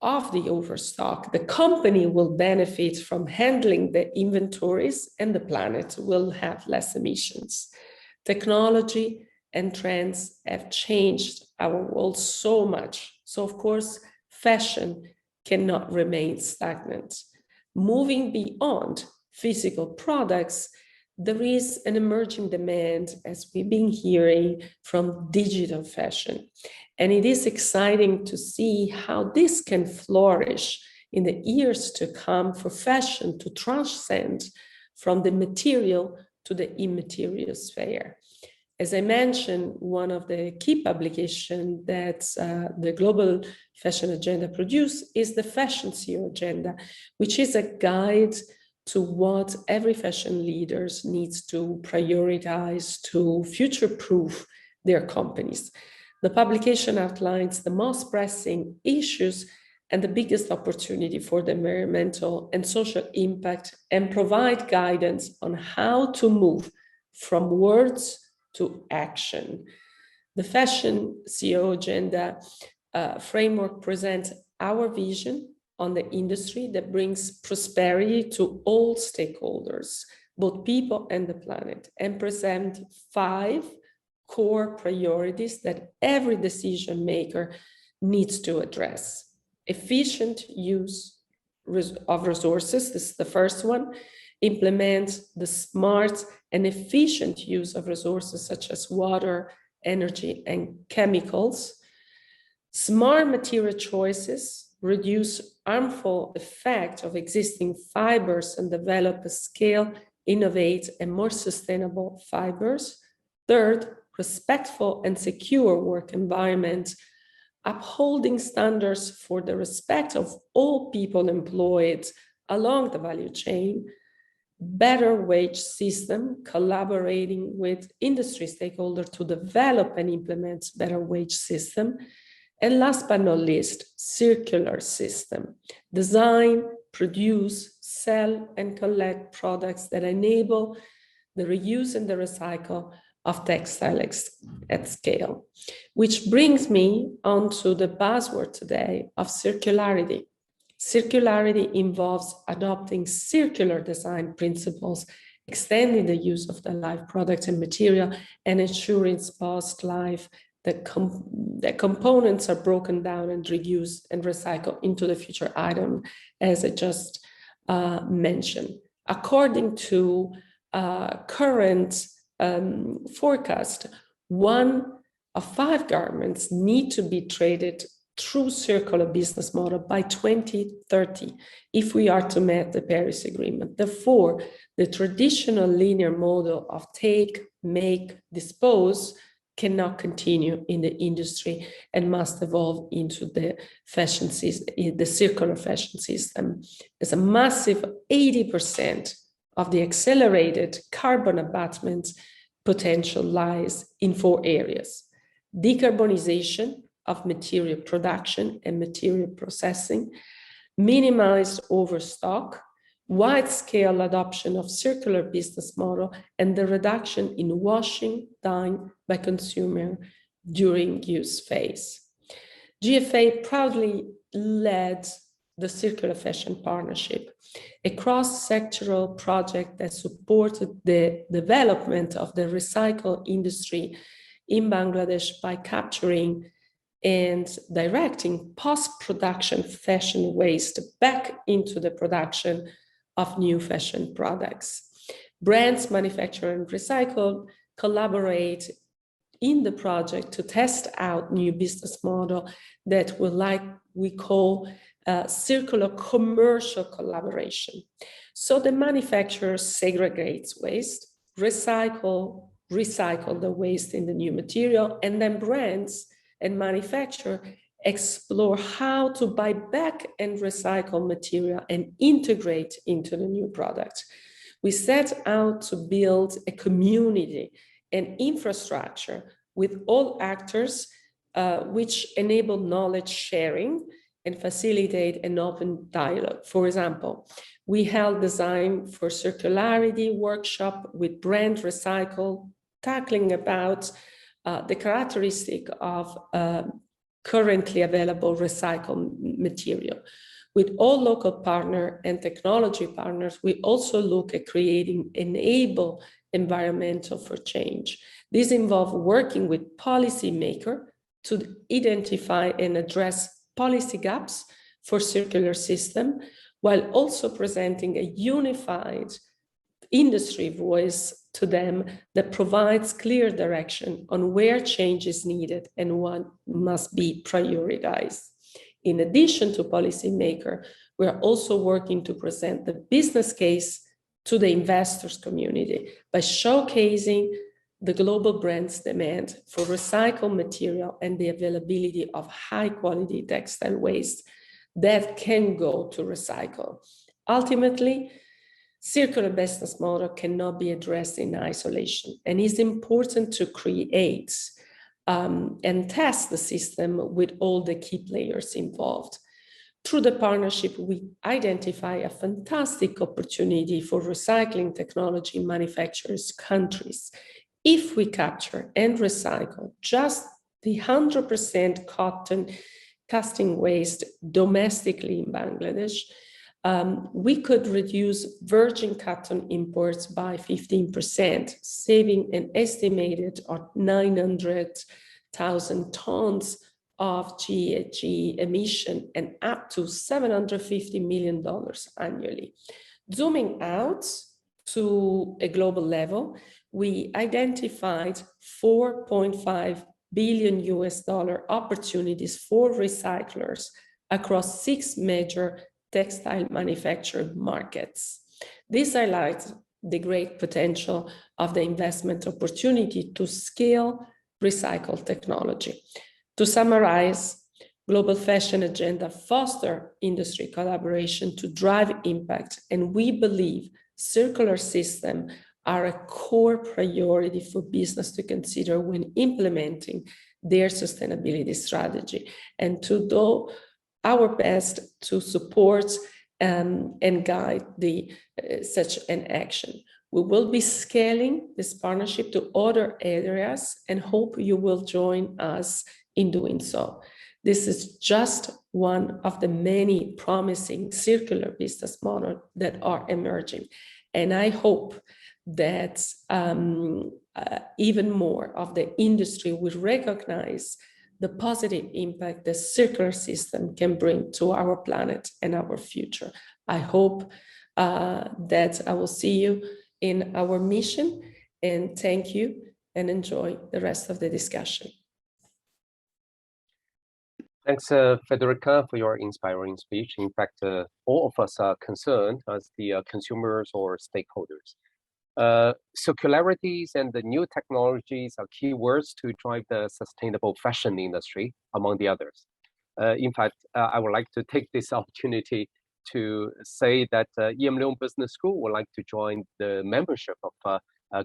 Speaker 17: of the overstock, the company will benefit from handling the inventories and the planet will have less emissions. Technology and trends have changed our world so much. So of course, fashion cannot remain stagnant. Moving beyond physical products, there is an emerging demand, as we've been hearing, from digital fashion. And it is exciting to see how this can flourish in the years to come for fashion to transcend from the material to the immaterial sphere. As I mentioned, one of the key publications that the Global Fashion Agenda produced is the Fashion CEO Agenda, which is a guide to what every fashion leader needs to prioritize to future-proof their companies. The publication outlines the most pressing issues and the biggest opportunity for the environmental and social impact, and provide guidance on how to move from words to action. The Fashion CEO Agenda framework presents our vision on the industry that brings prosperity to all stakeholders, both people and the planet, and present 5 core priorities that every decision maker needs to address. Efficient use of resources, this is the first one. Implement the smart and efficient use of resources such as water, energy, and chemicals. Smart material choices, reduce harmful effect of existing fibers and develop a scale, innovate, and more sustainable fibers. Third, respectful and secure work environment, upholding standards for the respect of all people employed along the value chain. Better wage system, collaborating with industry stakeholders to develop and implement better wage system. And last but not least, circular system. Design, produce, sell, and collect products that enable the reuse and the recycle of textiles at scale. Which brings me onto the buzzword today of circularity. Circularity involves adopting circular design principles, extending the use of the life products and material, and ensuring post-life that components are broken down and reused and recycled into the future item, as I just mentioned. According to current forecast, 1 of 5 garments need to be traded through circular business model by 2030 if we are to meet the Paris Agreement. Therefore, the traditional linear model of take, make, dispose cannot continue in the industry and must evolve into the fashion system, the circular fashion system. There's a massive 80% of the accelerated carbon abatement potential lies in 4 areas: decarbonization of material production and material processing, minimized overstock, wide-scale adoption of circular business model, and the reduction in washing done by consumer during use phase. GFA proudly led the Circular Fashion Partnership, a cross-sectoral project that supported the development of the recycle industry in Bangladesh by capturing and directing post-production fashion waste back into the production of new fashion products. Brands, manufacture, and recycle collaborate in the project to test out new business model that will, like we call, circular commercial collaboration. So the manufacturer segregates waste, recycle the waste in the new material, and then brands and manufacturer explore how to buy back and recycle material and integrate into the new product. We set out to build a community and infrastructure with all actors, which enable knowledge sharing and facilitate an open dialogue. For example, we held Design for Circularity workshop with Brand Recycle, tackling about the characteristic of currently available recycled material. With all local partners and technology partners, we also look at creating enable environmental for change. This involves working with policymakers to identify and address policy gaps for circular system, while also presenting a unified industry voice to them that provides clear direction on where change is needed and what must be prioritized. In addition to policymakers, we are also working to present the business case to the investors community by showcasing the global brands' demand for recycled material and the availability of high quality textile waste that can go to recycle. Ultimately, circular business model cannot be addressed in isolation, and it's important to create and test the system with all the key players involved. Through the partnership, we identify a fantastic opportunity for recycling technology manufacturers' countries. If we capture and recycle just the 100% cotton casting waste domestically in Bangladesh, we could reduce virgin cotton imports by 15%, saving an estimated 900,000 tons of GHG emission and up to $750 million annually. Zooming out to a global level, we identified $4.5 billion opportunities for recyclers across 6 major textile manufacturing markets. This highlights the great potential of the investment opportunity to scale recycled technology. To summarize, Global Fashion Agenda fosters industry collaboration to drive impact, and we believe circular systems are a core priority for business to consider when implementing their sustainability strategy, and to do our best to support and guide such an action. We will be scaling this partnership to other areas and hope you will join us in doing so. This is just one of the many promising circular business models that are emerging. And I hope that even more of the industry will recognize the positive impact the circular system can bring to our planet and our future. I hope that I will see you in our mission, and thank you and enjoy the rest of the discussion.
Speaker 15: Thanks, Federica, for your inspiring speech. In fact, all of us are concerned as the consumers or stakeholders. Circularities and the new technologies are keywords to drive the sustainable fashion industry, among the others. In fact, I would like to take this opportunity to say that EM Leung Business School would like to join the membership of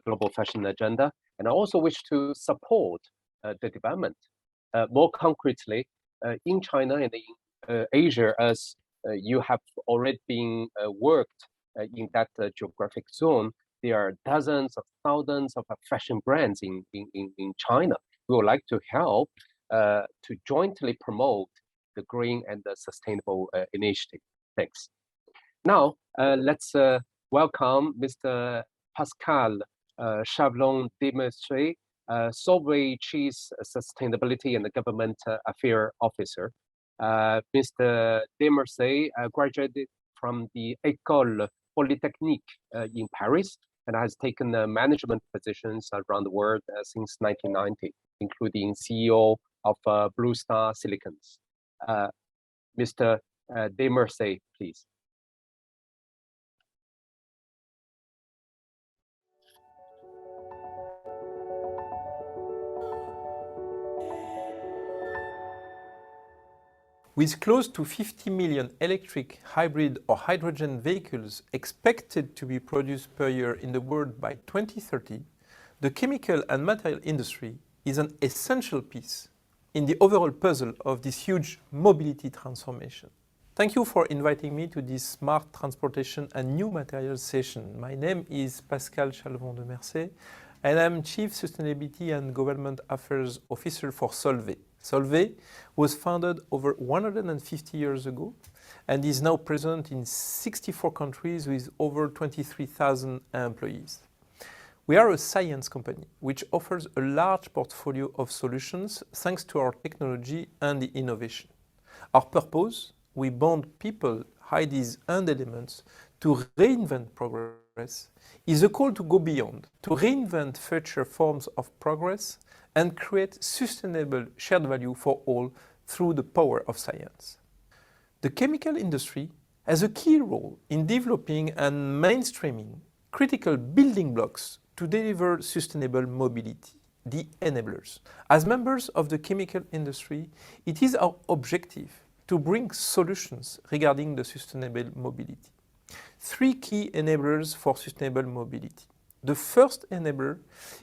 Speaker 15: Global Fashion Agenda, and I also wish to support the development. More concretely, in China and in Asia, as you have already been worked in that geographic zone, there are dozens of thousands of fashion brands in China. We would like to help to jointly promote the green and the sustainable initiative. Thanks. Now, let's welcome Mr. Pascal Chavlon-Demercier, Solvay Chief Sustainability and Government Affairs Officer. Mr. Demercier graduated from the École Polytechnique in Paris and has taken management positions around the world since 1990, including CEO of Blue Star Silicons. Mr. Desmarest, please.
Speaker 18: With close to 50 million electric, hybrid or hydrogen vehicles expected to be produced per year in the world by 2030, the chemical and material industry is an essential piece in the overall puzzle of this huge mobility transformation. Thank you for inviting me to this Smart Transportation and New Materials session. My name is Pascal Chalvon de Mercé, and I'm Chief Sustainability and Government Affairs Officer for Solvay. Solvay was founded over 150 years ago and is now present in 64 countries with over 23,000 employees. We are a science company which offers a large portfolio of solutions thanks to our technology and the innovation. Our purpose: we bond people, ideas and elements to reinvent progress, is a call to go beyond, to reinvent future forms of progress and create sustainable shared value for all through the power of science. The chemical industry has a key role in developing and mainstreaming critical building blocks to deliver sustainable mobility, the enablers. As members of the chemical industry, it is our objective to bring solutions regarding the sustainable mobility. 3 key enablers for sustainable mobility. The first enabler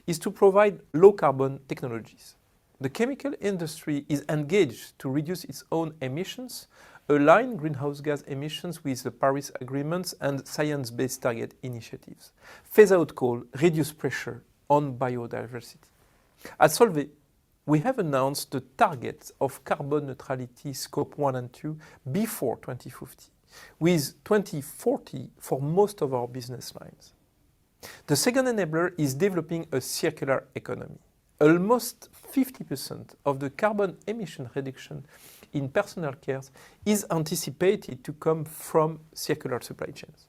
Speaker 18: is to provide low-carbon technologies. The chemical industry is engaged to reduce its own emissions, align greenhouse gas emissions with the Paris Agreement and science-based target initiatives, phase out coal, reduce pressure on biodiversity. At Solvay, we have announced the target of carbon neutrality scope 1 and 2 before 2050, with 2040 for most of our business lines. The second enabler is developing a circular economy. Almost 50% of the carbon emission reduction in personal care is anticipated to come from circular supply chains.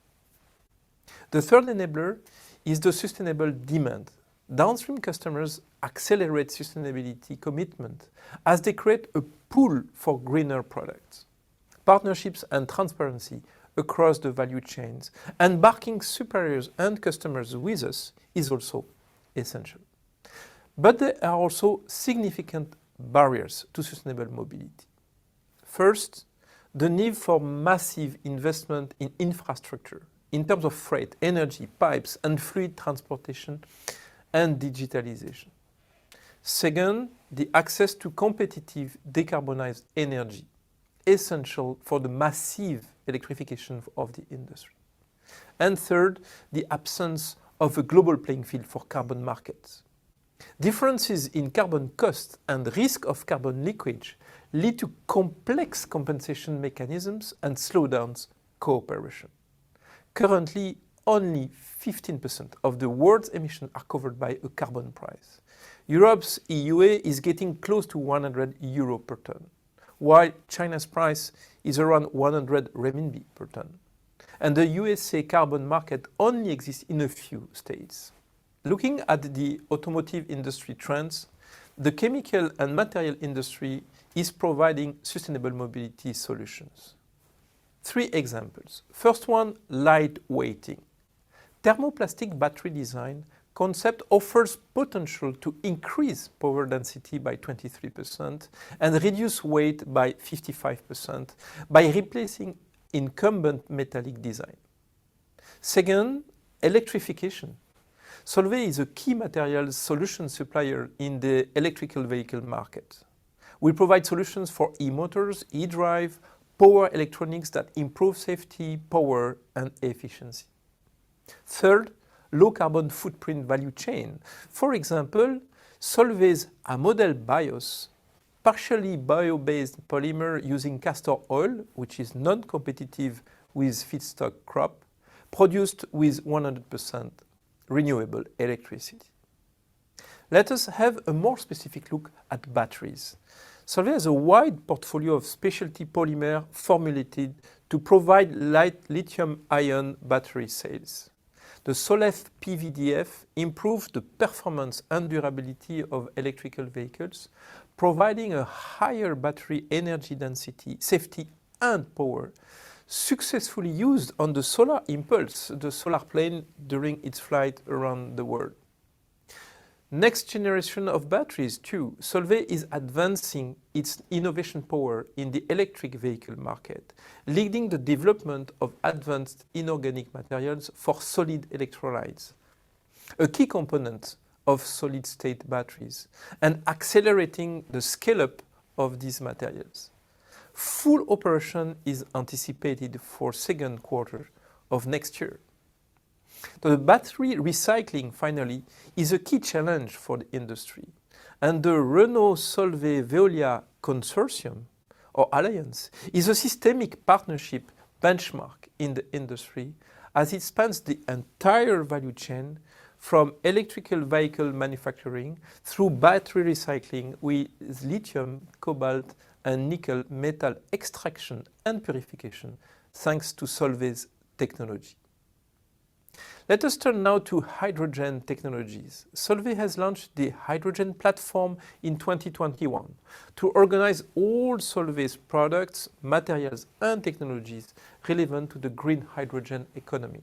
Speaker 18: The third enabler is the sustainable demand. Downstream customers accelerate sustainability commitment as they create a pool for greener products. Partnerships and transparency across the value chains, embarking suppliers and customers with us is also essential. But there are also significant barriers to sustainable mobility. First, the need for massive investment in infrastructure in terms of freight, energy, pipes, and fluid transportation and digitalization. Second, the access to competitive decarbonized energy, essential for the massive electrification of the industry. And third, the absence of a global playing field for carbon markets. Differences in carbon cost and risk of carbon leakage lead to complex compensation mechanisms and slow down cooperation. Currently, only 15% of the world's emissions are covered by a carbon price. Europe's EUA is getting close to 100 euro per ton, while China's price is around 100 renminbi per ton. And the USA carbon market only exists in a few states. Looking at the automotive industry trends, the chemical and material industry is providing sustainable mobility solutions. 3 examples. First one, lightweighting. Thermoplastic battery design concept offers potential to increase power density by 23% and reduce weight by 55% by replacing incumbent metallic design. Second, electrification. Solvay is a key materials solution supplier in the electrical vehicle market. We provide solutions for e-motors, e-drive, power electronics that improve safety, power, and efficiency. Third, low carbon footprint value chain. For example, Solvay's Amodel Bios, partially bio-based polymer using castor oil, which is non-competitive with feedstock crop, produced with 100% renewable electricity. Let us have a more specific look at batteries. Solvay has a wide portfolio of specialty polymer formulated to provide light lithium-ion battery cells. The Solef PVDF improves the performance and durability of electrical vehicles, providing a higher battery energy density, safety, and power successfully used on the Solar Impulse, the solar plane, during its flight around the world. Next generation of batteries too. Solvay is advancing its innovation power in the electric vehicle market, leading the development of advanced inorganic materials for solid electrolytes, a key component of solid-state batteries, and accelerating the scale-up of these materials. Full operation is anticipated for second quarter of next year. The battery recycling, finally, is a key challenge for the industry. And the Renault-Solvay-Veolia Consortium, or Alliance, is a systemic partnership benchmark in the industry as it spans the entire value chain from electrical vehicle manufacturing through battery recycling with lithium, cobalt, and nickel metal extraction and purification, thanks to Solvay's technology. Let us turn now to hydrogen technologies. Solvay has launched the hydrogen platform in 2021 to organize all Solvay's products, materials, and technologies relevant to the green hydrogen economy.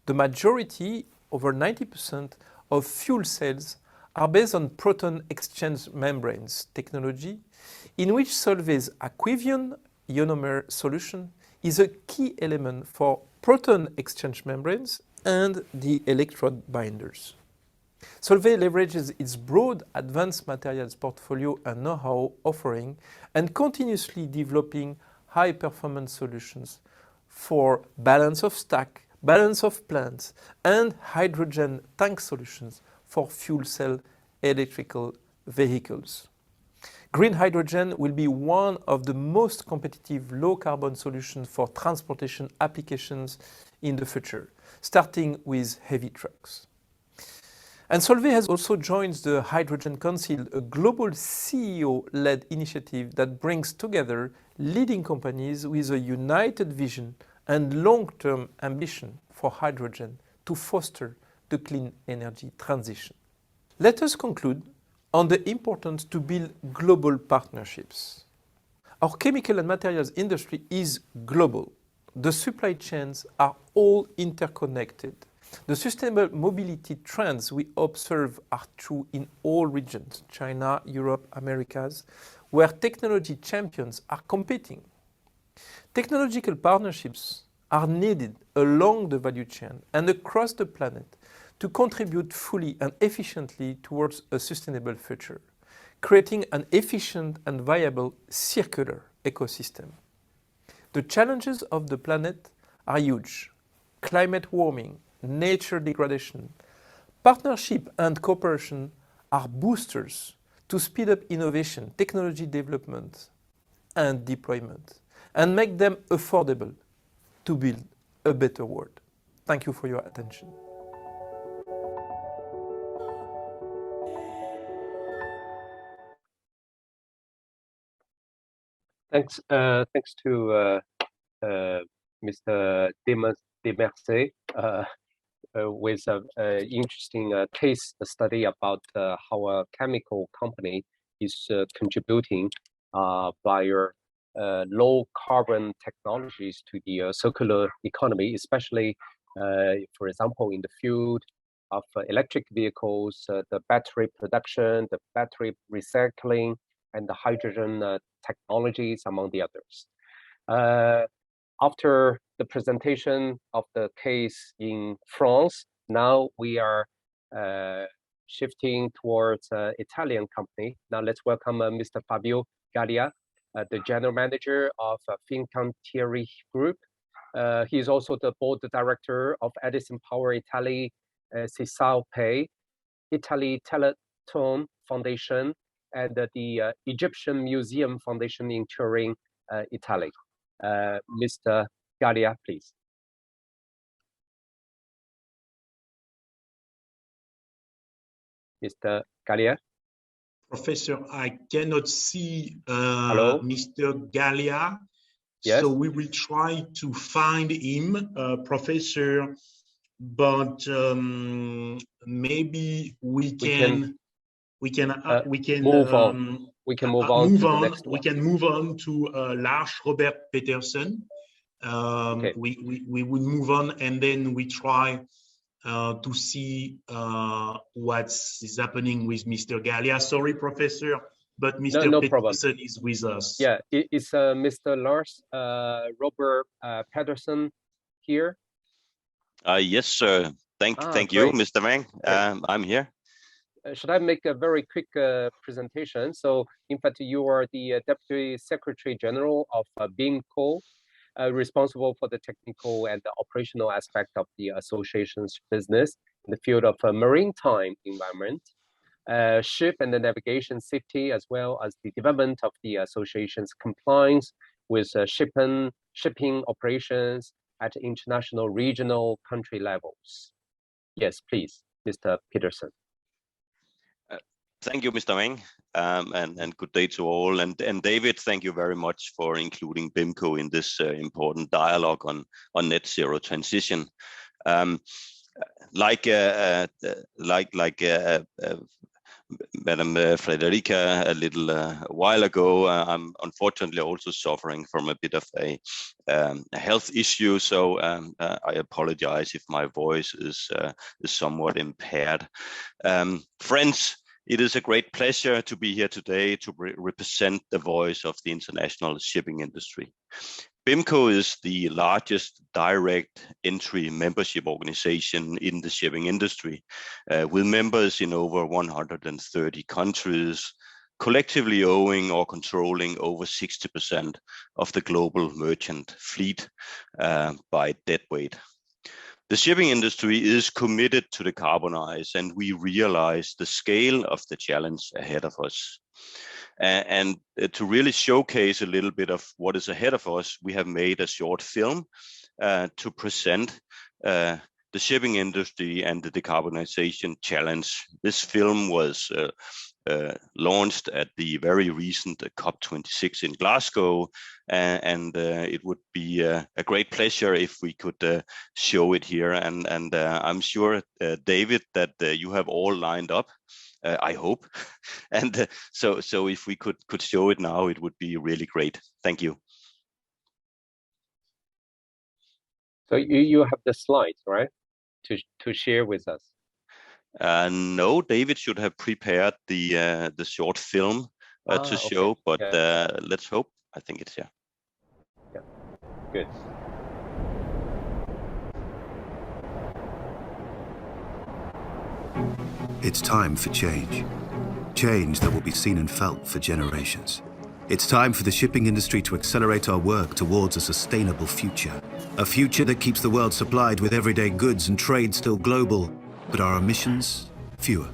Speaker 18: The majority, over 90%, of fuel cells are based on proton exchange membranes technology, in which Solvay's Aquivion ionomer solution is a key element for proton exchange membranes and the electrode binders. Solvay leverages its broad advanced materials portfolio and know-how offering and continuously developing high-performance solutions for balance of stack, balance of plants, and hydrogen tank solutions for fuel cell electrical vehicles. Green hydrogen will be one of the most competitive low-carbon solutions for transportation applications in the future, starting with heavy trucks. And Solvay has also joined the Hydrogen Council, a global CEO-led initiative that brings together leading companies with a united vision and long-term ambition for hydrogen to foster the clean energy transition. Let us conclude on the importance to build global partnerships. Our chemical and materials industry is global. The supply chains are all interconnected. The sustainable mobility trends we observe are true in all regions, China, Europe, Americas, where technology champions are competing. Technological partnerships are needed along the value chain and across the planet to contribute fully and efficiently towards a sustainable future, creating an efficient and viable circular ecosystem. The challenges of the planet are huge: climate warming, nature degradation. Partnership and cooperation are boosters to speed up innovation, technology development, and deployment, and make them affordable to build a better world. Thank you for your attention.
Speaker 15: Thanks to Mr. Demercé with an interesting case study about how a chemical company is contributing via low carbon technologies to the circular economy, especially, for example, in the field of electric vehicles, the battery production, the battery recycling, and the hydrogen technologies, among the others. After the presentation of the case in France, now we are shifting towards an Italian company. Now let's welcome Mr. Fabio Gallia, the general manager of Fincantieri Group. He is also the board director of Edison Power Italy, Cisalpay, Italy Teleton Foundation, and the Egyptian Museum Foundation in Turin, Italy. Mr. Gallia, please. Mr. Gallia?
Speaker 1: Professor, I cannot see
Speaker 15: Hello?
Speaker 1: Mr. Gallia.
Speaker 15: Yes.
Speaker 1: So we will try to find him, Professor, but maybe we can we can
Speaker 15: move on. We can move on to the next one.
Speaker 1: We can move on to Lars Robert Petersen.
Speaker 15: Okay.
Speaker 1: We will move on, and then we try to see what is happening with Mr. Galea. Sorry, Professor, but Mr.
Speaker 15: No
Speaker 1: Petersen
Speaker 15: problem.
Speaker 1: is with us.
Speaker 15: Yeah, is Mr. Lars Robert Petersen here?
Speaker 19: Yes, sir. Thank you, Mr. Wang. I'm here.
Speaker 15: Should I make a very quick presentation? So, in fact, you are the Deputy Secretary General of BIMCO, responsible for the technical and the operational aspect of the association's business in the field of maritime environment, ship and the navigation safety, as well as the development of the association's compliance with shipping operations at international, regional, country levels. Yes, please, Mr. Petersen.
Speaker 19: Thank you, Mr. Wang, and good day to all. And David, thank you very much for including BIMCO in this important dialogue on net zero transition. Like Madam Frederica a little while ago, I'm unfortunately also suffering from a bit of a health issue, so I apologize if my voice is somewhat impaired. Friends, it is a great pleasure to be here today to represent the voice of the international shipping industry. BIMCO is the largest direct entry membership organization in the shipping industry, with members in over 130 countries, collectively owning or controlling over 60% of the global merchant fleet by deadweight. The shipping industry is committed to decarbonize, and we realize the scale of the challenge ahead of us. And to really showcase a little bit of what is ahead of us, we have made a short film to present the shipping industry and the decarbonization challenge. This film was launched at the very recent COP26 in Glasgow, and it would be a great pleasure if we could show it here. And I'm sure, David, that you have all lined up. I hope, and so if we could show it now, it would be really great. Thank you.
Speaker 15: So you have the slides, right, to share with us?
Speaker 19: No, David should have prepared the short film to show, but let's hope. I think it's here.
Speaker 15: Yeah, good.
Speaker 20: It's time for change. Change that will be seen and felt for generations. It's time for the shipping industry to accelerate our work towards a sustainable future. A future that keeps the world supplied with everyday goods and trade still global, but our emissions fewer.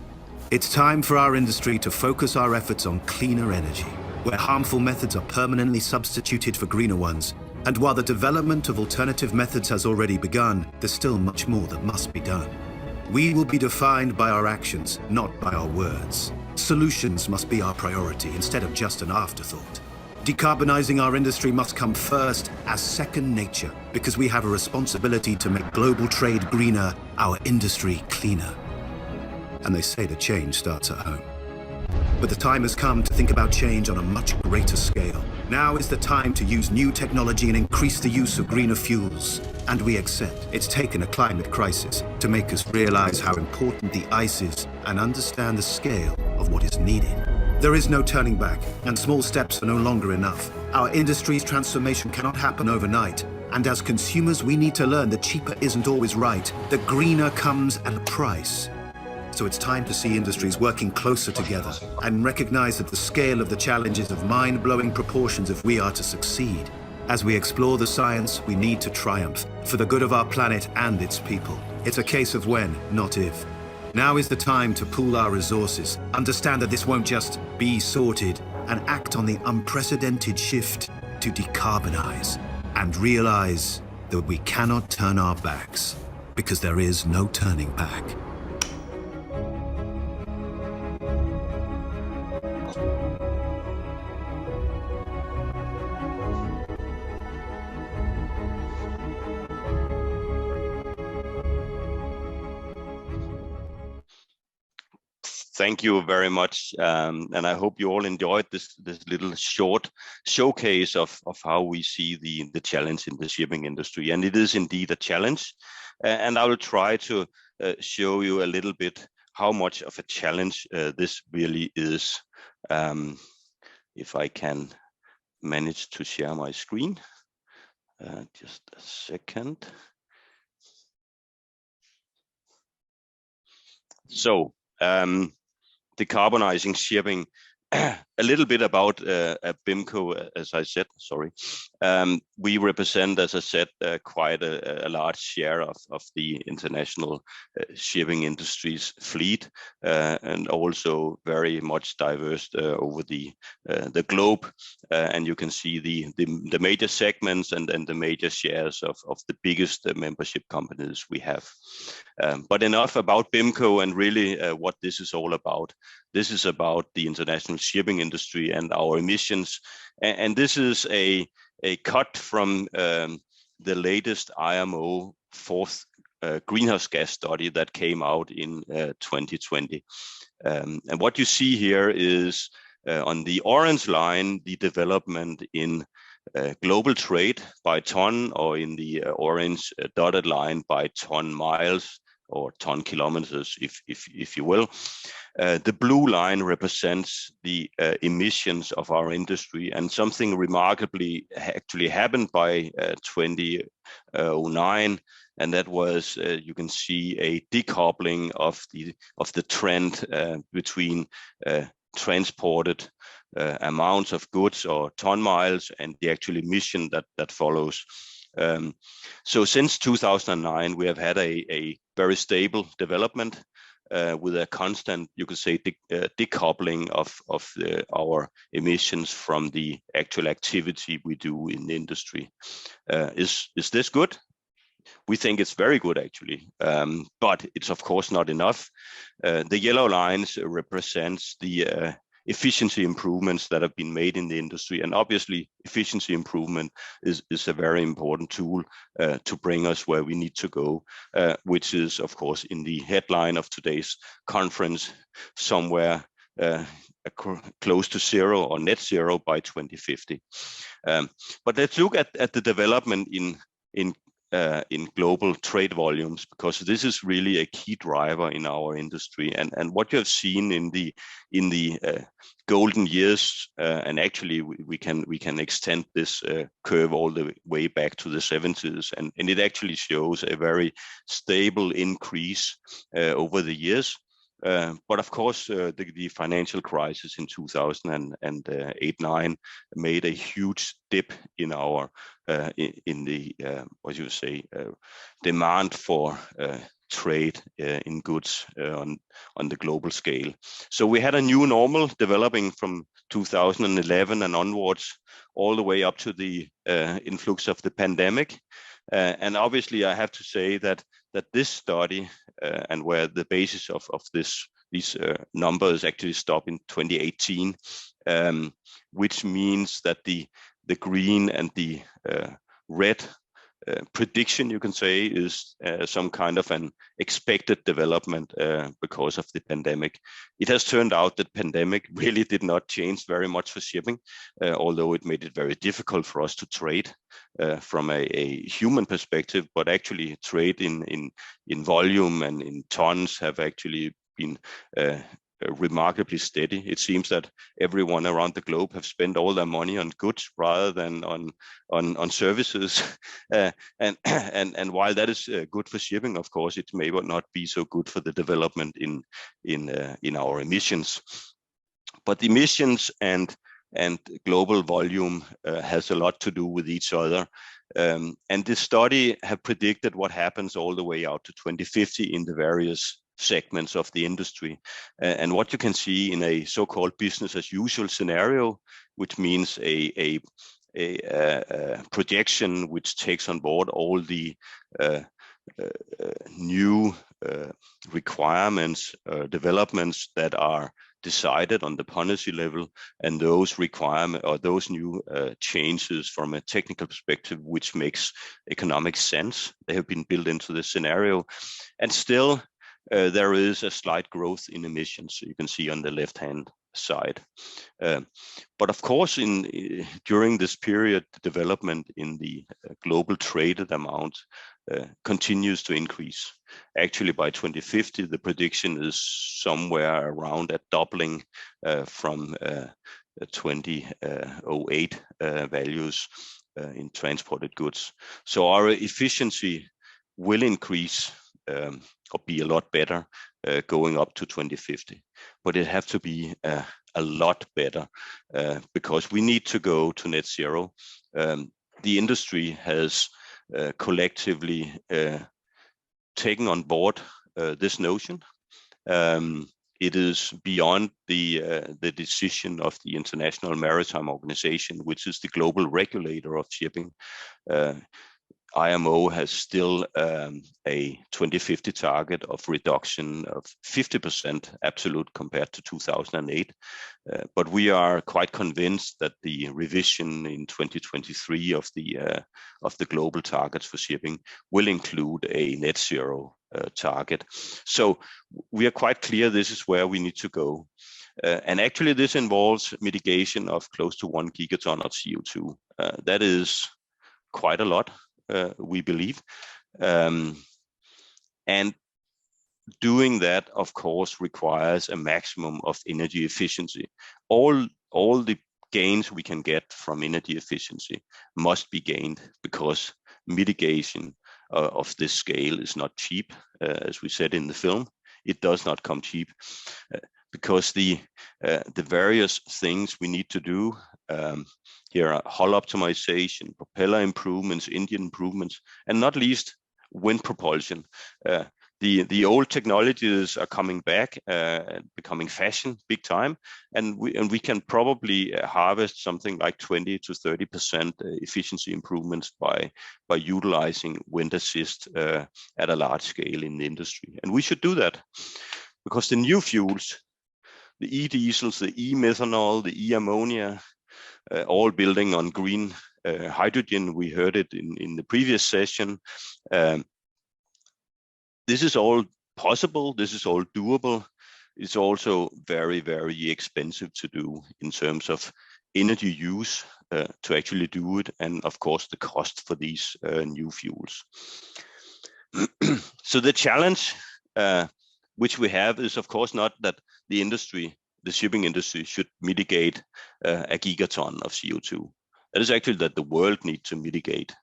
Speaker 20: It's time for our industry to focus our efforts on cleaner energy, where harmful methods are permanently substituted for greener ones. And while the development of alternative methods has already begun, there's still much more that must be done. We will be defined by our actions, not by our words. Solutions must be our priority instead of just an afterthought. Decarbonizing our industry must come first as second nature, because we have a responsibility to make global trade greener, our industry cleaner. And they say the change starts at home. But the time has come to think about change on a much greater scale. Now is the time to use new technology and increase the use of greener fuels. And we accept it's taken a climate crisis to make us realize how important the ice is and understand the scale of what is needed. There is no turning back, and small steps are no longer enough. Our industry's transformation cannot happen overnight. And as consumers, we need to learn that cheaper isn't always right, that greener comes at a price. So it's time to see industries working closer together and recognize that the scale of the challenge is of mind-blowing proportions if we are to succeed. As we explore the science, we need to triumph for the good of our planet and its people. It's a case of when, not if. Now is the time to pool our resources, understand that this won't just be sorted, and act on the unprecedented shift to decarbonize, and realize that we cannot turn our backs, because there is no turning back.
Speaker 19: Thank you very much, and I hope you all enjoyed this little short showcase of how we see the challenge in the shipping industry, and it is indeed a challenge. And I will try to show you a little bit how much of a challenge this really is. If I can manage to share my screen, just a second. So. Decarbonizing shipping, a little bit about BIMCO, as I said, sorry. We represent, as I said, quite a large share of the international shipping industry's fleet, and also very much diverse over the globe. And you can see the major segments and the major shares of the biggest membership companies we have. But enough about BIMCO and really what this is all about. This is about the international shipping industry and our emissions. And this is a cut from the latest IMO fourth greenhouse gas study that came out in 2020. And what you see here is on the orange line, the development in global trade by ton, or in the orange dotted line by ton miles or ton kilometers, if you will. The blue line represents the emissions of our industry, and something remarkably actually happened by 2009, and that was you can see a decoupling of the trend between transported amounts of goods or ton miles and the actual emission that follows. So since 2009, we have had a very stable development with a constant, you could say, decoupling of our emissions from the actual activity we do in the industry. Is this good? We think it's very good, actually, but it's of course not enough. The yellow lines represents the efficiency improvements that have been made in the industry, and obviously efficiency improvement is a very important tool to bring us where we need to go, which is of course in the headline of today's conference, somewhere close to zero or net zero by 2050. But let's look at the development in global trade volumes, because this is really a key driver in our industry. And what you have seen in the golden years, and actually we can extend this curve all the way back to the 70s, and it actually shows a very stable increase over the years. But of course, the financial crisis in 2008-9 made a huge dip in our demand for trade in goods on the global scale. So we had a new normal developing from 2011 and onwards, all the way up to the influx of the pandemic. And obviously, I have to say that this study and where the basis of these numbers actually stop in 2018, which means that the green and the red prediction, you can say, is some kind of an expected development because of the pandemic. It has turned out that pandemic really did not change very much for shipping, although it made it very difficult for us to trade from a human perspective, but actually trade in volume and in tons have actually been remarkably steady. It seems that everyone around the globe have spent all their money on goods rather than on services. And while that is good for shipping, of course, it may not be so good for the development in our emissions. But emissions and global volume has a lot to do with each other. And this study have predicted what happens all the way out to 2050 in the various segments of the industry. And what you can see in a so-called business as usual scenario, which means a projection which takes on board all the new requirements, developments that are decided on the policy level, and those requirements or those new changes from a technical perspective, which makes economic sense. They have been built into the scenario, and still there is a slight growth in emissions. You can see on the left-hand side. But of course, during this period, the development in the global traded amount continues to increase. Actually, by 2050, the prediction is somewhere around a doubling from 2008 values in transported goods. So our efficiency will increase or be a lot better going up to 2050. But it have to be a lot better because we need to go to net zero. The industry has collectively taken on board this notion. It is beyond the decision of the International Maritime Organization, which is the global regulator of shipping. IMO has still a 2050 target of reduction of 50% absolute compared to 2008. But we are quite convinced that the revision in 2023 of the global targets for shipping will include a net zero target. So we are quite clear this is where we need to go. And actually this involves mitigation of close to 1 gigaton of CO2. That is quite a lot. We believe, and doing that, of course, requires a maximum of energy efficiency. All the gains we can get from energy efficiency must be gained because mitigation of this scale is not cheap, as we said in the film. It does not come cheap because the various things we need to do. Here are hull optimization, propeller improvements, engine improvements, and not least wind propulsion. The old technologies are coming back, becoming fashion big time, and we can probably harvest something like 20 to 30% efficiency improvements by utilizing wind assist at a large scale in the industry. And we should do that because the new fuels, the e-diesels, the e-methanol, the e-ammonia, all building on green hydrogen. We heard it in the previous session. This is all possible. This is all doable. It's also very, very expensive to do in terms of energy use to actually do it. And of course, the cost for these new fuels. So the challenge which we have is, of course, not that the shipping industry should mitigate a gigaton of CO2. That is actually that the world needs to mitigate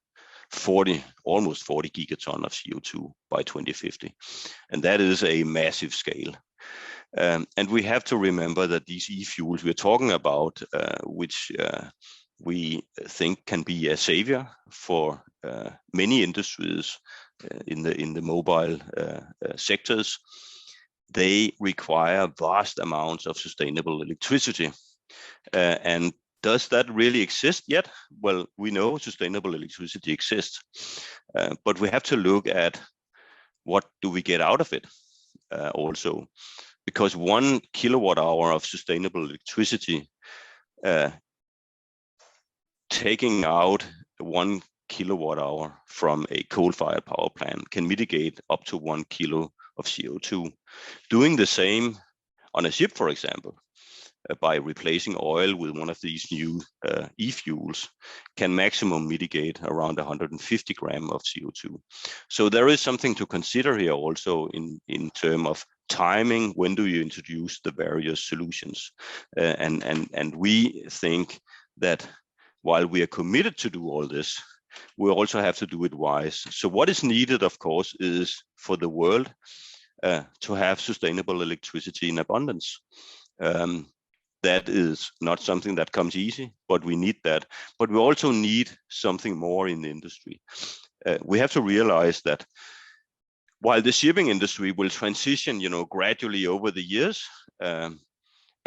Speaker 19: almost 40 gigaton of CO2 by 2050. And that is a massive scale. And we have to remember that these e-fuels we're talking about, which we think can be a savior for many industries in the mobile sectors, they require vast amounts of sustainable electricity. And does that really exist yet? Well, we know sustainable electricity exists, but we have to look at what do we get out of it also, because 1 kilowatt hour of sustainable electricity, taking out 1 kilowatt hour from a coal-fired power plant can mitigate up to 1 kilo of CO2. Doing the same on a ship, for example, by replacing oil with one of these new e-fuels can maximum mitigate around 150 grams of CO2. So there is something to consider here also in terms of timing. When do you introduce the various solutions? And we think that while we are committed to do all this, we also have to do it wise. So what is needed, of course, is for the world to have sustainable electricity in abundance. That is not something that comes easy, but we need that. But we also need something more in the industry. We have to realize that while the shipping industry will transition, gradually over the years, a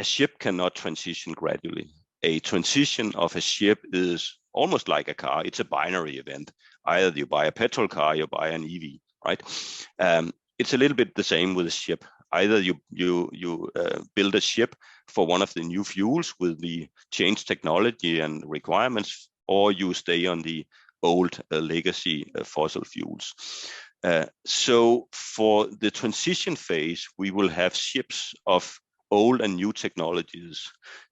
Speaker 19: ship cannot transition gradually. A transition of a ship is almost like a car. It's a binary event. Either you buy a petrol car, you buy an EV, right? It's a little bit the same with a ship. Either you build a ship for one of the new fuels with the changed technology and requirements, or you stay on the old legacy fossil fuels. So for the transition phase, we will have ships of old and new technologies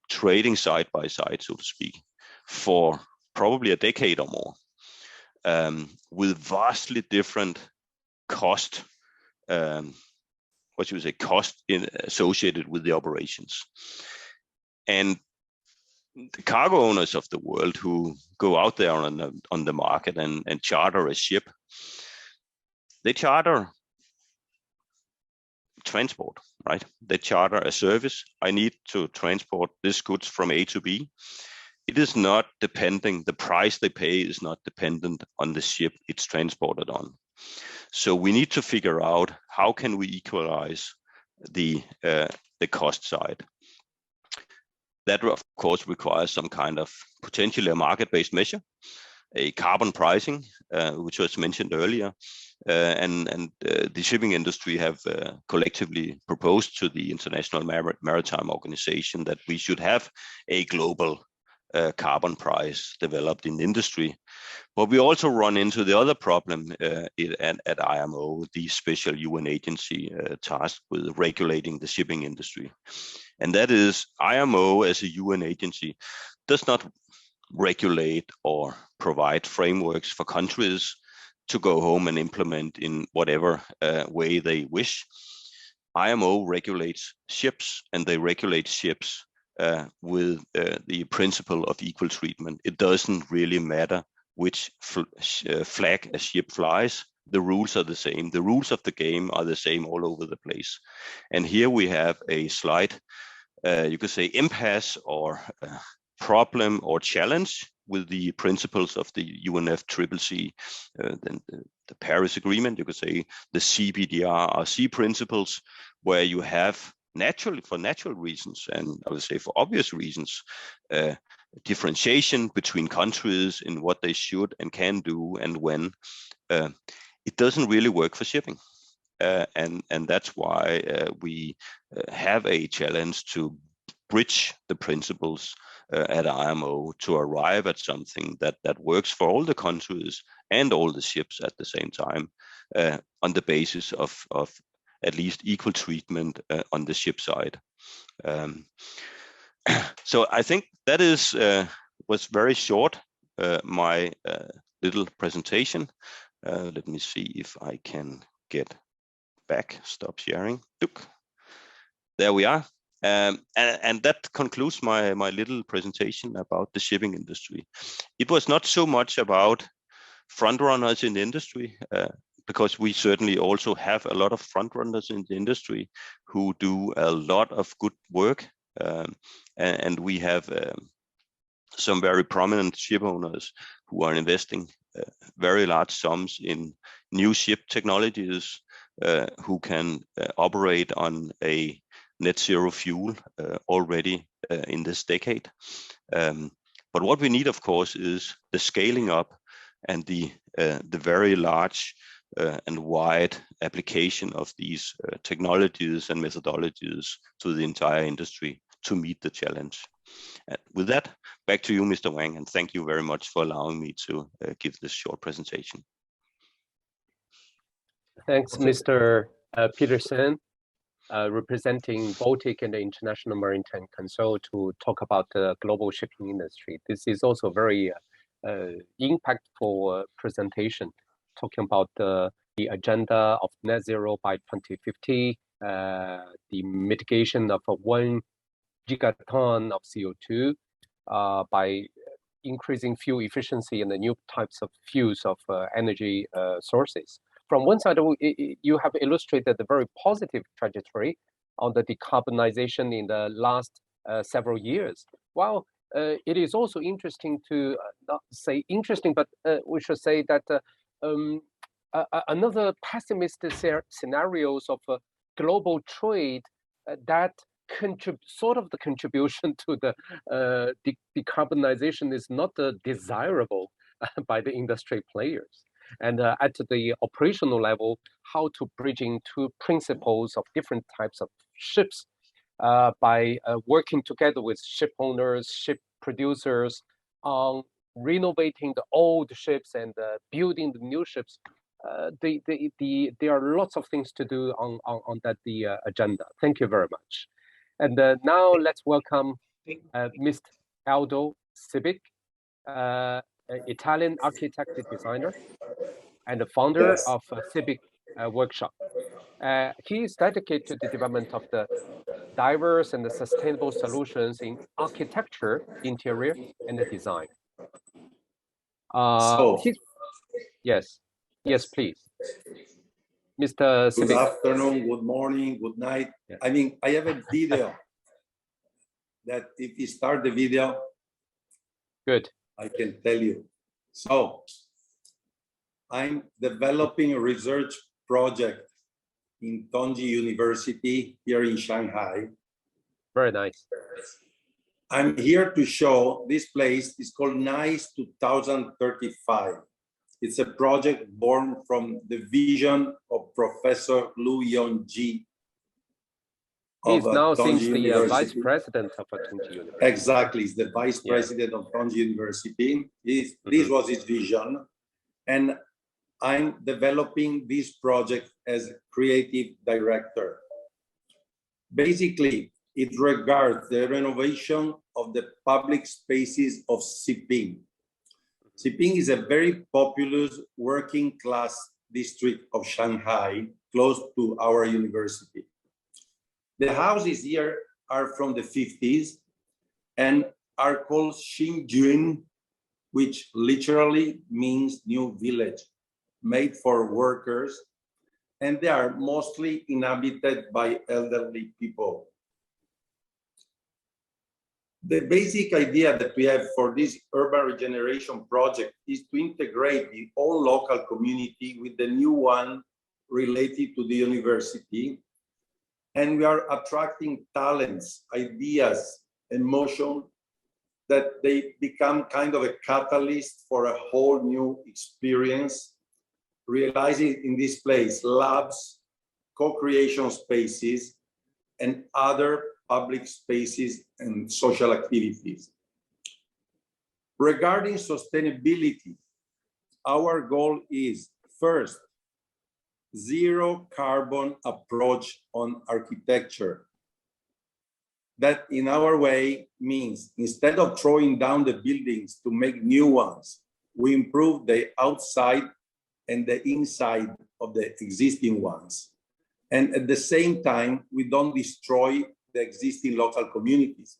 Speaker 19: trading side by side, so to speak, for probably a decade or more, with vastly different cost, associated with the operations. And the cargo owners of the world who go out there on the market and charter a ship, they charter transport, right? They charter a service. I need to transport this goods from A to B. It is not depending, the price they pay is not dependent on the ship it's transported on. So we need to figure out how can we equalize the cost side. That of course requires some kind of potentially a market-based measure, a carbon pricing, which was mentioned earlier, and the shipping industry have collectively proposed to the International Maritime Organization that we should have a global carbon price developed in the industry. But we also run into the other problem at IMO, the special UN agency tasked with regulating the shipping industry. And that is IMO as a UN agency does not regulate or provide frameworks for countries to go home and implement in whatever way they wish. IMO regulates ships, and they regulate ships with the principle of equal treatment. It doesn't really matter which flag a ship flies. The rules are the same. The rules of the game are the same all over the place. And here we have a slight, you could say, impasse or problem or challenge with the principles of the UNFCCC, then the Paris Agreement, you could say the CBDRC principles, where you have naturally, for natural reasons, and I would say for obvious reasons, differentiation between countries in what they should and can do and when. It doesn't really work for shipping. And that's why we have a challenge to bridge the principles at IMO to arrive at something that works for all the countries and all the ships at the same time, on the basis of at least equal treatment on the ship side. So I think that was very short, my little presentation. Let me see if I can get back, stop sharing. Look, there we are. And that concludes my little presentation about the shipping industry. It was not so much about frontrunners in the industry, because we certainly also have a lot of frontrunners in the industry who do a lot of good work. And we have some very prominent ship owners who are investing very large sums in new ship technologies, who can operate on a net zero fuel already in this decade. But what we need, of course, is the scaling up and the very large and wide application of these technologies and methodologies to the entire industry to meet the challenge. With that, back to you, Mr. Wang, and thank you very much for allowing me to give this short presentation.
Speaker 15: Thanks, Mr. Peterson, representing Baltic and the International Maritime Council to talk about the global shipping industry. This is also very impactful presentation, talking about the agenda of net zero by 2050, the mitigation of 1 gigaton of CO2 by increasing fuel efficiency and the new types of fuels of energy sources. From one side, you have illustrated the very positive trajectory on the decarbonization in the last several years. While it is also interesting to not say interesting, but we should say that another pessimistic scenarios of global trade that sort of the contribution to the decarbonization is not desirable by the industry players. And at the operational level, how to bridging two principles of different types of ships by working together with ship owners, ship producers on renovating the old ships and building the new ships there are lots of things to do on that agenda. Thank you very much. And now let's welcome Mr. Aldo Civic, Italian architect and designer, and the founder of Civic Workshop. He is dedicated to the development of the diverse and the sustainable solutions in architecture, interior, and the design. Yes, please. Mr. Civic.
Speaker 21: Good afternoon, good morning, good night.
Speaker 15: Yeah.
Speaker 21: I mean, I have a video that if you start the video,
Speaker 15: good,
Speaker 21: I can tell you. So I'm developing a research project in Tongji University here in Shanghai.
Speaker 15: Very nice.
Speaker 21: I'm here to show this place is called NICE 2035. It's a project born from the vision of Professor Lu Yongji.
Speaker 15: He's now seems the vice president of Tongji University.
Speaker 21: Exactly, he's the vice president of Tongji University. This was his vision. And I'm developing this project as creative director. Basically, it regards the renovation of the public spaces of Siping. Siping is a very populous working class district of Shanghai, close to our university. The houses here are from the 50s and are called Xinjun, which literally means new village, made for workers, and they are mostly inhabited by elderly people. The basic idea that we have for this urban regeneration project is to integrate the old local community with the new one related to the university. And we are attracting talents, ideas, emotion, that they become kind of a catalyst for a whole new experience, realizing in this place labs, co-creation spaces, and other public spaces and social activities. Regarding sustainability, our goal is first, zero carbon approach on architecture. That in our way means instead of throwing down the buildings to make new ones, we improve the outside and the inside of the existing ones. And at the same time, we don't destroy the existing local communities.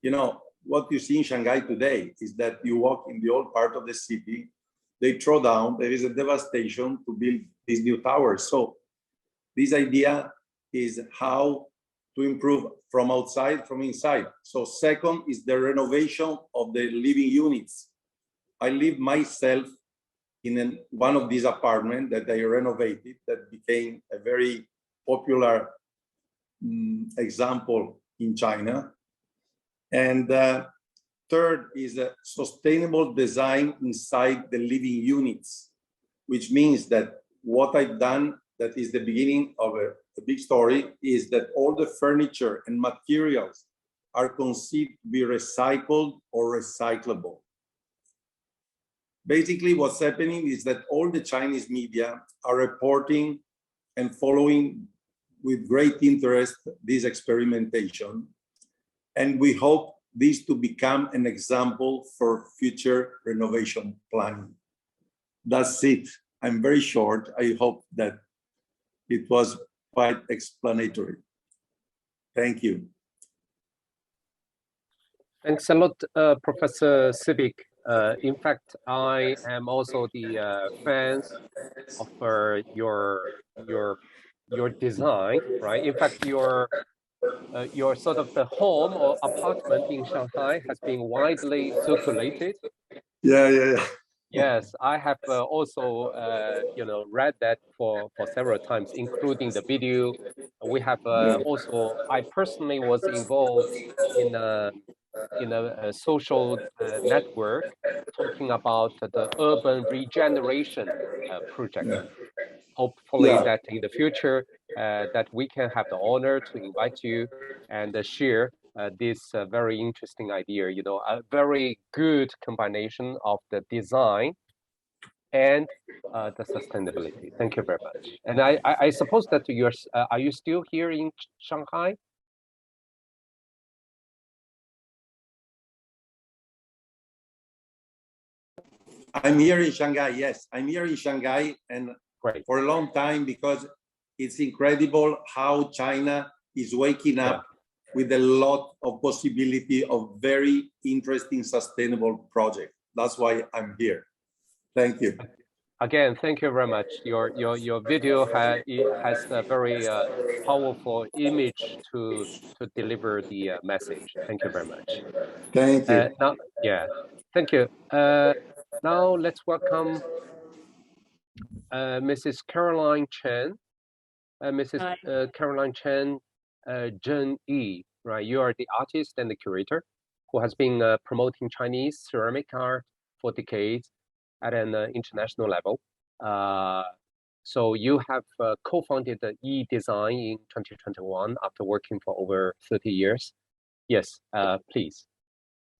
Speaker 21: You know, what you see in Shanghai today is that you walk in the old part of the city, they throw down, there is a devastation to build these new towers. So this idea is how to improve from outside, from inside. So second is the renovation of the living units. I live myself in one of these apartments that I renovated that became a very popular example in China. And third is a sustainable design inside the living units, which means that what I've done, that is the beginning of a big story, is that all the furniture and materials are conceived to be recycled or recyclable. Basically, what's happening is that all the Chinese media are reporting and following with great interest this experimentation. And we hope this to become an example for future renovation planning. That's it. I'm very short. I hope that it was quite explanatory. Thank you.
Speaker 15: Thanks a lot, Professor Civic. In fact, I am also the fans of your design, right? In fact, your sort of the home or apartment in Shanghai has been widely circulated.
Speaker 21: Yeah.
Speaker 15: Yes, I have also read that for several times, including the video. We have also, I personally was involved in a social network talking about the urban regeneration project. Hopefully that in the future that we can have the honor to invite you and share this very interesting idea, a very good combination of the design and the sustainability. Thank you very much. And I suppose that are you still here in Shanghai?
Speaker 21: I'm here in Shanghai, yes. I'm here in Shanghai and
Speaker 15: Great.
Speaker 21: For a long time, because it's incredible how China is waking up with a lot of possibility of very interesting sustainable projects. That's why I'm here. Thank you.
Speaker 15: Again, thank you very much. Your video has a very powerful image to deliver the message. Thank you very much.
Speaker 21: Thank you.
Speaker 15: Now, thank you. Now let's welcome Mrs. Caroline Chen. Caroline Chen, Zhen Yi, right? You are the artist and the curator who has been promoting Chinese ceramic art for decades at an international level. So you have co-founded the Yi Design in 2021 after working for over 30 years. Yes, please.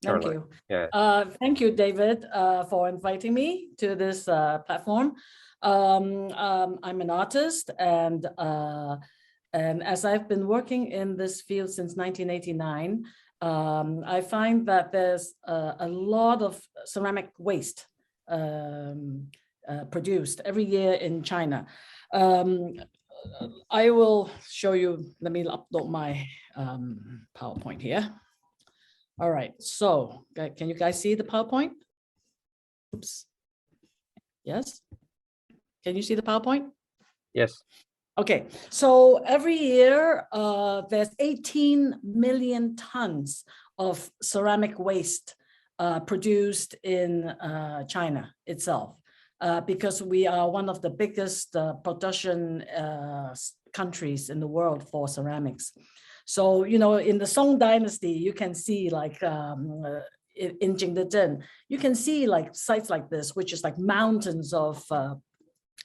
Speaker 2: Thank
Speaker 15: Caroline.
Speaker 2: you. Thank you, David, for inviting me to this platform. I'm an artist, and as I've been working in this field since 1989, I find that there's a lot of ceramic waste produced every year in China. I will show you, let me upload my PowerPoint here. All right, so can you guys see the PowerPoint? Oops. Yes? Can you see the PowerPoint?
Speaker 15: Yes.
Speaker 2: Okay, so every year there's 18 million tons of ceramic waste produced in China itself, because we are one of the biggest production countries in the world for ceramics. So, you know, in the Song Dynasty, you can see like in Jingdezhen, you can see like sites like this, which is like mountains of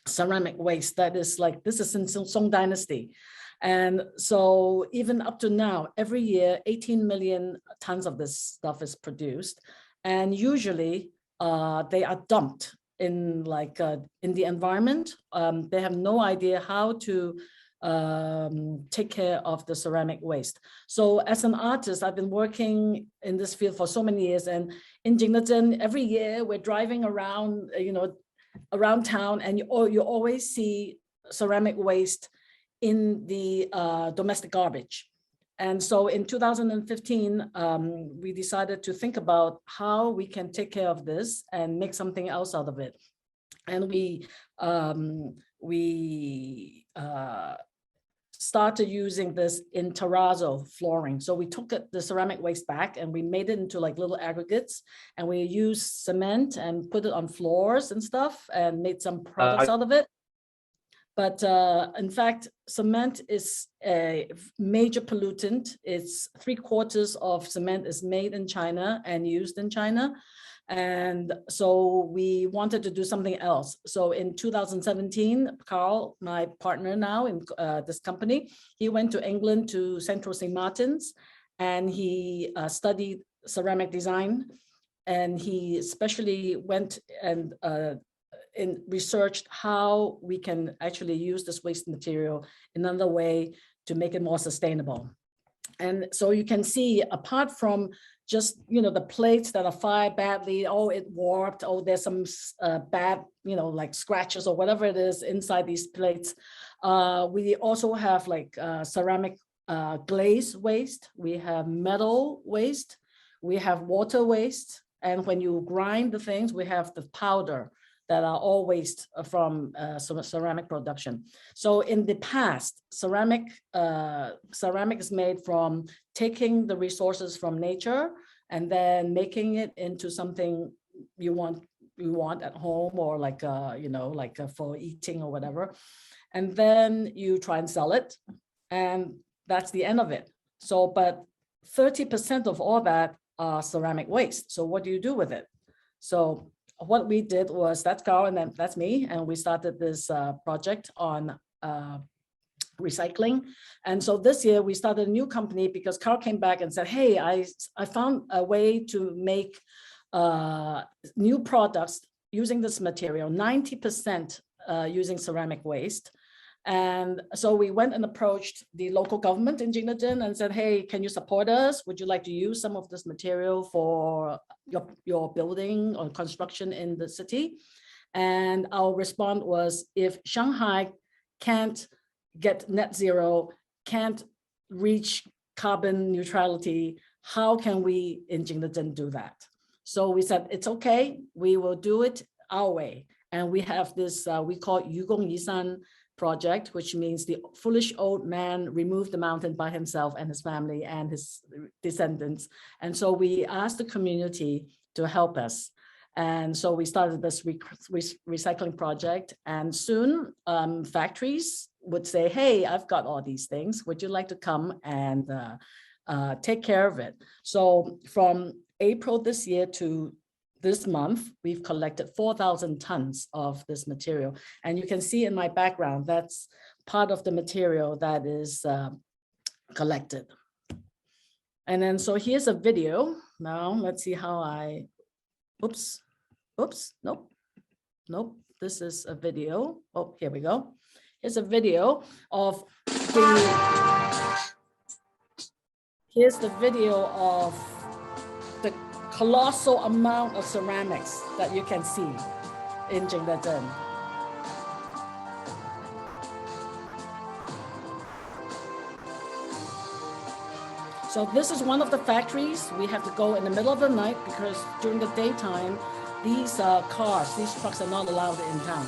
Speaker 2: ceramic waste. That is like, this is in Song Dynasty. And so even up to now, every year, 18 million tons of this stuff is produced. And usually they are dumped in like in the environment. They have no idea how to take care of the ceramic waste. So as an artist, I've been working in this field for so many years, and in Jingdezhen, every year we're driving around, you know, around town, and you always see ceramic waste in the domestic garbage. And so in 2015, we decided to think about how we can take care of this and make something else out of it. And we started using this in terrazzo flooring. So we took the ceramic waste back and we made it into like little aggregates, and we used cement and put it on floors and stuff and made some products out of it. But in fact, cement is a major pollutant. It's 3/4 of cement is made in China and used in China. And so we wanted to do something else. So in 2017, Carl, my partner now in this company, he went to England to Central St. Martin's, and he studied ceramic design. And he especially went and researched how we can actually use this waste material in another way to make it more sustainable. And so you can see, apart from just, you know, the plates that are fired badly, oh, it warped, oh, there's some bad, you know, like scratches or whatever it is inside these plates. We also have like ceramic glaze waste, we have metal waste, we have water waste, and when you grind the things, we have the powder that are all waste from ceramic production. So in the past, ceramic is made from taking the resources from nature and then making it into something you want at home, or like you know, like for eating or whatever. And then you try and sell it, and that's the end of it. So, but 30% of all that are ceramic waste. So what do you do with it? So what we did was, that's Carl and then that's me, and we started this project on recycling. And so this year we started a new company because Carl came back and said, hey, I found a way to make new products using this material, 90% using ceramic waste. And so we went and approached the local government in Jingdezhen and said, hey, can you support us? Would you like to use some of this material for your building or construction in the city? And our response was, if Shanghai can't get net zero, can't reach carbon neutrality, how can we in Jingdezhen do that? So we said, it's okay, we will do it our way. And we have this, we call Yugong Yisan project, which means the foolish old man removed the mountain by himself and his family and his descendants. And so we asked the community to help us. And so we started this recycling project, and soon factories would say, hey, I've got all these things. Would you like to come and take care of it? So from April this year to this month, we've collected 4,000 tons of this material. And you can see in my background, that's part of the material that is collected. And then, so here's a video. Now, let's see how I, oops, nope. This is a video. Oh, here we go. Here's a video of here's the video of the colossal amount of ceramics that you can see in Jingdezhen. So this is one of the factories. We have to go in the middle of the night because during the daytime, these cars, these trucks are not allowed in town.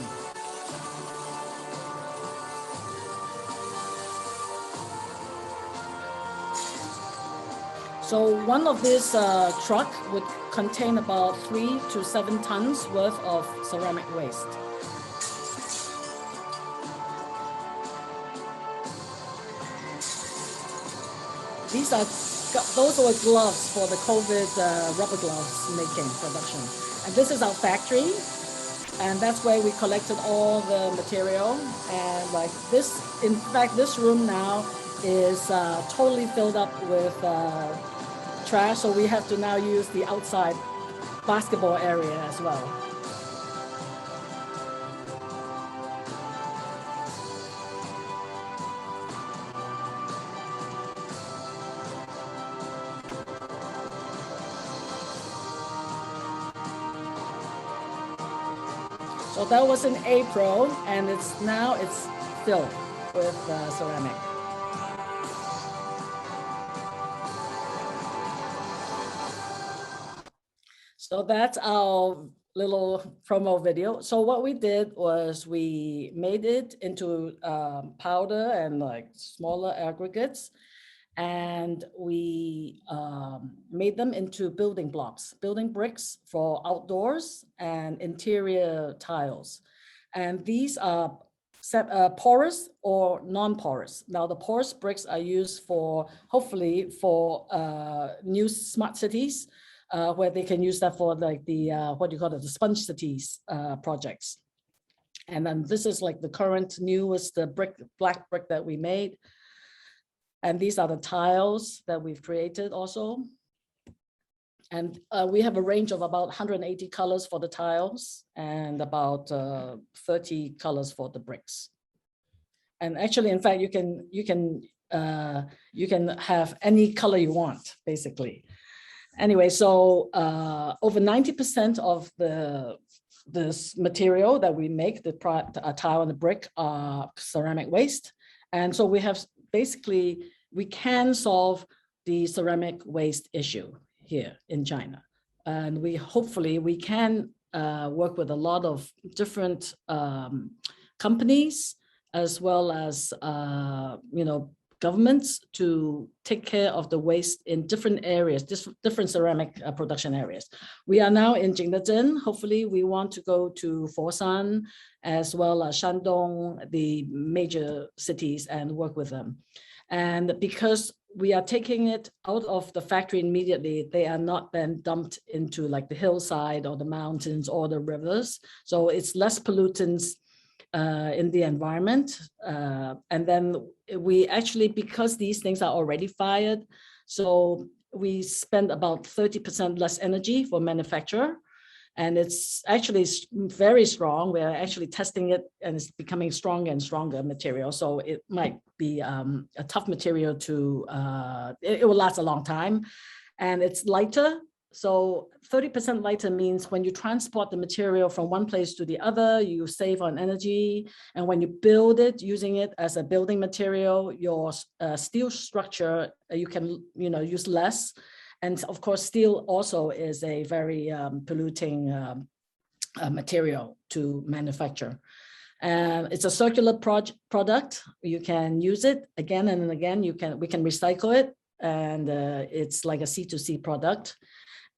Speaker 2: So one of these truck would contain about 3 to 7 tons worth of ceramic waste. Those were gloves for the COVID rubber gloves making production. And this is our factory. And that's where we collected all the material. And like this, in fact, this room now is totally filled up with trash, so we have to now use the outside basketball area as well. So that was in April, and it's filled with ceramic. So that's our little promo video. So what we did was we made it into powder and like smaller aggregates, and we made them into building blocks, building bricks for outdoors and interior tiles. And these are porous or non-porous. Now the porous bricks are used for, hopefully for new smart cities, where they can use that for like the, what do you call it, the sponge cities projects. And then this is like the current newest black brick that we made. And these are the tiles that we've created also. And we have a range of about 180 colors for the tiles and about 30 colors for the bricks. And actually, in fact, you can have any color you want, basically. Anyway, so over 90% of this material that we make, the tile and the brick, are ceramic waste. And so we have basically, we can solve the ceramic waste issue here in China. And hopefully we can work with a lot of different companies, as well as governments, to take care of the waste in different areas, different ceramic production areas. We are now in Jingdezhen. Hopefully we want to go to Foshan as well as Shandong, the major cities, and work with them. And because we are taking it out of the factory immediately, they are not then dumped into like the hillside or the mountains or the rivers. So it's less pollutants in the environment. And then we actually, because these things are already fired, so we spend about 30% less energy for manufacture. And it's actually very strong. We're actually testing it, and it's becoming stronger and stronger material. So it might be a tough material to, it will last a long time. And it's lighter. So 30% lighter means when you transport the material from one place to the other, you save on energy. And when you build it, using it as a building material, your steel structure, you can use less. And of course, steel also is a very polluting material to manufacture. It's a circular product. You can use it again and again. We can recycle it, and it's like a C2C product.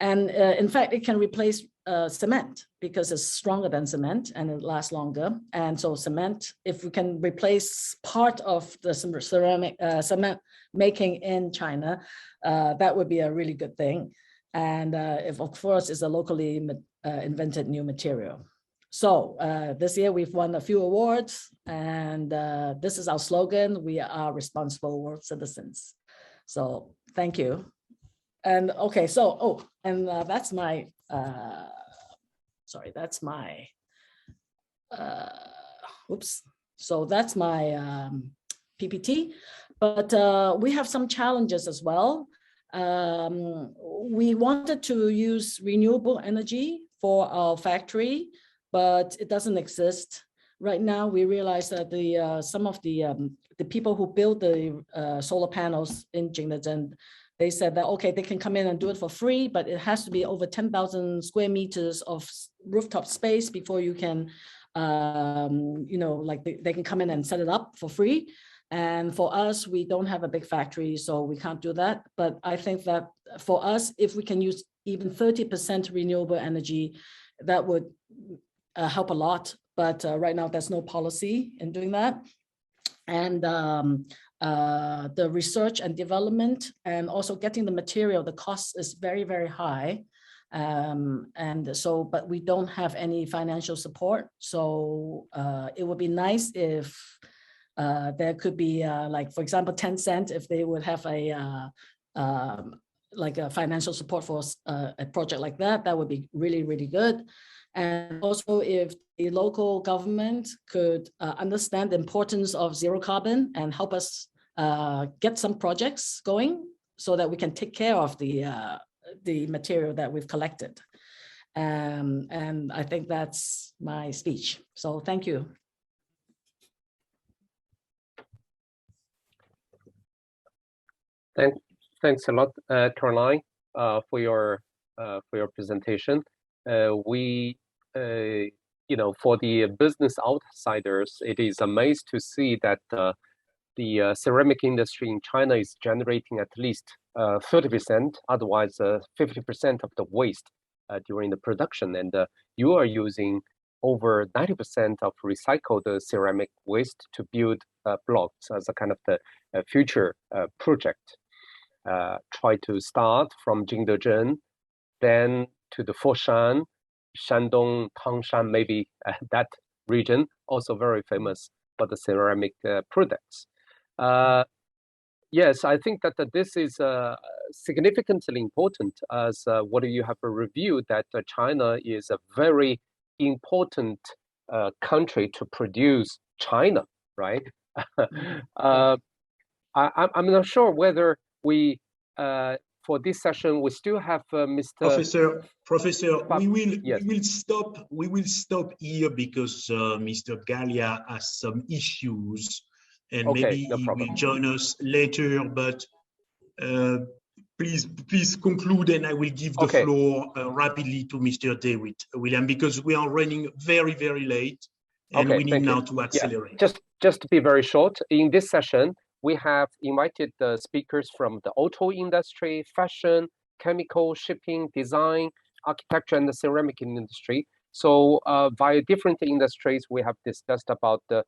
Speaker 2: And in fact, it can replace cement because it's stronger than cement and it lasts longer. And so cement, if we can replace part of the ceramic cement making in China, that would be a really good thing. And if of course it's a locally invented new material. So this year we've won a few awards, and this is our slogan: we are responsible world citizens. So thank you. And okay, so, that's my, sorry, that's my, oops. So that's my PPT, but we have some challenges as well. We wanted to use renewable energy for our factory, but it doesn't exist. Right now, we realize that some of the people who build the solar panels in Jingdezhen, they said that, okay, they can come in and do it for free, but it has to be over 10,000 square meters of rooftop space before you can, they can come in and set it up for free. And for us, we don't have a big factory, so we can't do that. But I think that for us, if we can use even 30% renewable energy, that would help a lot. But right now, there's no policy in doing that. And the research and development, and also getting the material, the cost is very, very high. And so, but we don't have any financial support. So it would be nice if there could be like, for example, Tencent, if they would have like a financial support for a project like that, that would be really, really good. And also if the local government could understand the importance of zero carbon and help us get some projects going so that we can take care of the material that we've collected. And I think that's my speech. So thank you.
Speaker 15: Thanks a lot, Caroline, for your presentation. For the business outsiders, it is amazing to see that the ceramic industry in China is generating at least 30%, otherwise 50% of the waste during the production. And you are using over 90% of recycled ceramic waste to build blocks as a kind of the future project. Try to start from Jingdezhen, then to the Foshan, Shandong, Tangshan, maybe that region, also very famous for the ceramic products. Yes, I think that this is significantly important, as what you have reviewed, that China is a very important country to produce China, right? I'm not sure whether we, for this session, we still have Mr.
Speaker 3: Professor, we will stop here because Mr. Gallia has some issues, and maybe he will join us later. But please conclude, and I will give the floor rapidly to Mr. David William, because we are running very, very late, and we need now to accelerate.
Speaker 15: Yeah. Just to be very short, in this session, we have invited the speakers from the auto industry, fashion, chemical, shipping, design, architecture, and the ceramic industry. So via different industries, we have discussed about the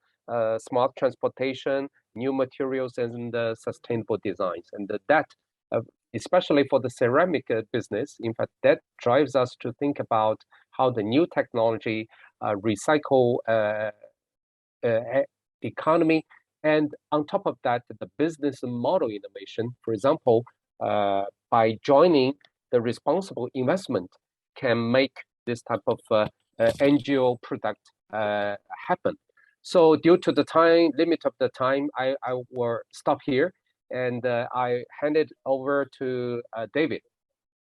Speaker 15: smart transportation, new materials, and sustainable designs. And that, especially for the ceramic business, in fact, that drives us to think about how the new technology, recycle economy, and on top of that, the business model innovation, for example, by joining the responsible investment, can make this type of NGO product happen. So due to the limit of the time, I will stop here, and I hand it over to David.